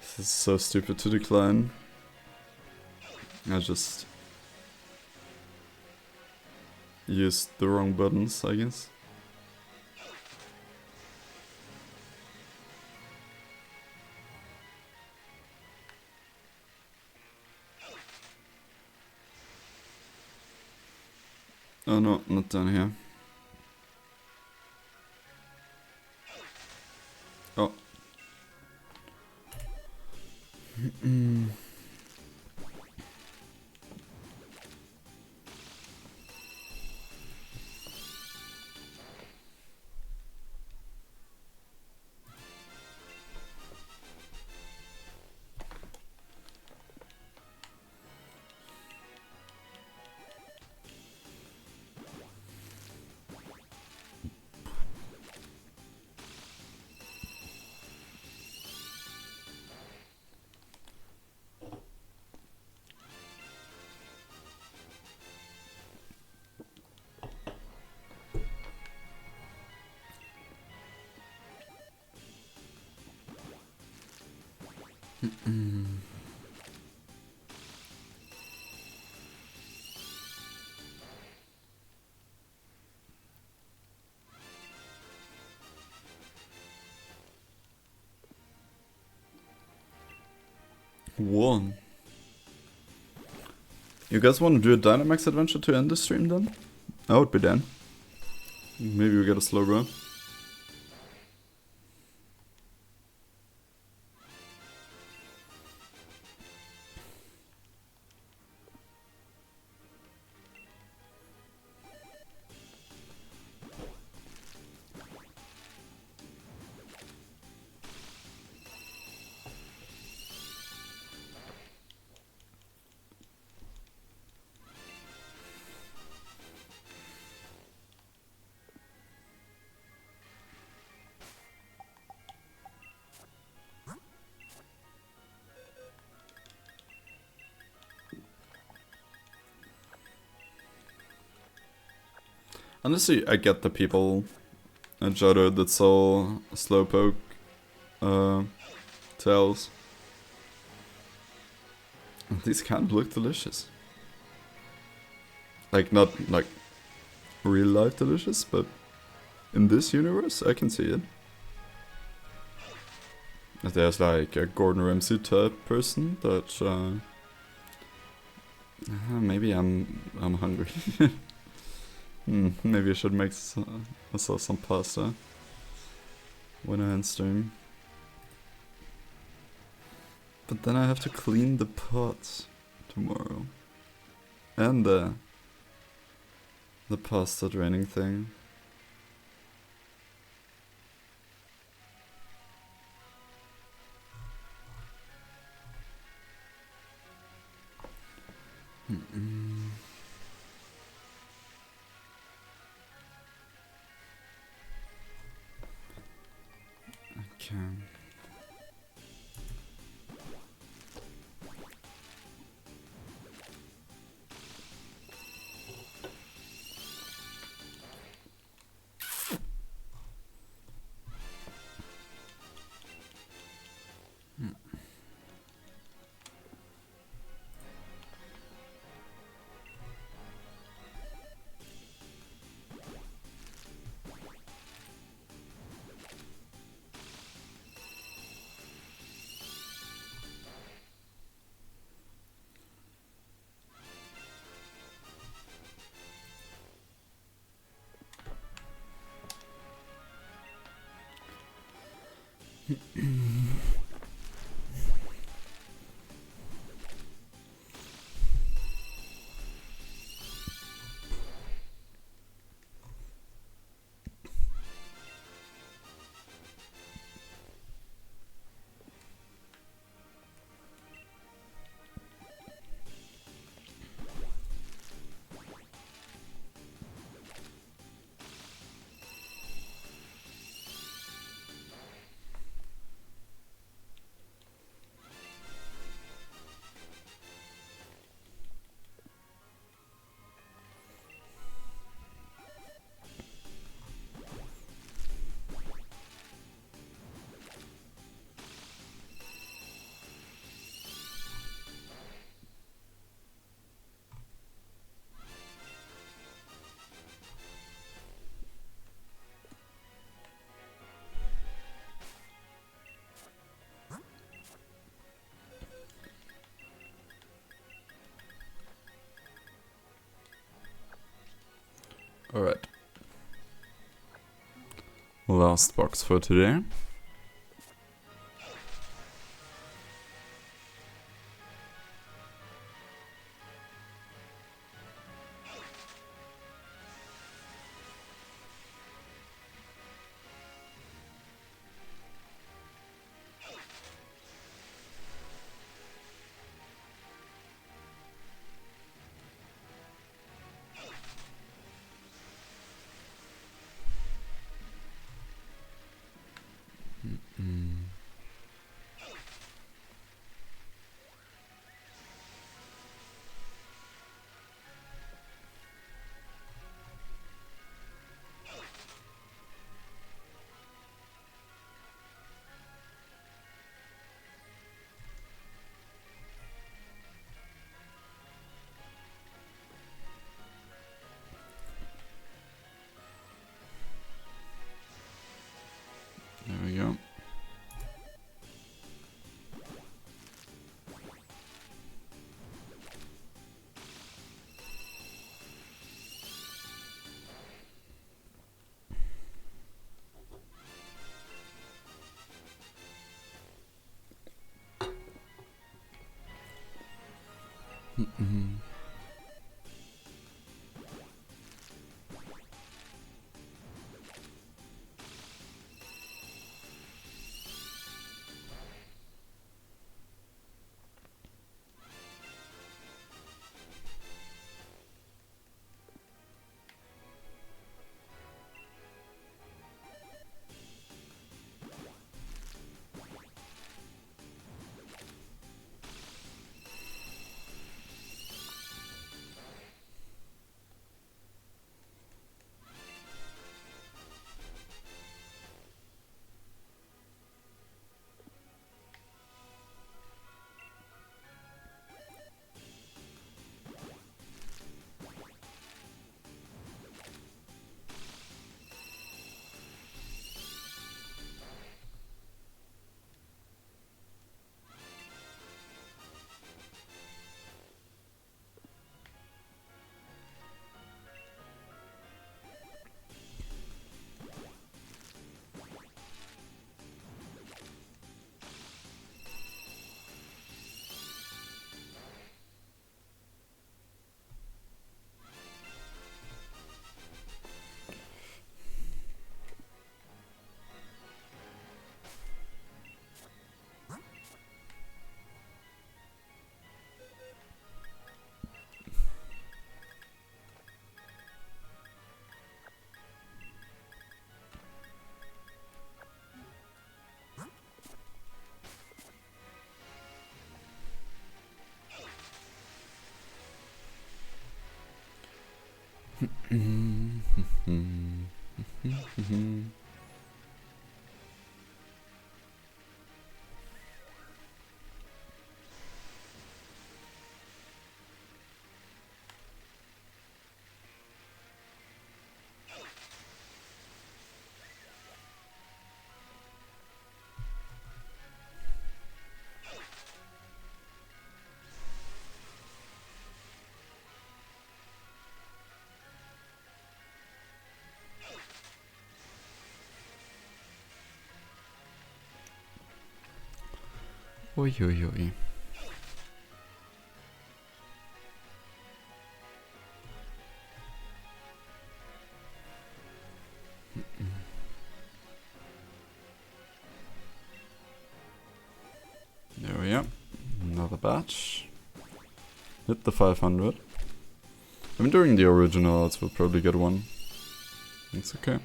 This is so stupid to decline. I just used the wrong buttons, I guess. Oh no, not down here. Oh. Mm. One. You guys want to do a Dynamax adventure to end the stream then? I would be down. Maybe we get a slow run. Honestly, I get the people at Johto that sell Slowpoke tails. These kind of look delicious. Like, not like real life delicious, but in this universe, I can see it. If there's like a Gordon Ramsay type person that maybe I'm hungry. Maybe I should make myself some pasta when I end stream. But then I have to clean the pots tomorrow. And the pasta draining thing. Okay. Alright. Last box for today. Oi, oi, oi. There we go. Another batch. Hit the 500. I'm doing the originals, we'll probably get one. It's okay.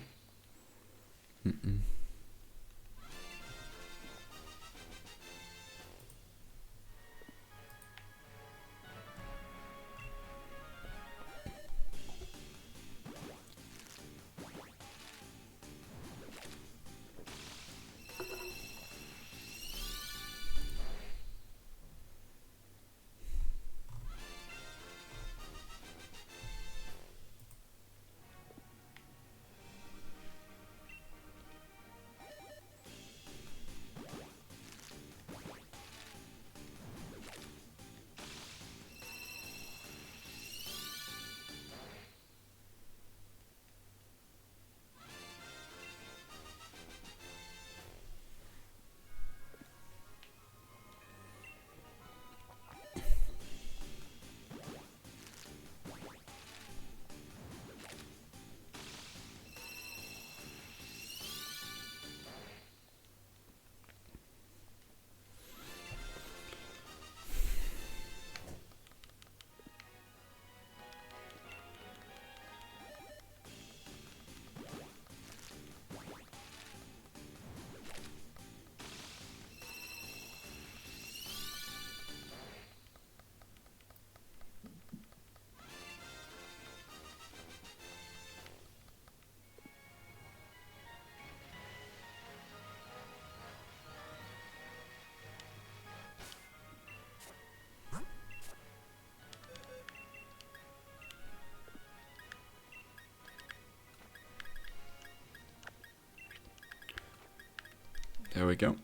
There we go.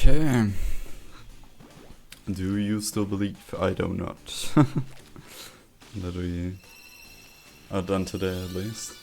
Okay. Do you still believe? I do not. That we are done today at least.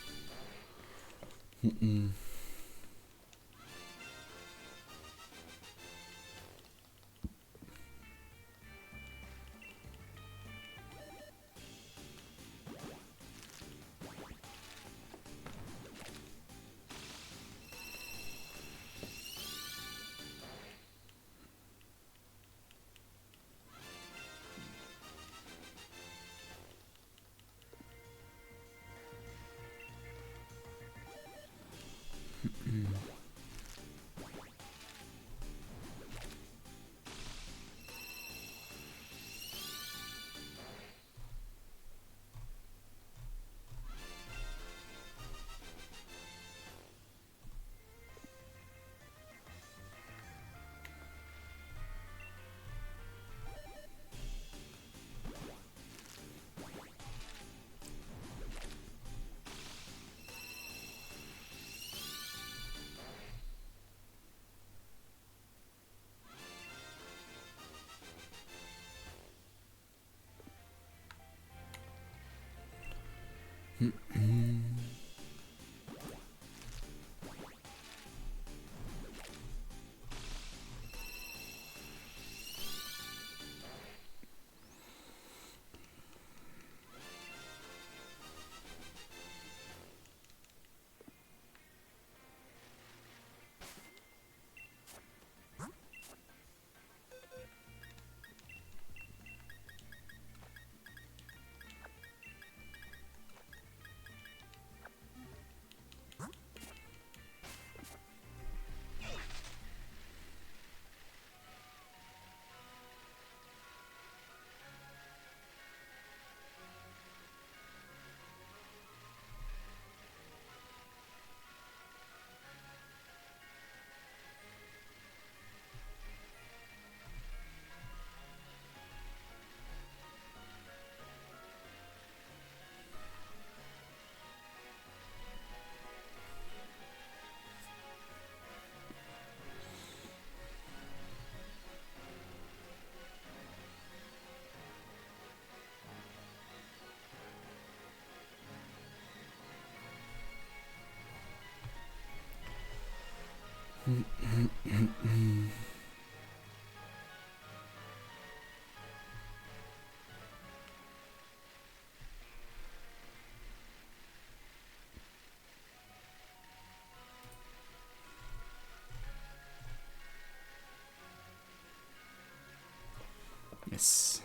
Yes.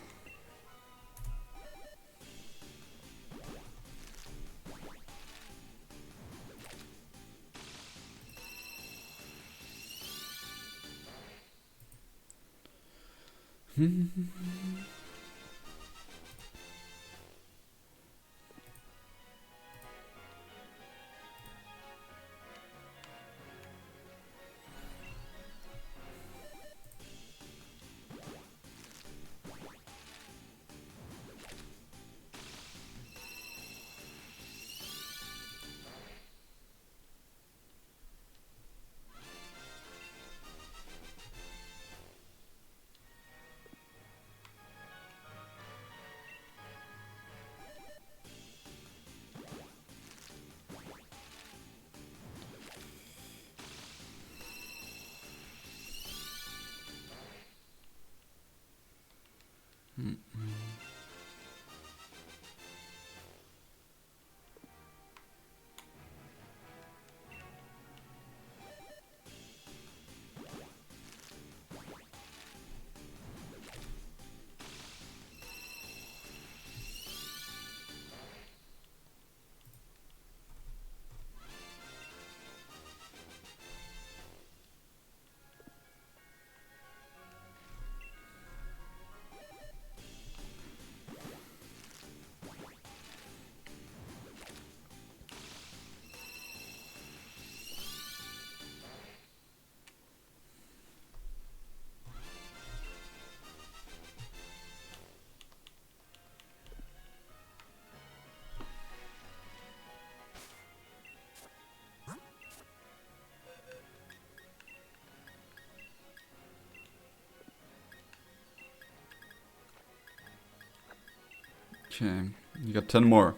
Okay, you got 10 more.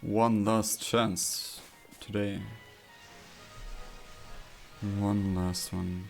One last chance today. One last one.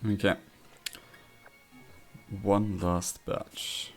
Okay. One last batch.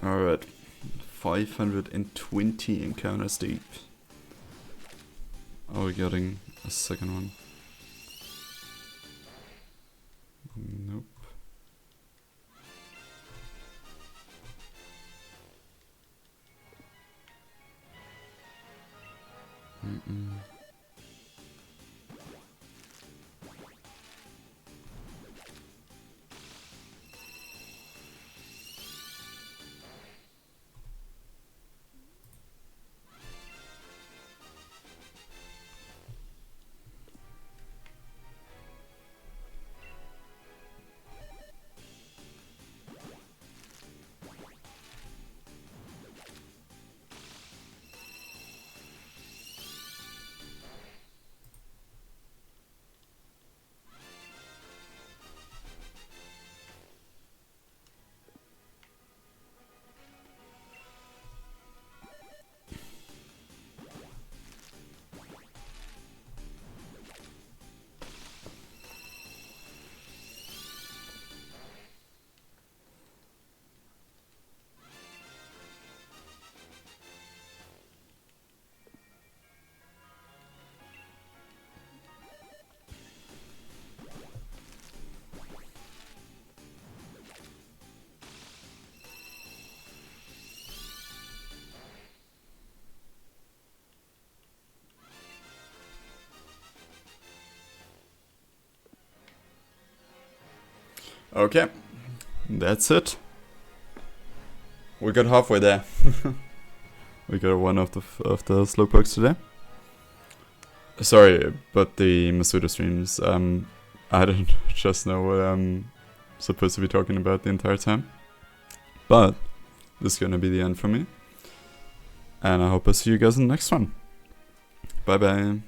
Alright. 520 encounters deep. Are we getting a second one? Nope. Okay, that's it. We got halfway there. We got one of the slowpokes today. Sorry, but the Masuda streams, I don't just know what I'm supposed to be talking about the entire time. But this is gonna be the end for me. And I hope I see you guys in the next one. Bye bye.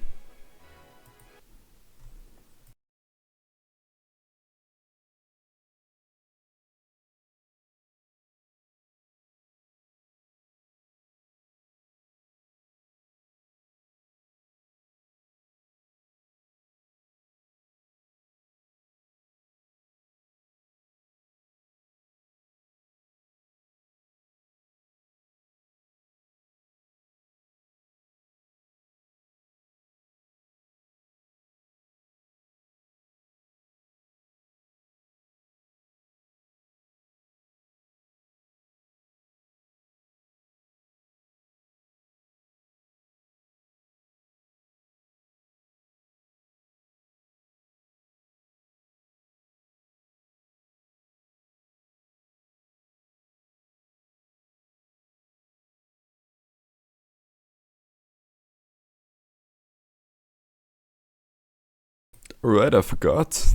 Right, I forgot.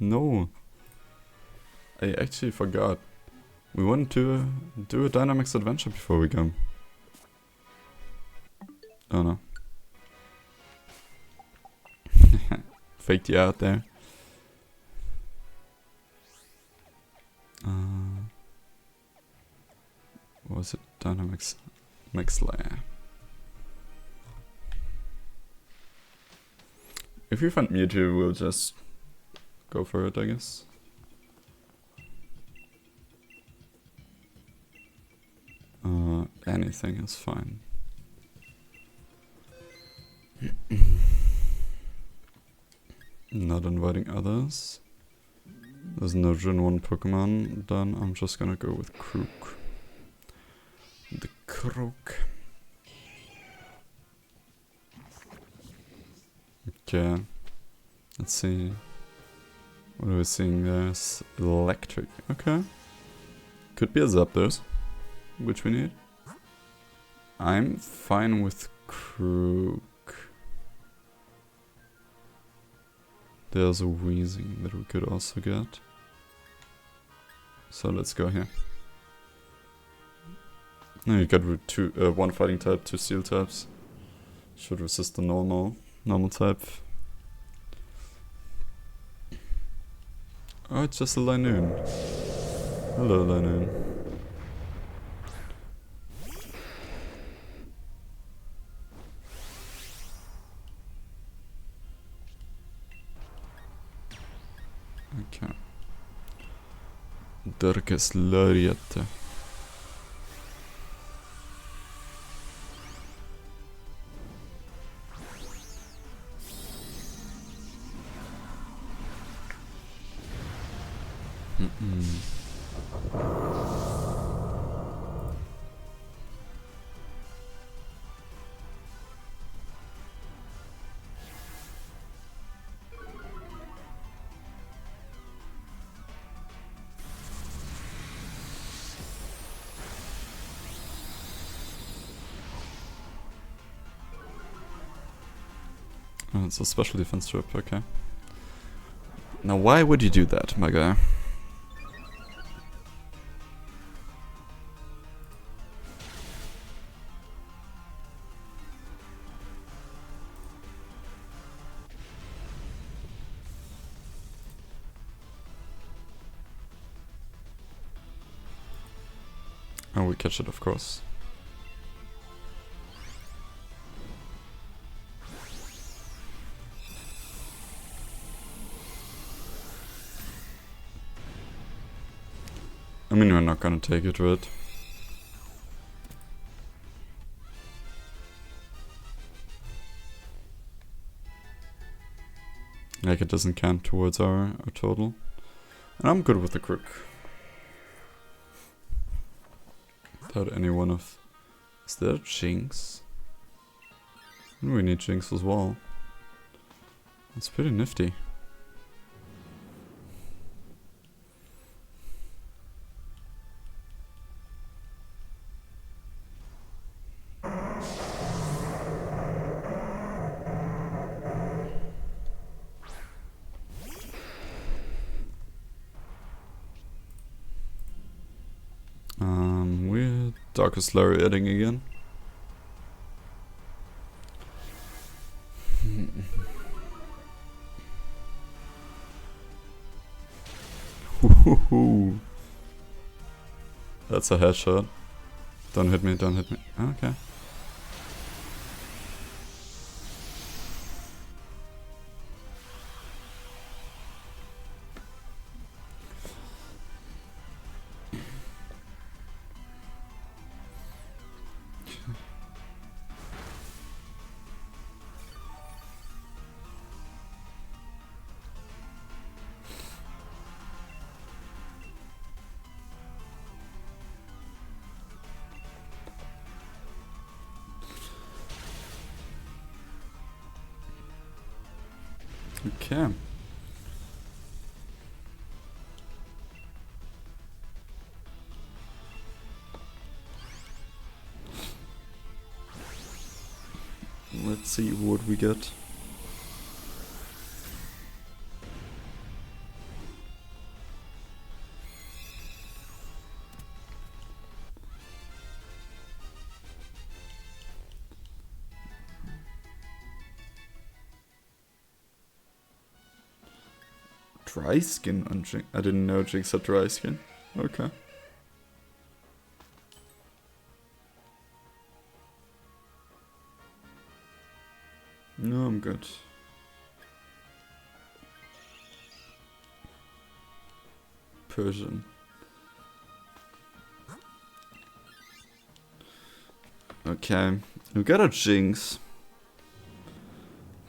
No. I actually forgot. We wanted to do a Dynamics adventure before we go. Oh no. Faked you out there. What was it? Dynamics Mix Layer. If we find Mewtwo, we'll just go for it, I guess. Anything is fine. Not inviting others. There's no Gen 1 Pokemon, then I'm just gonna go with Krook. The Krook. Okay. Let's see. What are we seeing there? Electric. Okay. Could be a Zapdos, which we need. I'm fine with Krook. There's a Weezing that we could also get. So let's go here. No, you got one fighting type, 2 steel types. Should resist the normal type. Oh, it's just a Linoon. Hello, Linoon. Okay. Darkest Lariat. Oh, it's a special defense trip, okay. Now why would you do that, my guy? Oh, we catch it, of course. I mean, we're not gonna take it, right? Like, it doesn't count towards our total. And I'm good with the Krook. Without any one of... Is there Jinx? We need Jinx as well. That's pretty nifty. We're Darkest Lariating again. That's a headshot. Don't hit me, don't hit me. Okay. Okay. Let's see what we get. Dry skin on Jinx. I didn't know Jinx had dry skin. Okay. No, I'm good. Persian. Okay. We got a Jinx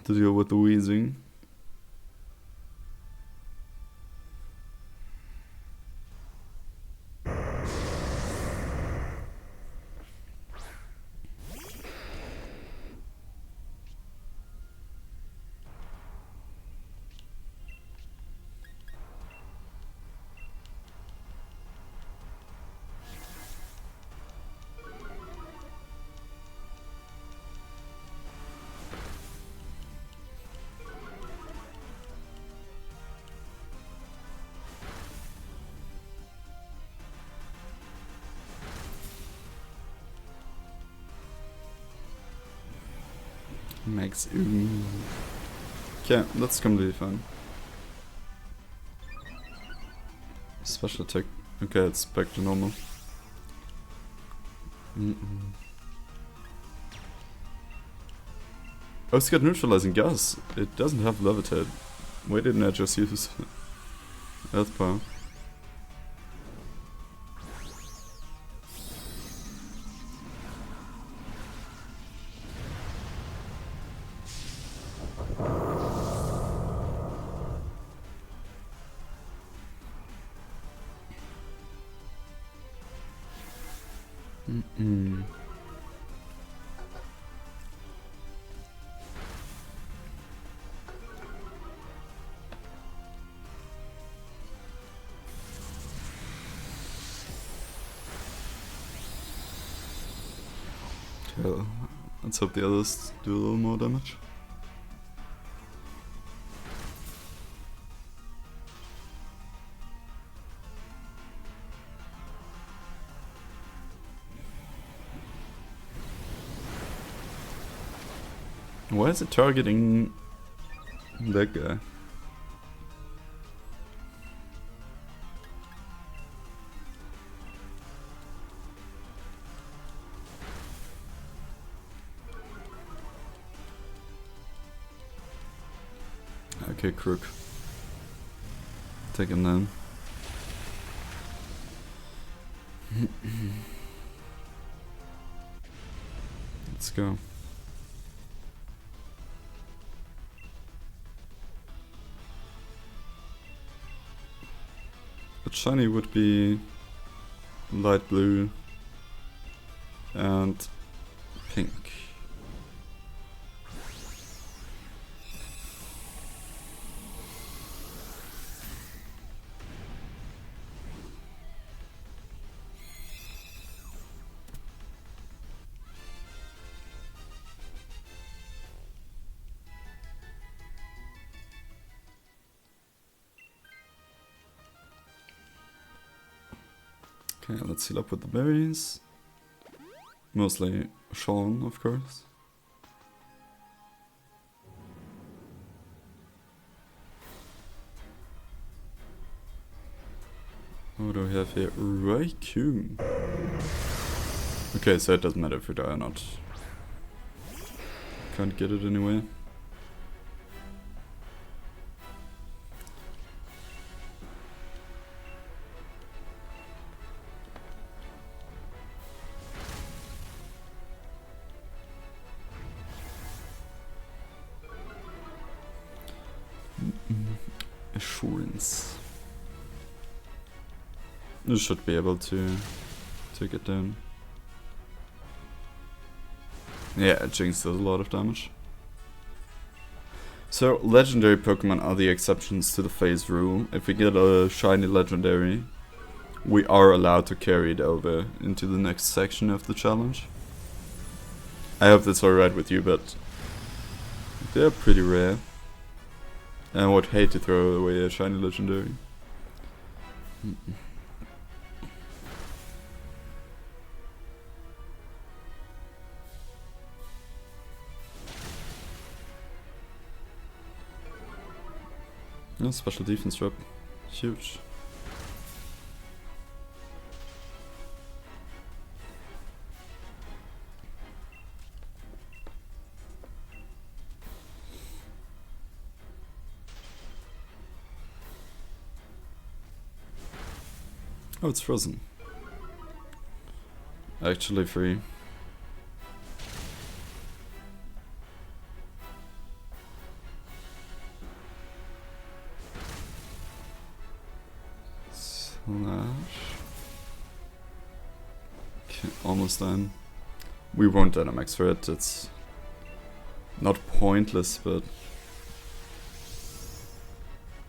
to deal with the Weezing. Max. Okay, that's completely fine. Special attack. Okay, it's back to normal. Oh, it's got neutralizing gas. It doesn't have levitate. Why didn't I just use Earth Power? Okay, let's hope the others do a little more damage. Why is it targeting that guy? Okay, crook. Take him down. Let's go. A shiny would be light blue and pink. Okay, let's heal up with the berries. Mostly Sean, of course. What do we have here? Raikou. Okay, so it doesn't matter if we die or not. Can't get it anyway. Assurance. You should be able to take it down. Yeah, Jinx does a lot of damage. So, legendary Pokemon are the exceptions to the phase rule. If we get a shiny legendary, we are allowed to carry it over into the next section of the challenge. I hope that's alright with you, but they're pretty rare. And I would hate to throw away a shiny legendary. No special defense drop. Huge. Oh, it's frozen. Actually free. Slash. Okay, almost done. We won't Dynamax for it, it's not pointless, but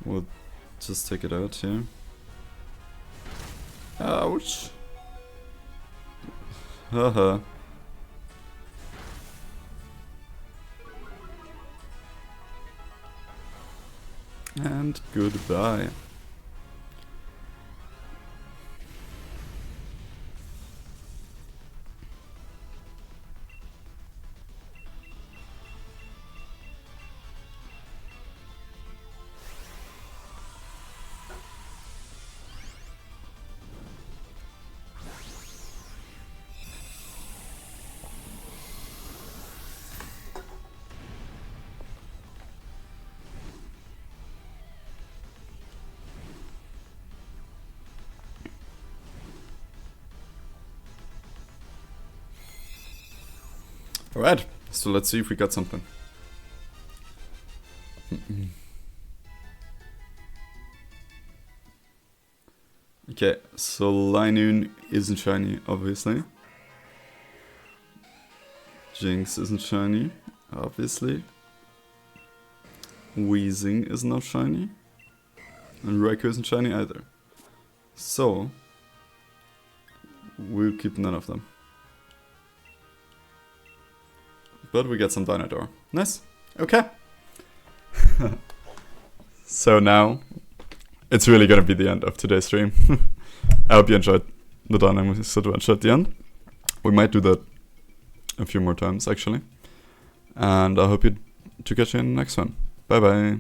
we'll just take it out here. Ouch. Haha. And goodbye. Alright, so let's see if we got something. Okay, so Linoon isn't shiny, obviously. Jinx isn't shiny, obviously. Weezing is not shiny. And Raikou isn't shiny either. So, we'll keep none of them. But we get some Dynador. Nice. Okay. So now, it's really gonna be the end of today's stream. I hope you enjoyed the Dynamics adventure at the end. We might do that a few more times, actually. And I hope to catch you in the next one. Bye bye.